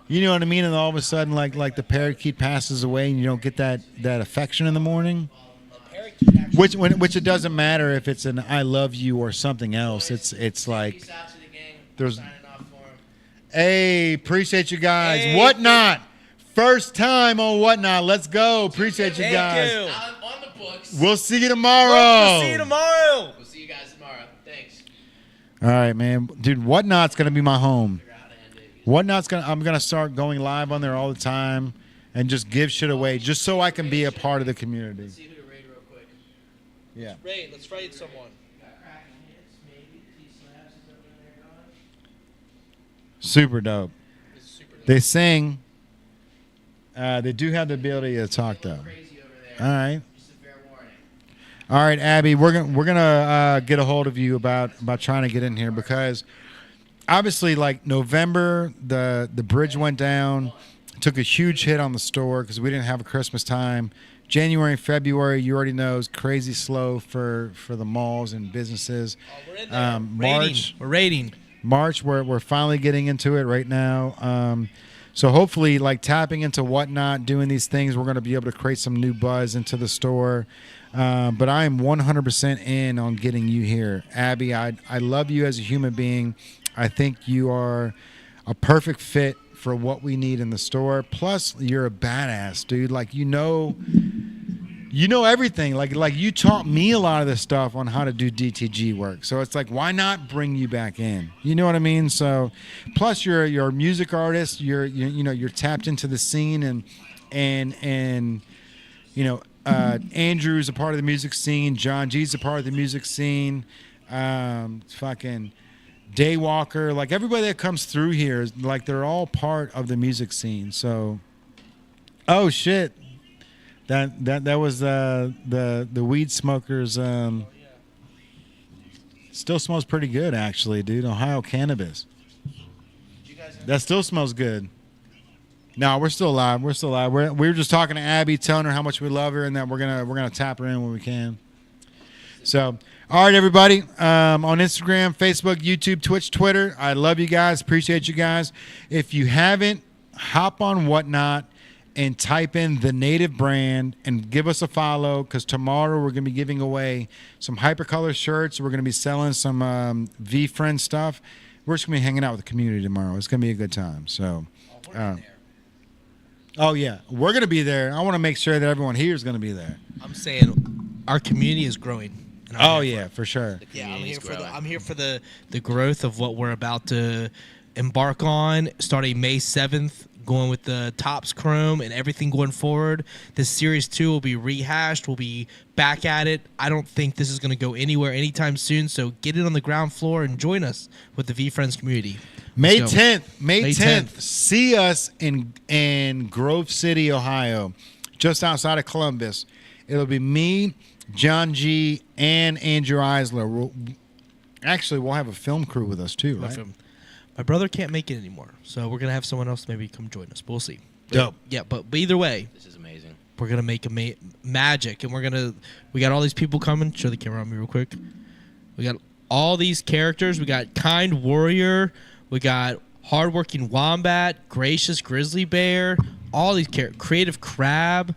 You know what I mean? And all of a sudden, like the parakeet passes away, and you don't get that affection in the morning. Which it doesn't matter if it's an "I love you" or something else. It's like Peace out to the gang. there's. Signing off for him. Hey, appreciate you guys. Hey. Whatnot. First time on Whatnot. Let's go. Appreciate you Thank guys. you. On the books. We'll see you tomorrow. We'll see you tomorrow. We'll see you guys tomorrow. Thanks. All right, man. Dude, Whatnot's going to be my home. Figure out how to end it. I'm going to start going live on there all the time and just give shit away just so I can be a part of the community. See who to raid real quick. Yeah. Let's raid someone. Super dope. They sing. They do have the ability to talk, though. Crazy over there. All right. Just a fair warning. All right, Abby, we're gonna get a hold of you about trying to get in here, because obviously, like, November, the bridge went down, took a huge hit on the store because we didn't have a Christmas time. January and February, you already know, is crazy slow for the malls and businesses. We're in there. March, We're raiding. we're finally getting into it right now. So hopefully, like, tapping into Whatnot, doing these things, we're going to be able to create some new buzz into the store. But I am 100% in on getting you here. Abby, I love you as a human being. I think you are a perfect fit for what we need in the store. Plus, you're a badass, dude. Like, you know everything. Like you taught me a lot of this stuff on how to do DTG work. So it's like, why not bring you back in? You know what I mean? So, plus you're a music artist. You're tapped into the scene, and Andrew's a part of the music scene. John G's a part of the music scene. Fucking Daywalker, like everybody that comes through here is like they're all part of the music scene. So, oh shit. That was the weed smokers. Still smells pretty good, actually, dude. Ohio cannabis. That still smells good. No, we're still live. We're still live. We were just talking to Abby, telling her how much we love her, and that we're gonna tap her in when we can. So, all right, everybody. On Instagram, Facebook, YouTube, Twitch, Twitter. I love you guys. Appreciate you guys. If you haven't, hop on Whatnot and type in The Native Brand and give us a follow, because tomorrow we're going to be giving away some Hypercolor shirts. We're going to be selling some VeeFriends stuff. We're just going to be hanging out with the community tomorrow. It's going to be a good time. So, oh, yeah. We're going to be there. I want to make sure that everyone here is going to be there. I'm saying our community is growing. Oh, yeah, for sure. Yeah, I'm here for the growth of what we're about to embark on starting May 7th. Going with the Topps Chrome and everything going forward. This Series 2 will be rehashed. We'll be back at it. I don't think this is going to go anywhere anytime soon, so get it on the ground floor and join us with the VeeFriends community. May 10th. See us in Grove City, Ohio, just outside of Columbus. It'll be me, John G., and Andrew Eisler. We'll have a film crew with us, too, right? My brother can't make it anymore, so we're going to have someone else maybe come join us. But we'll see. Dope. Yeah, but either way. This is amazing. We're going to make a magic, and we got all these people coming. Show the camera on me real quick. We got all these characters. We got Kind Warrior. We got Hardworking Wombat, Gracious Grizzly Bear, all these Creative Crab.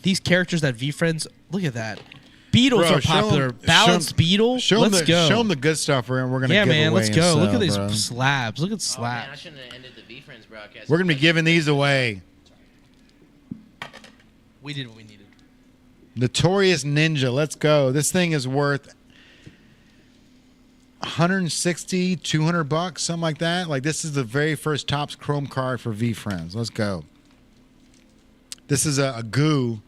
These characters that VeeFriends, look at that. Beetles are popular. Balanced Beetle. Let's go. Show them the good stuff we're going to give away. Yeah, man, let's go. Look at these bro. slabs. Look at slabs. Oh, man, I shouldn't have ended the VeeFriends broadcast. We're going to be giving these away. We did what we needed. Notorious Ninja. Let's go. This thing is worth $160, $200, something like that. Like, this is the very first Topps Chrome card for VeeFriends. Let's go. This is a goo.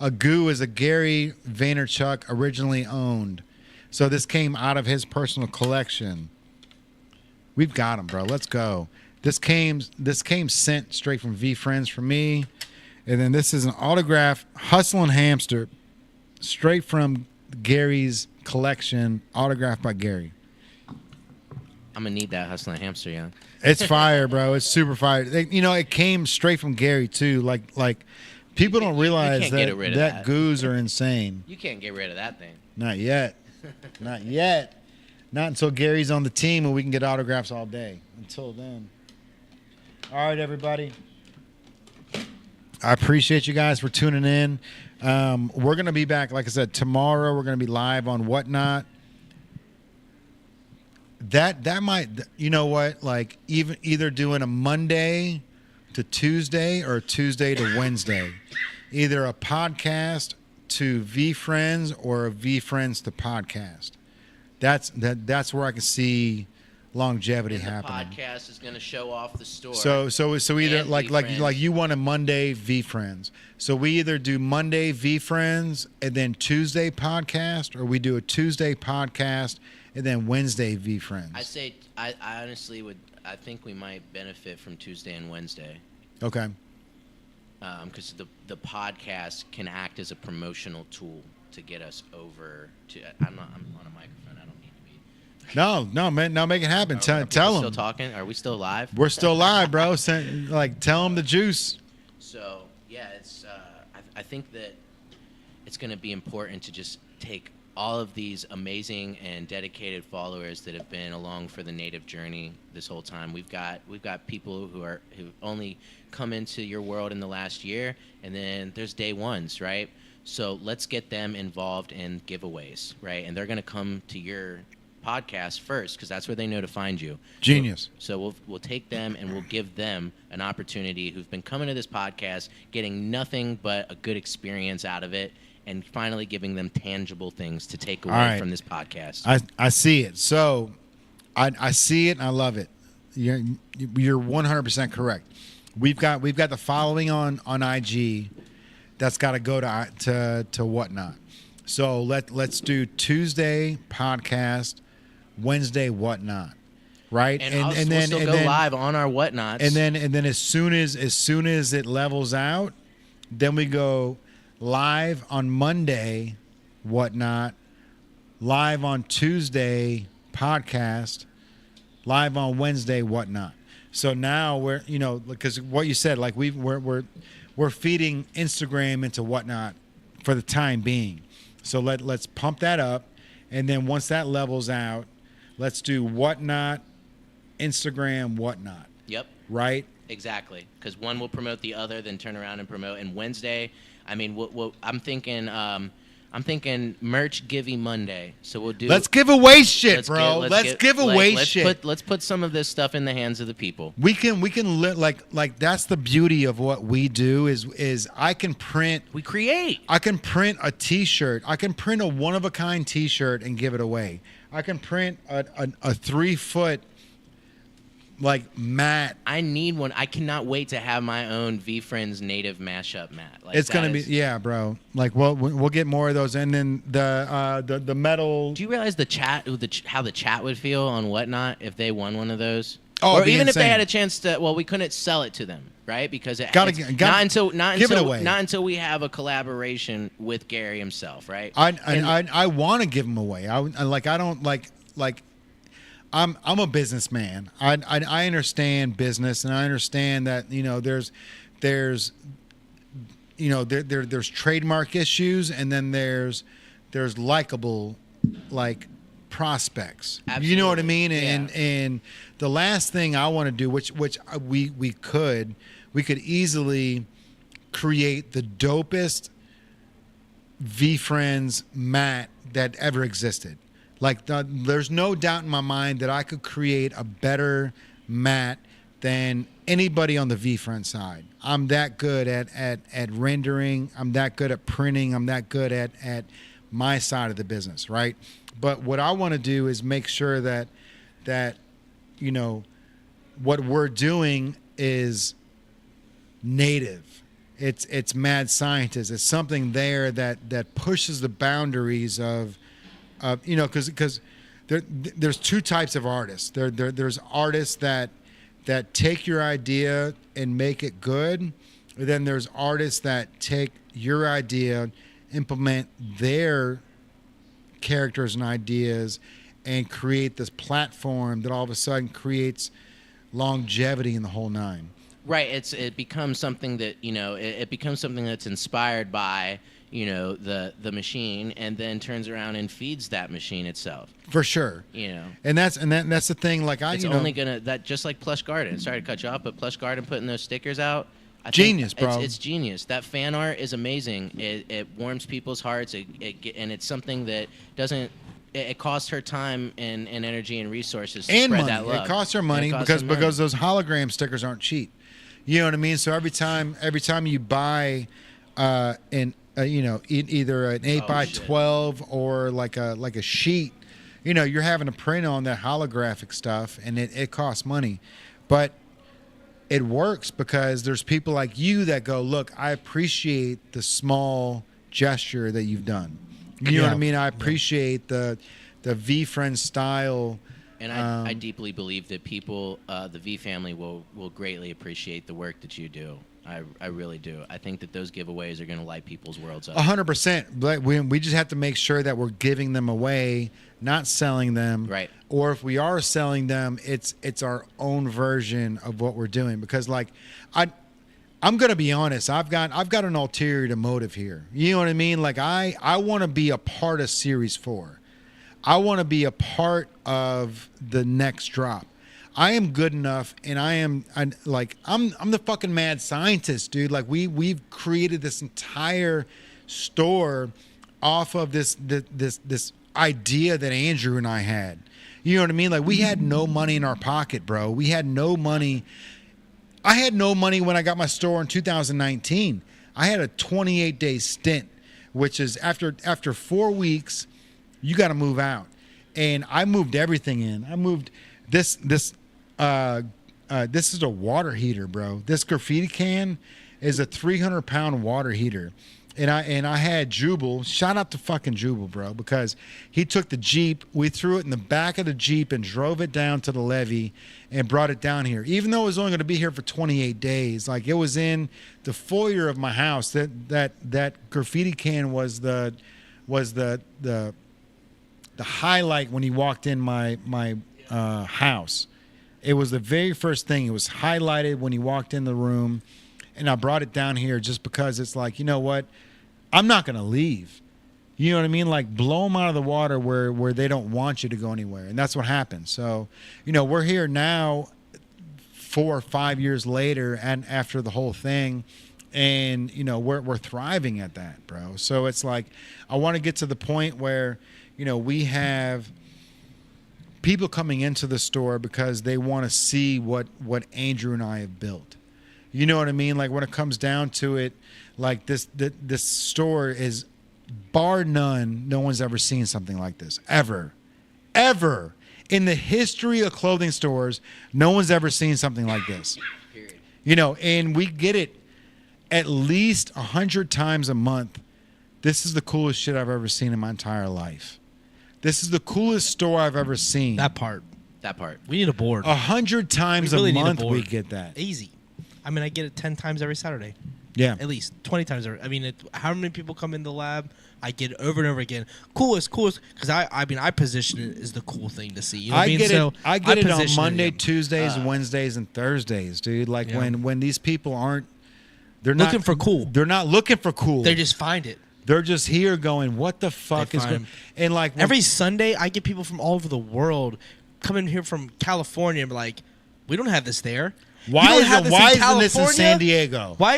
A goo is a Gary Vaynerchuk originally owned. So this came out of his personal collection. We've got him, bro. Let's go. This came sent straight from VeeFriends for me. And then this is an autograph Hustlin' Hamster straight from Gary's collection, autographed by Gary. I'm going to need that Hustling Hamster, yeah. It's fire, bro. It's super fire. It came straight from Gary, too. Like people don't realize that goos are insane. You can't get rid of that thing. Not yet. Not yet. Not until Gary's on the team and we can get autographs all day. Until then. All right, everybody. I appreciate you guys for tuning in. We're going to be back, like I said, tomorrow. We're going to be live on Whatnot. That might, you know what, like either doing a Monday to Tuesday or Tuesday to Wednesday. Either a podcast to VeeFriends or a VeeFriends to podcast. That's where I can see longevity and the happening. Podcast is going to show off the store. So either like you want a Monday VeeFriends. So we either do Monday VeeFriends and then Tuesday podcast, or we do a Tuesday podcast and then Wednesday VeeFriends. I honestly would. I think we might benefit from Tuesday and Wednesday. Okay. Because the podcast can act as a promotional tool to get us over to. I'm on a microphone. I don't need to be. No, man. No, make it happen. Tell them. Still talking? Are we still live? We're still live, bro. Tell them the juice. So yeah, it's. I think that it's going to be important to just take all of these amazing and dedicated followers that have been along for the native journey this whole time. We've got people who've only come into your world in the last year, and then there's day ones, right? So let's get them involved in giveaways, right? And they're going to come to your podcast first because that's where they know to find you. Genius. So we'll take them and we'll give them an opportunity who've been coming to this podcast, getting nothing but a good experience out of it, and finally giving them tangible things to take away from this podcast. I see it. So I see it and I love it. You're 100% correct. We've got the following on IG that's got to go to Whatnot. So let's do Tuesday podcast, Wednesday Whatnot, right? And we'll still go live on our Whatnots. And then as soon as it levels out, then we go live on Monday, Whatnot, live on Tuesday, podcast, live on Wednesday, Whatnot. So now we're, because what you said, like we're feeding Instagram into Whatnot for the time being. So let's pump that up, and then once that levels out, let's do Whatnot, Instagram, Whatnot. Yep. Right. Exactly, because one will promote the other, then turn around and promote. And Wednesday, I mean, I'm thinking merch givey Monday. So we'll do. Let's give away shit, bro. Let's give away shit. Let's put some of this stuff in the hands of the people. We can like that's the beauty of what we do is I can print. We create. I can print a T-shirt. I can print a one-of-a-kind T-shirt and give it away. I can print a 3-foot like mat. I need one. I cannot wait to have my own VeeFriends native mashup mat. Like, it's gonna be bro. Like we'll get more of those, and then the metal. Do you realize how the chat would feel on Whatnot if they won one of those? Oh, or even insane. if they had a chance to. Well, we couldn't sell it to them, right? Because not until we have a collaboration with Gary himself, right? I want to give them away. I'm a businessman. I understand business, and I understand that there's trademark issues, and then there's likable like prospects. Absolutely. You know what I mean? Yeah. And the last thing I want to do, which we could easily create the dopest VeeFriends mat that ever existed. Like there's no doubt in my mind that I could create a better mat than anybody on the VeeFriends side. I'm that good at rendering. I'm that good at printing. I'm that good at my side of the business, right? But what I want to do is make sure that what we're doing is native. It's mad scientist. It's something there that pushes the boundaries of because there's two types of artists. There's artists that take your idea and make it good. Then there's artists that take your idea, implement their characters and ideas, and create this platform that all of a sudden creates longevity in the whole nine. Right. It becomes something that it becomes something that's inspired by the machine, and then turns around and feeds that machine itself. For sure. And that's the thing. Like it's only gonna that just like Plush Garden. Sorry to cut you off, but Plush Garden putting those stickers out. Genius, bro. It's genius. That fan art is amazing. It warms people's hearts. And it's something that doesn't. It costs her time and energy and resources to and spread money. that love. It costs her money because those hologram stickers aren't cheap. You know what I mean? So every time you buy either an 8x12 or like a sheet, you're having to print on that holographic stuff, and it costs money. But it works because there's people like you that go, look, I appreciate the small gesture that you've done. You know what I mean? I appreciate the VeeFriends style. And I deeply believe that people, the V family, will greatly appreciate the work that you do. I really do. I think that those giveaways are going to light people's worlds up. 100%. But we just have to make sure that we're giving them away, not selling them. Right. Or if we are selling them, it's our own version of what we're doing. Because I'm going to be honest. I've got an ulterior motive here. You know what I mean? Like I want to be a part of Series 4. I want to be a part of the next drop. I am good enough, and I'm the fucking mad scientist, dude. Like we've created this entire store off of this idea that Andrew and I had. You know what I mean? Like we had no money in our pocket, bro. We had no money. I had no money when I got my store in 2019. I had a 28-day stint, which is after 4 weeks, you got to move out. And I moved everything in. I moved this is a water heater, bro. This graffiti can is a 300-pound water heater. And I had Jubal. Shout out to fucking Jubal, bro, because he took the Jeep. We threw it in the back of the Jeep and drove it down to the levee and brought it down here. Even though it was only going to be here for 28 days, like it was in the foyer of my house. That graffiti can was the highlight when he walked in my house. It was the very first thing. It was highlighted when he walked in the room, and I brought it down here just because it's like, you know what? I'm not going to leave. You know what I mean? Like, blow them out of the water where they don't want you to go anywhere. And that's what happened. So, you know, we're here now 4 or 5 years later and after the whole thing. And, you know, we're thriving at that, bro. So it's like, I want to get to the point where, you know, we have people coming into the store because they want to see what Andrew and I have built. You know what I mean? Like, when it comes down to it, like this store is, bar none, no one's ever seen something like this. Ever. In the history of clothing stores, no one's ever seen something like this. Period. You know, and we get it at least 100 times a month. This is the coolest shit I've ever seen in my entire life. This is the coolest store I've ever seen. That part. We We need a board. 100 times We really a need a month board. we get that. Easy. I mean, I get it 10 times every Saturday. Yeah. At least 20 times every. I mean, how many people come in the lab? I get it over and over again. Coolest. Because I position it as the cool thing to see. You know what I mean? Get So it. I get it on position Monday, yeah. Tuesdays, Wednesdays, and Thursdays, dude. Like Yeah. when these people aren't, Looking for cool. They're not looking for cool. They just find it. They're just here going, what the fuck They is going? find- And like Every Sunday, I get people from all over the world coming here from California and be like, we don't have this there. why You don't have isn't this in this in California? San Diego? Why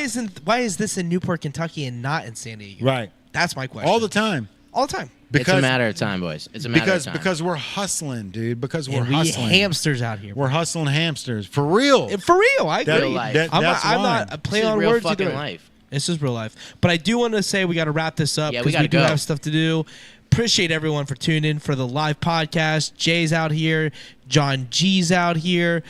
is this in Newport, Kentucky and not in San Diego? Right. That's my question. All the time. All the time. it's a matter of time, boys. It's a matter of time. Because we're hustling, dude. Because we're And we hustling. hamsters out here. We're hustling hamsters for real. For real, I That- agree. Real life. that- I'm that's not why. a play This is on real words fucking either. life. This is real life. But I do want to say we got to wrap this up Yeah, we because gotta we do go. have stuff to do. Appreciate everyone for tuning in for the live podcast. Jay's out here. John G's out here.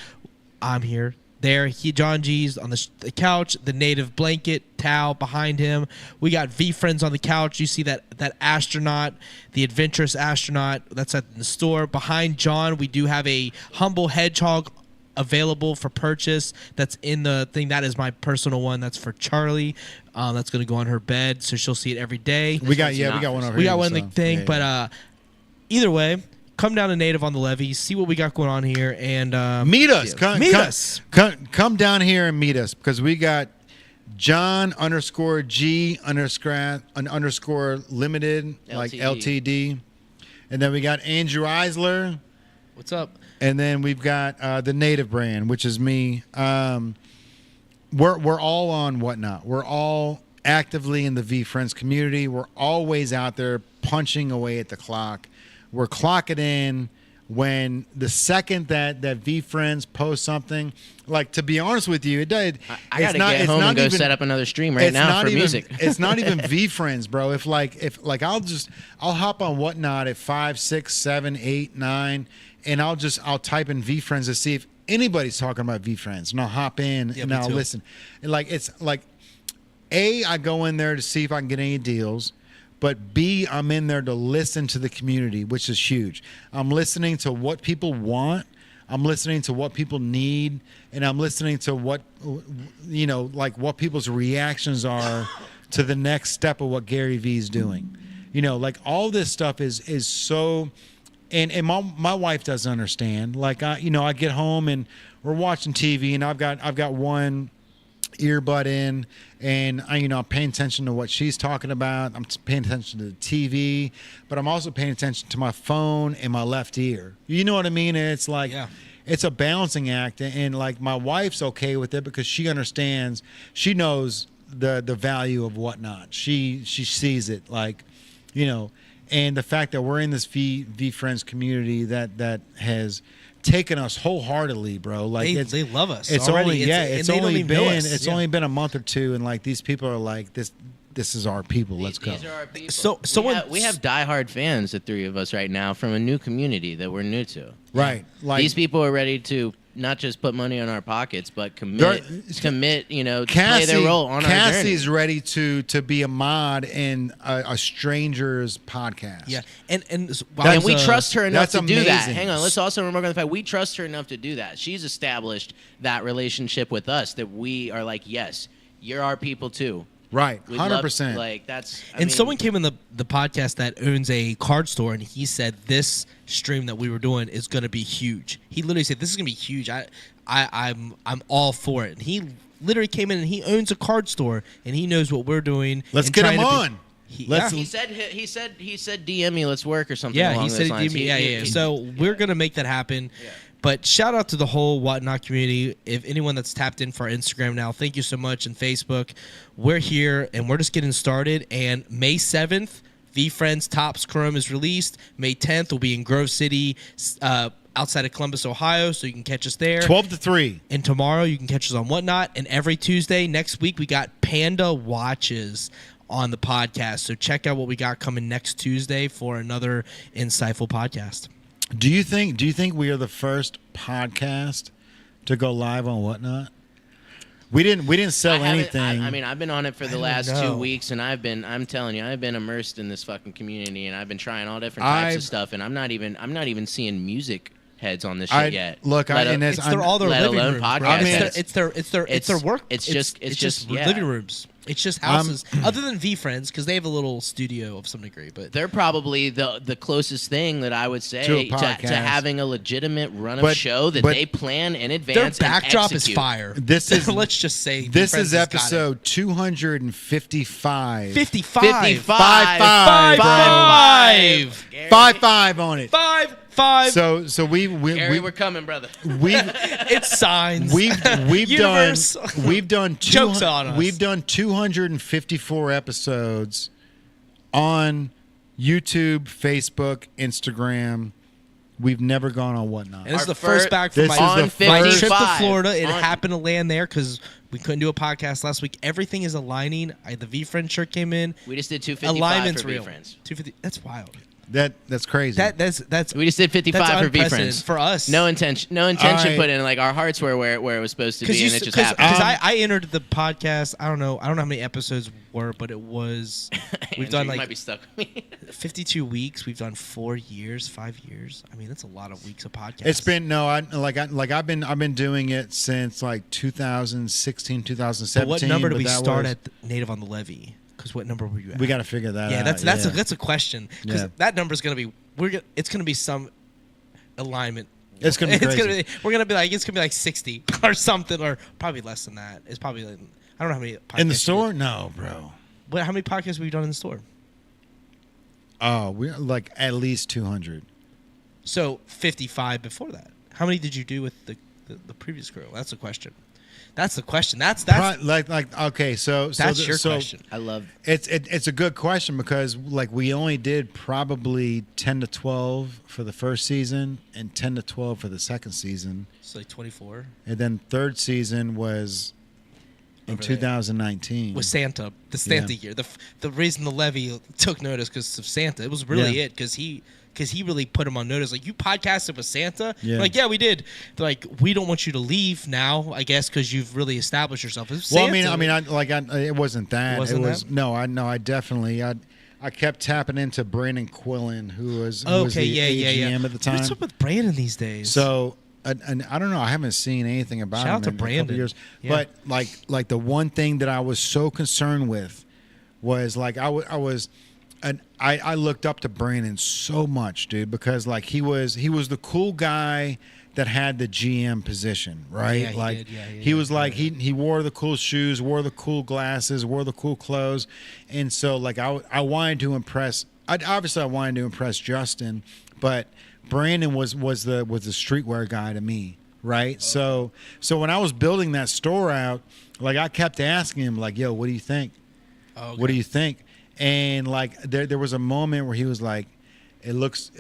I'm here. There, John G's on the couch, the native blanket, towel behind him. We got VeeFriends on the couch. You see that astronaut, the adventurous astronaut. That's at the store. Behind John, we do have a humble hedgehog available for purchase. That's in the thing. That is my personal one. That's for Charlie. That's going to go on her bed, so she'll see it every day. we got one over We here. got one so, thing, yeah. but either way, come down to Native on the Levee, see what we got going on here, and meet us. Meet us. Come down here and meet us because we got John _G _ limited, like LTD. And then we got Andrew Eisler. What's up? And then we've got the Native brand, which is me. We're all on Whatnot. We're all actively in the VeeFriends community. We're always out there punching away at the clock. We're clocking in when the second that VeeFriends post something. Like, to be honest with you, it does. I gotta get home and go set up another stream right now for music. It's not even VeeFriends, bro. If I'll hop on Whatnot at 5, 6, 7, 8, 9, and I'll type in VeeFriends to see if anybody's talking about VeeFriends, and I'll hop in and I'll listen. And it's like, A, I go in there to see if I can get any deals. But B, I'm in there to listen to the community, which is huge. I'm listening to what people want. I'm listening to what people need. And I'm listening to what people's reactions are to the next step of what Gary Vee's doing. Like, all this stuff is so... And my wife doesn't understand. Like, I get home and we're watching TV and I've got one earbud in, and I'm paying attention to what she's talking about. I'm paying attention to the TV, but I'm also paying attention to my phone and my left ear. You know what I mean? And it's like, it's a balancing act, and like, my wife's okay with it because she understands. She knows the value of Whatnot. She sees it, like, and the fact that we're in this VeeFriends community that has taken us wholeheartedly, bro. Like, they love us. It's already. It's only been a month or two, and like, these people are like, this is our people. Let's go. These are our people. We have diehard fans, the three of us right now, from a new community that we're new to. Right. Like, these people are ready to not just put money in our pockets, but They're- commit, to play their role on our journey. Cassie's ready to be a mod in a stranger's podcast. Yeah, and And we trust her enough that's to do that. amazing. Hang on, let's also remember the fact we trust her enough to do that. She's established that relationship with us that we are like, yes, you're our people too. Right, We'd love- 100%. Like that's. Someone came in the podcast that owns a card store, and he said this stream that we were doing is going to be huge. He literally said, "This is going to be huge. I'm all for it." And he literally came in, and he owns a card store, and he knows what we're doing. Let's and get trying him to be- on. He said DM me, let's work or something. Yeah, along he said those lines. yeah. So we're gonna make that happen. Yeah. But shout out to the whole Whatnot community. If anyone that's tapped in for our Instagram now, thank you so much. And Facebook, we're here and we're just getting started. And May 7th, VeeFriends Tops Chrome is released. May 10th will be in Grove City, outside of Columbus, Ohio. So you can catch us there. 12 to 3. And tomorrow you can catch us on Whatnot. And every Tuesday next week we got Panda Watches on the podcast. So check out what we got coming next Tuesday for another insightful podcast. Do you think we are the first podcast to go live on Whatnot? We didn't sell anything. I've been on it for the last know. 2 weeks, and I'm telling you, I've been immersed in this fucking community, and I've been trying all different types of stuff, and I'm not even seeing music heads on this shit yet. It's all their let living alone rooms. podcasts. Bro. I mean, it's their work. It's just living rooms. It's just houses. Other than VeeFriends, because they have a little studio of some degree, but they're probably the closest thing that I would say To a to podcast. having a legitimate run of show that but they plan in their advance. backdrop and is execute. fire. This is let's just say this VeeFriends is has got it. episode 255. 55. 55. 5 5 on it. 5. So Gary, we're coming, brother. It's signs. We've Universe. done Jokes on us. We've done 254 episodes on YouTube, Facebook, Instagram. We've never gone on Whatnot. And this is the Our first back from this my is the my first- trip to 55. Florida. It On- happened to land there because we couldn't do a podcast last week. Everything is aligning. The VeeFriend shirt came in. We just did 255 Alignment's for real. VeeFriends. 250. That's wild. That's crazy. That's We just did 55 that's for unprecedented VeeFriends. for us. No intention All right. put in. Like our hearts were where it was supposed to be, and it just happened. Because I entered the podcast. I don't know how many episodes were, but it was we've Andrew, done you like might be stuck with me. 52 weeks. We've done 4 years, 5 years. I mean, that's a lot of weeks of podcast. It's been I've been doing it since like 2016, 2017. But what number did we that start was- at Native on the Levee? Because what number were you at? We got to figure that Yeah, out. that's a question because Yeah. that number's gonna be it's gonna be some alignment. It's gonna be crazy. We're gonna be like it's gonna be like 60 or something or probably less than that. It's probably like, I don't know how many podcasts in the store. No, bro. But how many podcasts have we done in the store? Oh, we're like at least 200. So 55 before that. How many did you do with the previous crew? That's the question. That's the question. That's Okay, so that's your question. I love. It's a good question because like we only did probably 10 to 12 for the first season and 10 to 12 for the second season, It's like 24 and then third season was in Over there. 2019. with Santa, the Santa year. The reason the levy took notice because of Santa. It was really Yeah. it because he really put him on notice. Like, you podcasted with Santa? Yeah. Like, yeah, we did. They're like, we don't want you to leave now, I guess, because you've really established yourself. It's Well, Santa. it wasn't that. It wasn't that? No, I definitely I kept tapping into Brandon Quillen, who was the AGM at the time. What's up with Brandon these days? So, and I don't know. I haven't seen anything about Shout him out to in a couple Brandon. years. Yeah. But like the one thing that I was so concerned with was like I was. And I looked up to Brandon so much, dude, because like he was the cool guy that had the GM position, right? Yeah, he like did. Yeah, he was like he wore the cool shoes, wore the cool glasses, wore the cool clothes, and so like I wanted to impress. I wanted to impress Justin, but Brandon was the streetwear guy to me, right? So when I was building that store out, like I kept asking him like, "Yo, what do you think? Okay. What do you think?" And like there was a moment where he was like, it looks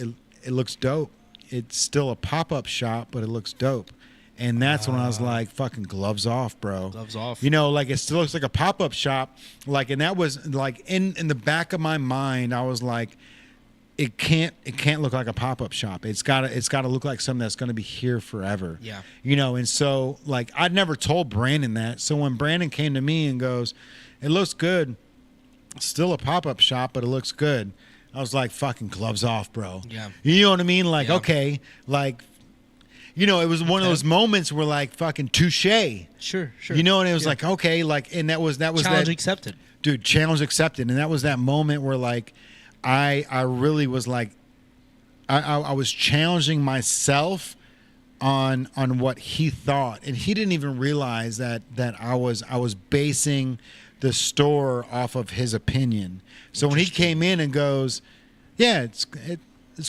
dope. It's still a pop-up shop, but it looks dope. And that's when I was like, fucking gloves off, bro. Gloves off. You know, like it still looks like a pop-up shop. Like, and that was like in the back of my mind, I was like, it can't look like a pop-up shop. It's gotta look like something that's gonna be here forever. Yeah. You know, and so like I'd never told Brandon that. So when Brandon came to me and goes, "It looks good. Still a pop-up shop, but it looks good." I was like, fucking gloves off, bro. Yeah. You know what I mean? Like, Yeah. okay, like, you know, it was one of those moments where like fucking touche. Sure. You know, and it was like, okay, like, and that was Challenge that, accepted. dude, challenge accepted. And that was that moment where like I really was like I was challenging myself on what he thought. And he didn't even realize that I was basing the store off of his opinion. So when he came in and goes, "Yeah, it's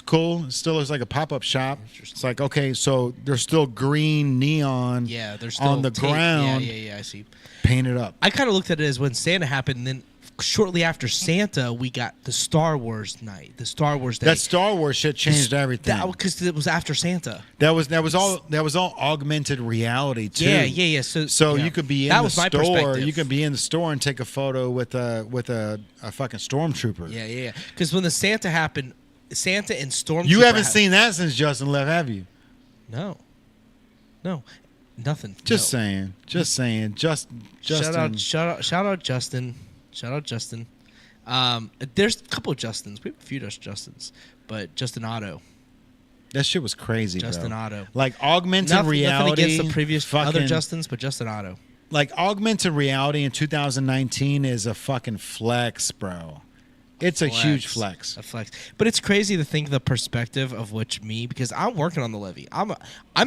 cool. It still looks like a pop-up shop." It's like, okay, so there's still green neon Yeah, there's still on the tape. ground Yeah, I see. painted up. I kind of looked at it as when Santa happened, and then shortly after Santa, we got the Star Wars night, the Star Wars day. That Star Wars shit changed everything. Because it was after Santa. That was all augmented reality too. Yeah. So yeah. you could be in That the was my store. perspective. You could be in the store and take a photo with a fucking stormtrooper. Yeah. Because when the Santa happened, Santa and Stormtrooper. You haven't seen that since Justin left, have you? No, nothing. Just No. saying. Justin. Shout out Justin. Shout out Justin. There's a couple of Justins. We have a few Justins, but Justin Otto. That shit was crazy, Justin bro. Otto. Like augmented Nothing reality. against the previous other fucking- Justins, but Justin Otto. Like augmented reality in 2019 is a fucking flex, bro. It's a huge flex. A flex. But it's crazy to think the perspective of which me, because I'm working on the levy. I'm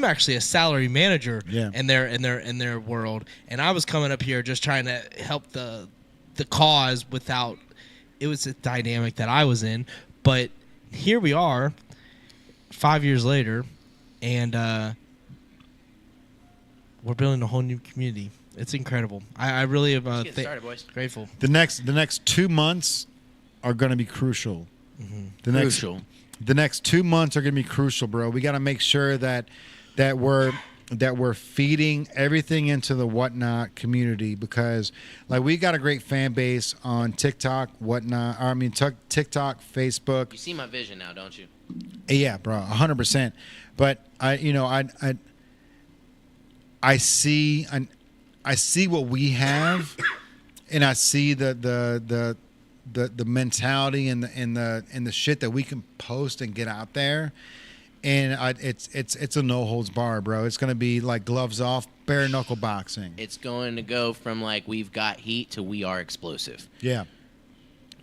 actually a salary manager in their world, and I was coming up here just trying to help the cause without. It was a dynamic that I was in, but here we are, 5 years later, and we're building a whole new community. It's incredible. I really am Let's get started, boys. grateful. The next 2 months are going to be crucial. Mm-hmm. Crucial. The next 2 months are going to be crucial, bro. We got to make sure that we're feeding everything into the Whatnot community, because like we got a great fan base on TikTok, TikTok, Facebook. You see my vision now, don't you? Yeah, bro, 100%. But I see what we have, and I see the mentality and the shit that we can post and get out there, and it's a no holds bar, bro. It's gonna be like gloves off, bare knuckle boxing. It's going to go from like we've got heat to we are explosive. Yeah,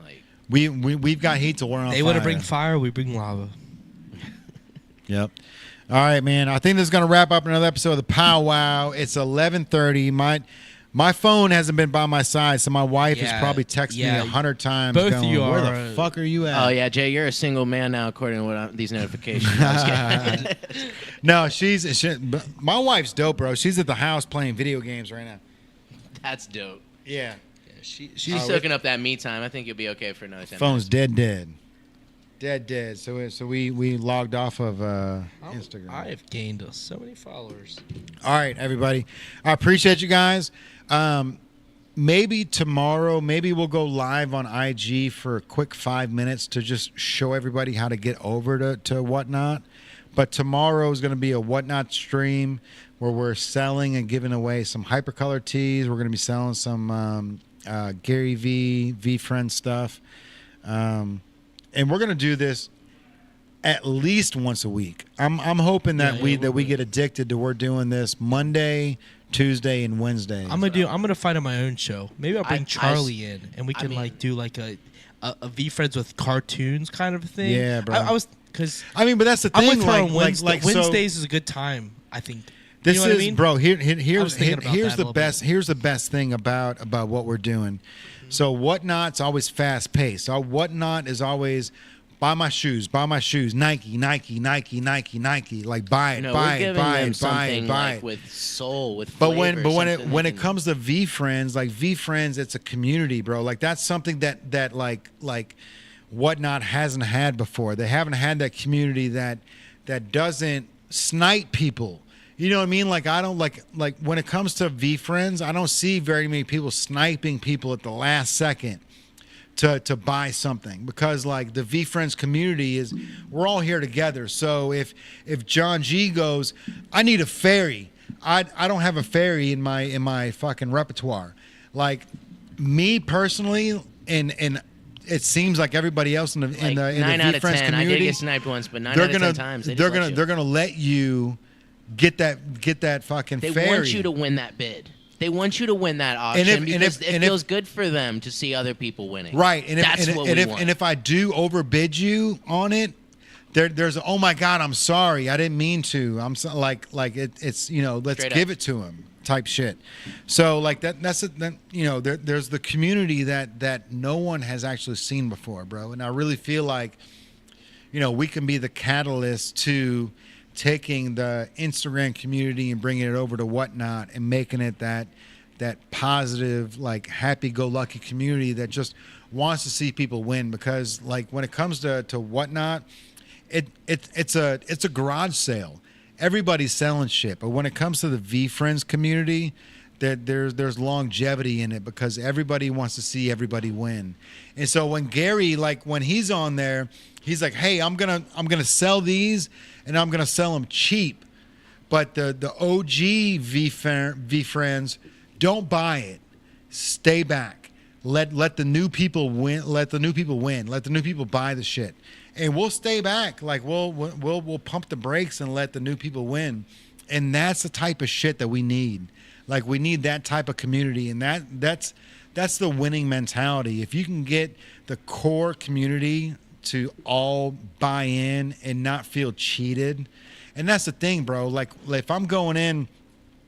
Like we've got heat to wear on. They want to bring fire, we bring lava. Yep. All right, man. I think this is gonna wrap up another episode of the PowWow. It's 11:30. My phone hasn't been by my side, so my wife has probably texted me 100 times. Both going, of you where are, the fuck are you at? Oh yeah, Jay, you're a single man now, according to these notifications. I was kidding. No, my wife's dope, bro. She's at the house playing video games right now. That's dope. Yeah. She's soaking up that me time. I think you'll be okay for another 10 Phone's minutes. dead. So we logged off of Instagram. I have gained so many followers. All right, everybody. I appreciate you guys. Maybe tomorrow, maybe we'll go live on IG for a quick 5 minutes to just show everybody how to get over to Whatnot. But tomorrow is going to be a Whatnot stream where we're selling and giving away some hypercolor tees. We're going to be selling some Gary VeeFriends stuff. And we're going to do this at least once a week. I'm hoping that we get addicted to we're doing this Monday, Tuesday, and Wednesday. I'm gonna find out my own show. Maybe I'll bring Charlie in, and we can do like a VeeFriends with cartoons kind of thing. Yeah, bro. I was because but that's the thing. I'm with her on Wednesdays. Wednesdays is a good time. I think. This you know is, what I mean? bro. Here's that the best. Here's the best thing about what we're doing. So Whatnot's always fast paced. Our Whatnot is always buy my shoes, Nike. Like buy it, No, buy we're it, giving buy them it, buy something it, buy like it. with soul, with But flavor, when something it comes to VeeFriends, like VeeFriends, it's a community, bro. Like that's something that like Whatnot hasn't had before. They haven't had that community that doesn't snipe people. You know what I mean? Like I don't like when it comes to VeeFriends, I don't see very many people sniping people at the last second. to buy something, because like the VeeFriends community is, we're all here together. So if John G goes, I need a fairy, I don't have a fairy in my fucking repertoire. Like me personally, and it seems like everybody else in the Like, in the 9 out of VeeFriends 10. community, I did get sniped once, but 9 out of 10 times they're gonna let you get that fucking They fairy. want you to win that bid. They want you to win that auction because it feels good for them to see other people winning. Right, That's what we want. And if I do overbid you on it, there's oh my God, I'm sorry, I didn't mean to. I'm so, like it's let's Straight give up. it to him type shit. So like that's there's the community that no one has actually seen before, bro. And I really feel like we can be the catalyst to taking the Instagram community and bringing it over to Whatnot and making it that positive, like happy-go-lucky community that just wants to see people win. Because like when it comes to Whatnot, it's a garage sale. Everybody's selling shit, but when it comes to the VeeFriends community, there's longevity in it because everybody wants to see everybody win. And so when Gary, like when he's on there, he's like, hey, I'm gonna sell these, and I'm gonna sell them cheap. But the OG VeeFriends, don't buy it. Stay back. Let the new people win. Let the new people win. Let the new people buy the shit, and we'll stay back. Like we'll pump the brakes and let the new people win. And that's the type of shit that we need. Like we need that type of community, and that's the winning mentality. If you can get the core community to all buy in and not feel cheated. And that's the thing, bro. Like if I'm going in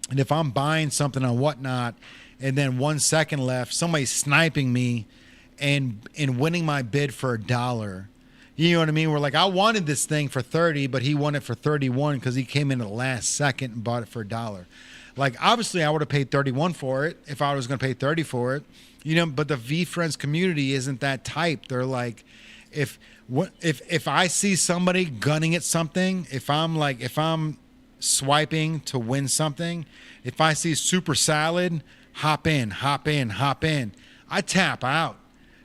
and if I'm buying something on Whatnot and then 1 second left, somebody's sniping me and winning my bid for $1. You know what I mean? We're like, I wanted this thing for 30, but he won it for 31 because he came in at the last second and bought it for $1. Like obviously I would have paid 31 for it if I was going to pay 30 for it. But the VeeFriends community isn't that type. They're like, if I see somebody gunning at something, if I'm swiping to win something, if I see super salad, hop in, I tap out.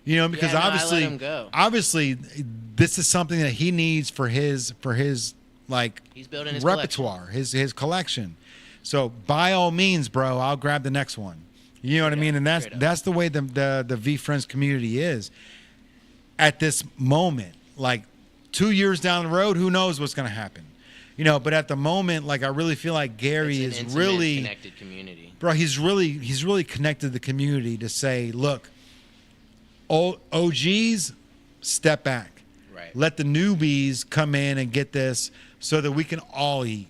Because I let him go. obviously this is something that he needs for his like He's building his repertoire, his collection. So by all means, bro, I'll grab the next one. You know what I mean? And that's the way the VeeFriends community is at this moment. Like 2 years down the road, who knows what's going to happen? But at the moment, like I really feel like Gary It's an is intimate, really connected community. Bro, he's really connected the community to say, look, OGs, step back. Right. Let the newbies come in and get this so that we can all eat.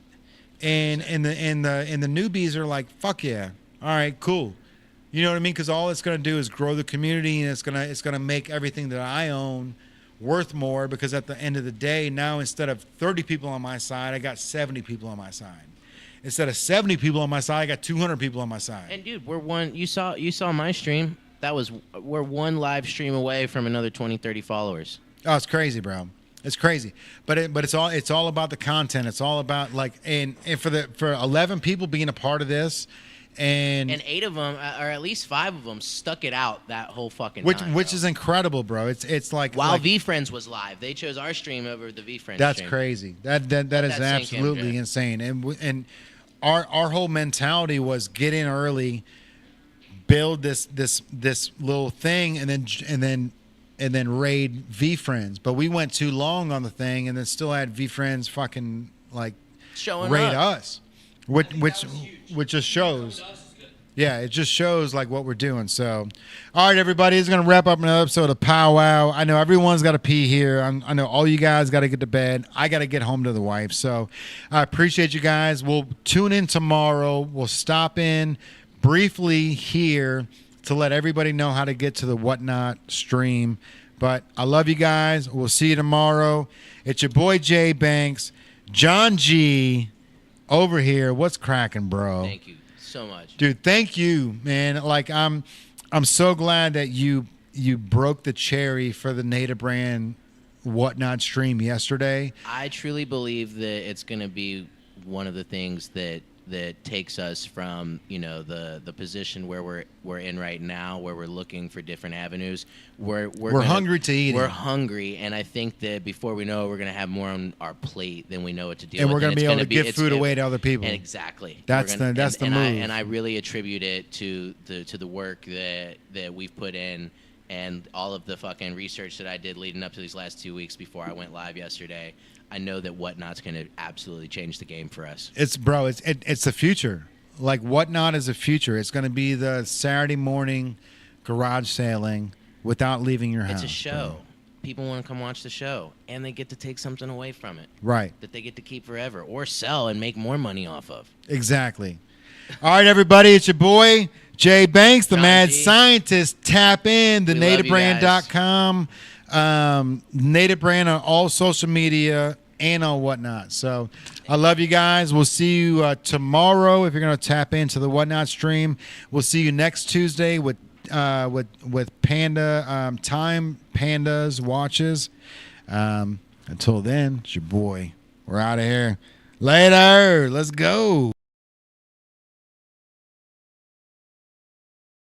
And the newbies are like, fuck yeah. All right, cool. You know what I mean? Because all it's going to do is grow the community, and it's gonna make everything that I own worth more. Because at the end of the day, now instead of 30 people on my side, I got 70 people on my side. Instead of 70 people on my side, I got 200 people on my side. And dude, we're one. You saw my stream. We're one live stream away from another 20, 30 followers. Oh, it's crazy, bro. It's crazy, but it's all about the content. It's all about like and for 11 people being a part of this. And 8 of them, or at least 5 of them, stuck it out that whole fucking which time, which bro. is incredible, bro. It's like While VeeFriends was live, they chose our stream over the VeeFriends. That's stream. crazy. That is that sink in, absolutely Jay. insane. And our whole mentality was get in early, build this little thing, and then raid VeeFriends. But we went too long on the thing, and then still had VeeFriends fucking like Showing raid up. us, which just shows. Yeah, it just shows like what we're doing. So, all right, everybody, it's gonna wrap up another episode of PowWow. I know everyone's got to pee here. I know all you guys got to get to bed. I got to get home to the wife. So, I appreciate you guys. We'll tune in tomorrow. We'll stop in briefly here to let everybody know how to get to the Whatnot stream. But I love you guys. We'll see you tomorrow. It's your boy Jay Banks, John G, over here. What's cracking, bro? Thank you so much, dude. Thank you, man. Like I'm so glad that you broke the cherry for the Native Brand Whatnot stream yesterday. I truly believe that it's going to be one of the things that that takes us from the position where we're in right now, where we're looking for different avenues. We're hungry to eat. We're hungry, and I think that before we know it, we're gonna have more on our plate than we know what to deal and with. We're gonna be able to give food away to other people. And exactly. That's the move. And I really attribute it to the work that we've put in. And all of the fucking research that I did leading up to these last 2 weeks before I went live yesterday, I know that Whatnot's going to absolutely change the game for us. It's the future. Like Whatnot is the future. It's going to be the Saturday morning garage sailing without leaving your house. It's a show. Bro. People want to come watch the show, and they get to take something away from it. Right. That they get to keep forever or sell and make more money off of. Exactly. All right, everybody, it's your boy, Jay Banks, the John Mad G. Scientist. Tap in, thenativebrand.com, Native Brand on all social media and on Whatnot. So I love you guys. We'll see you tomorrow if you're going to tap into the Whatnot stream. We'll see you next Tuesday with Panda, Time Pandas watches. Until then, it's your boy. We're out of here. Later. Let's go.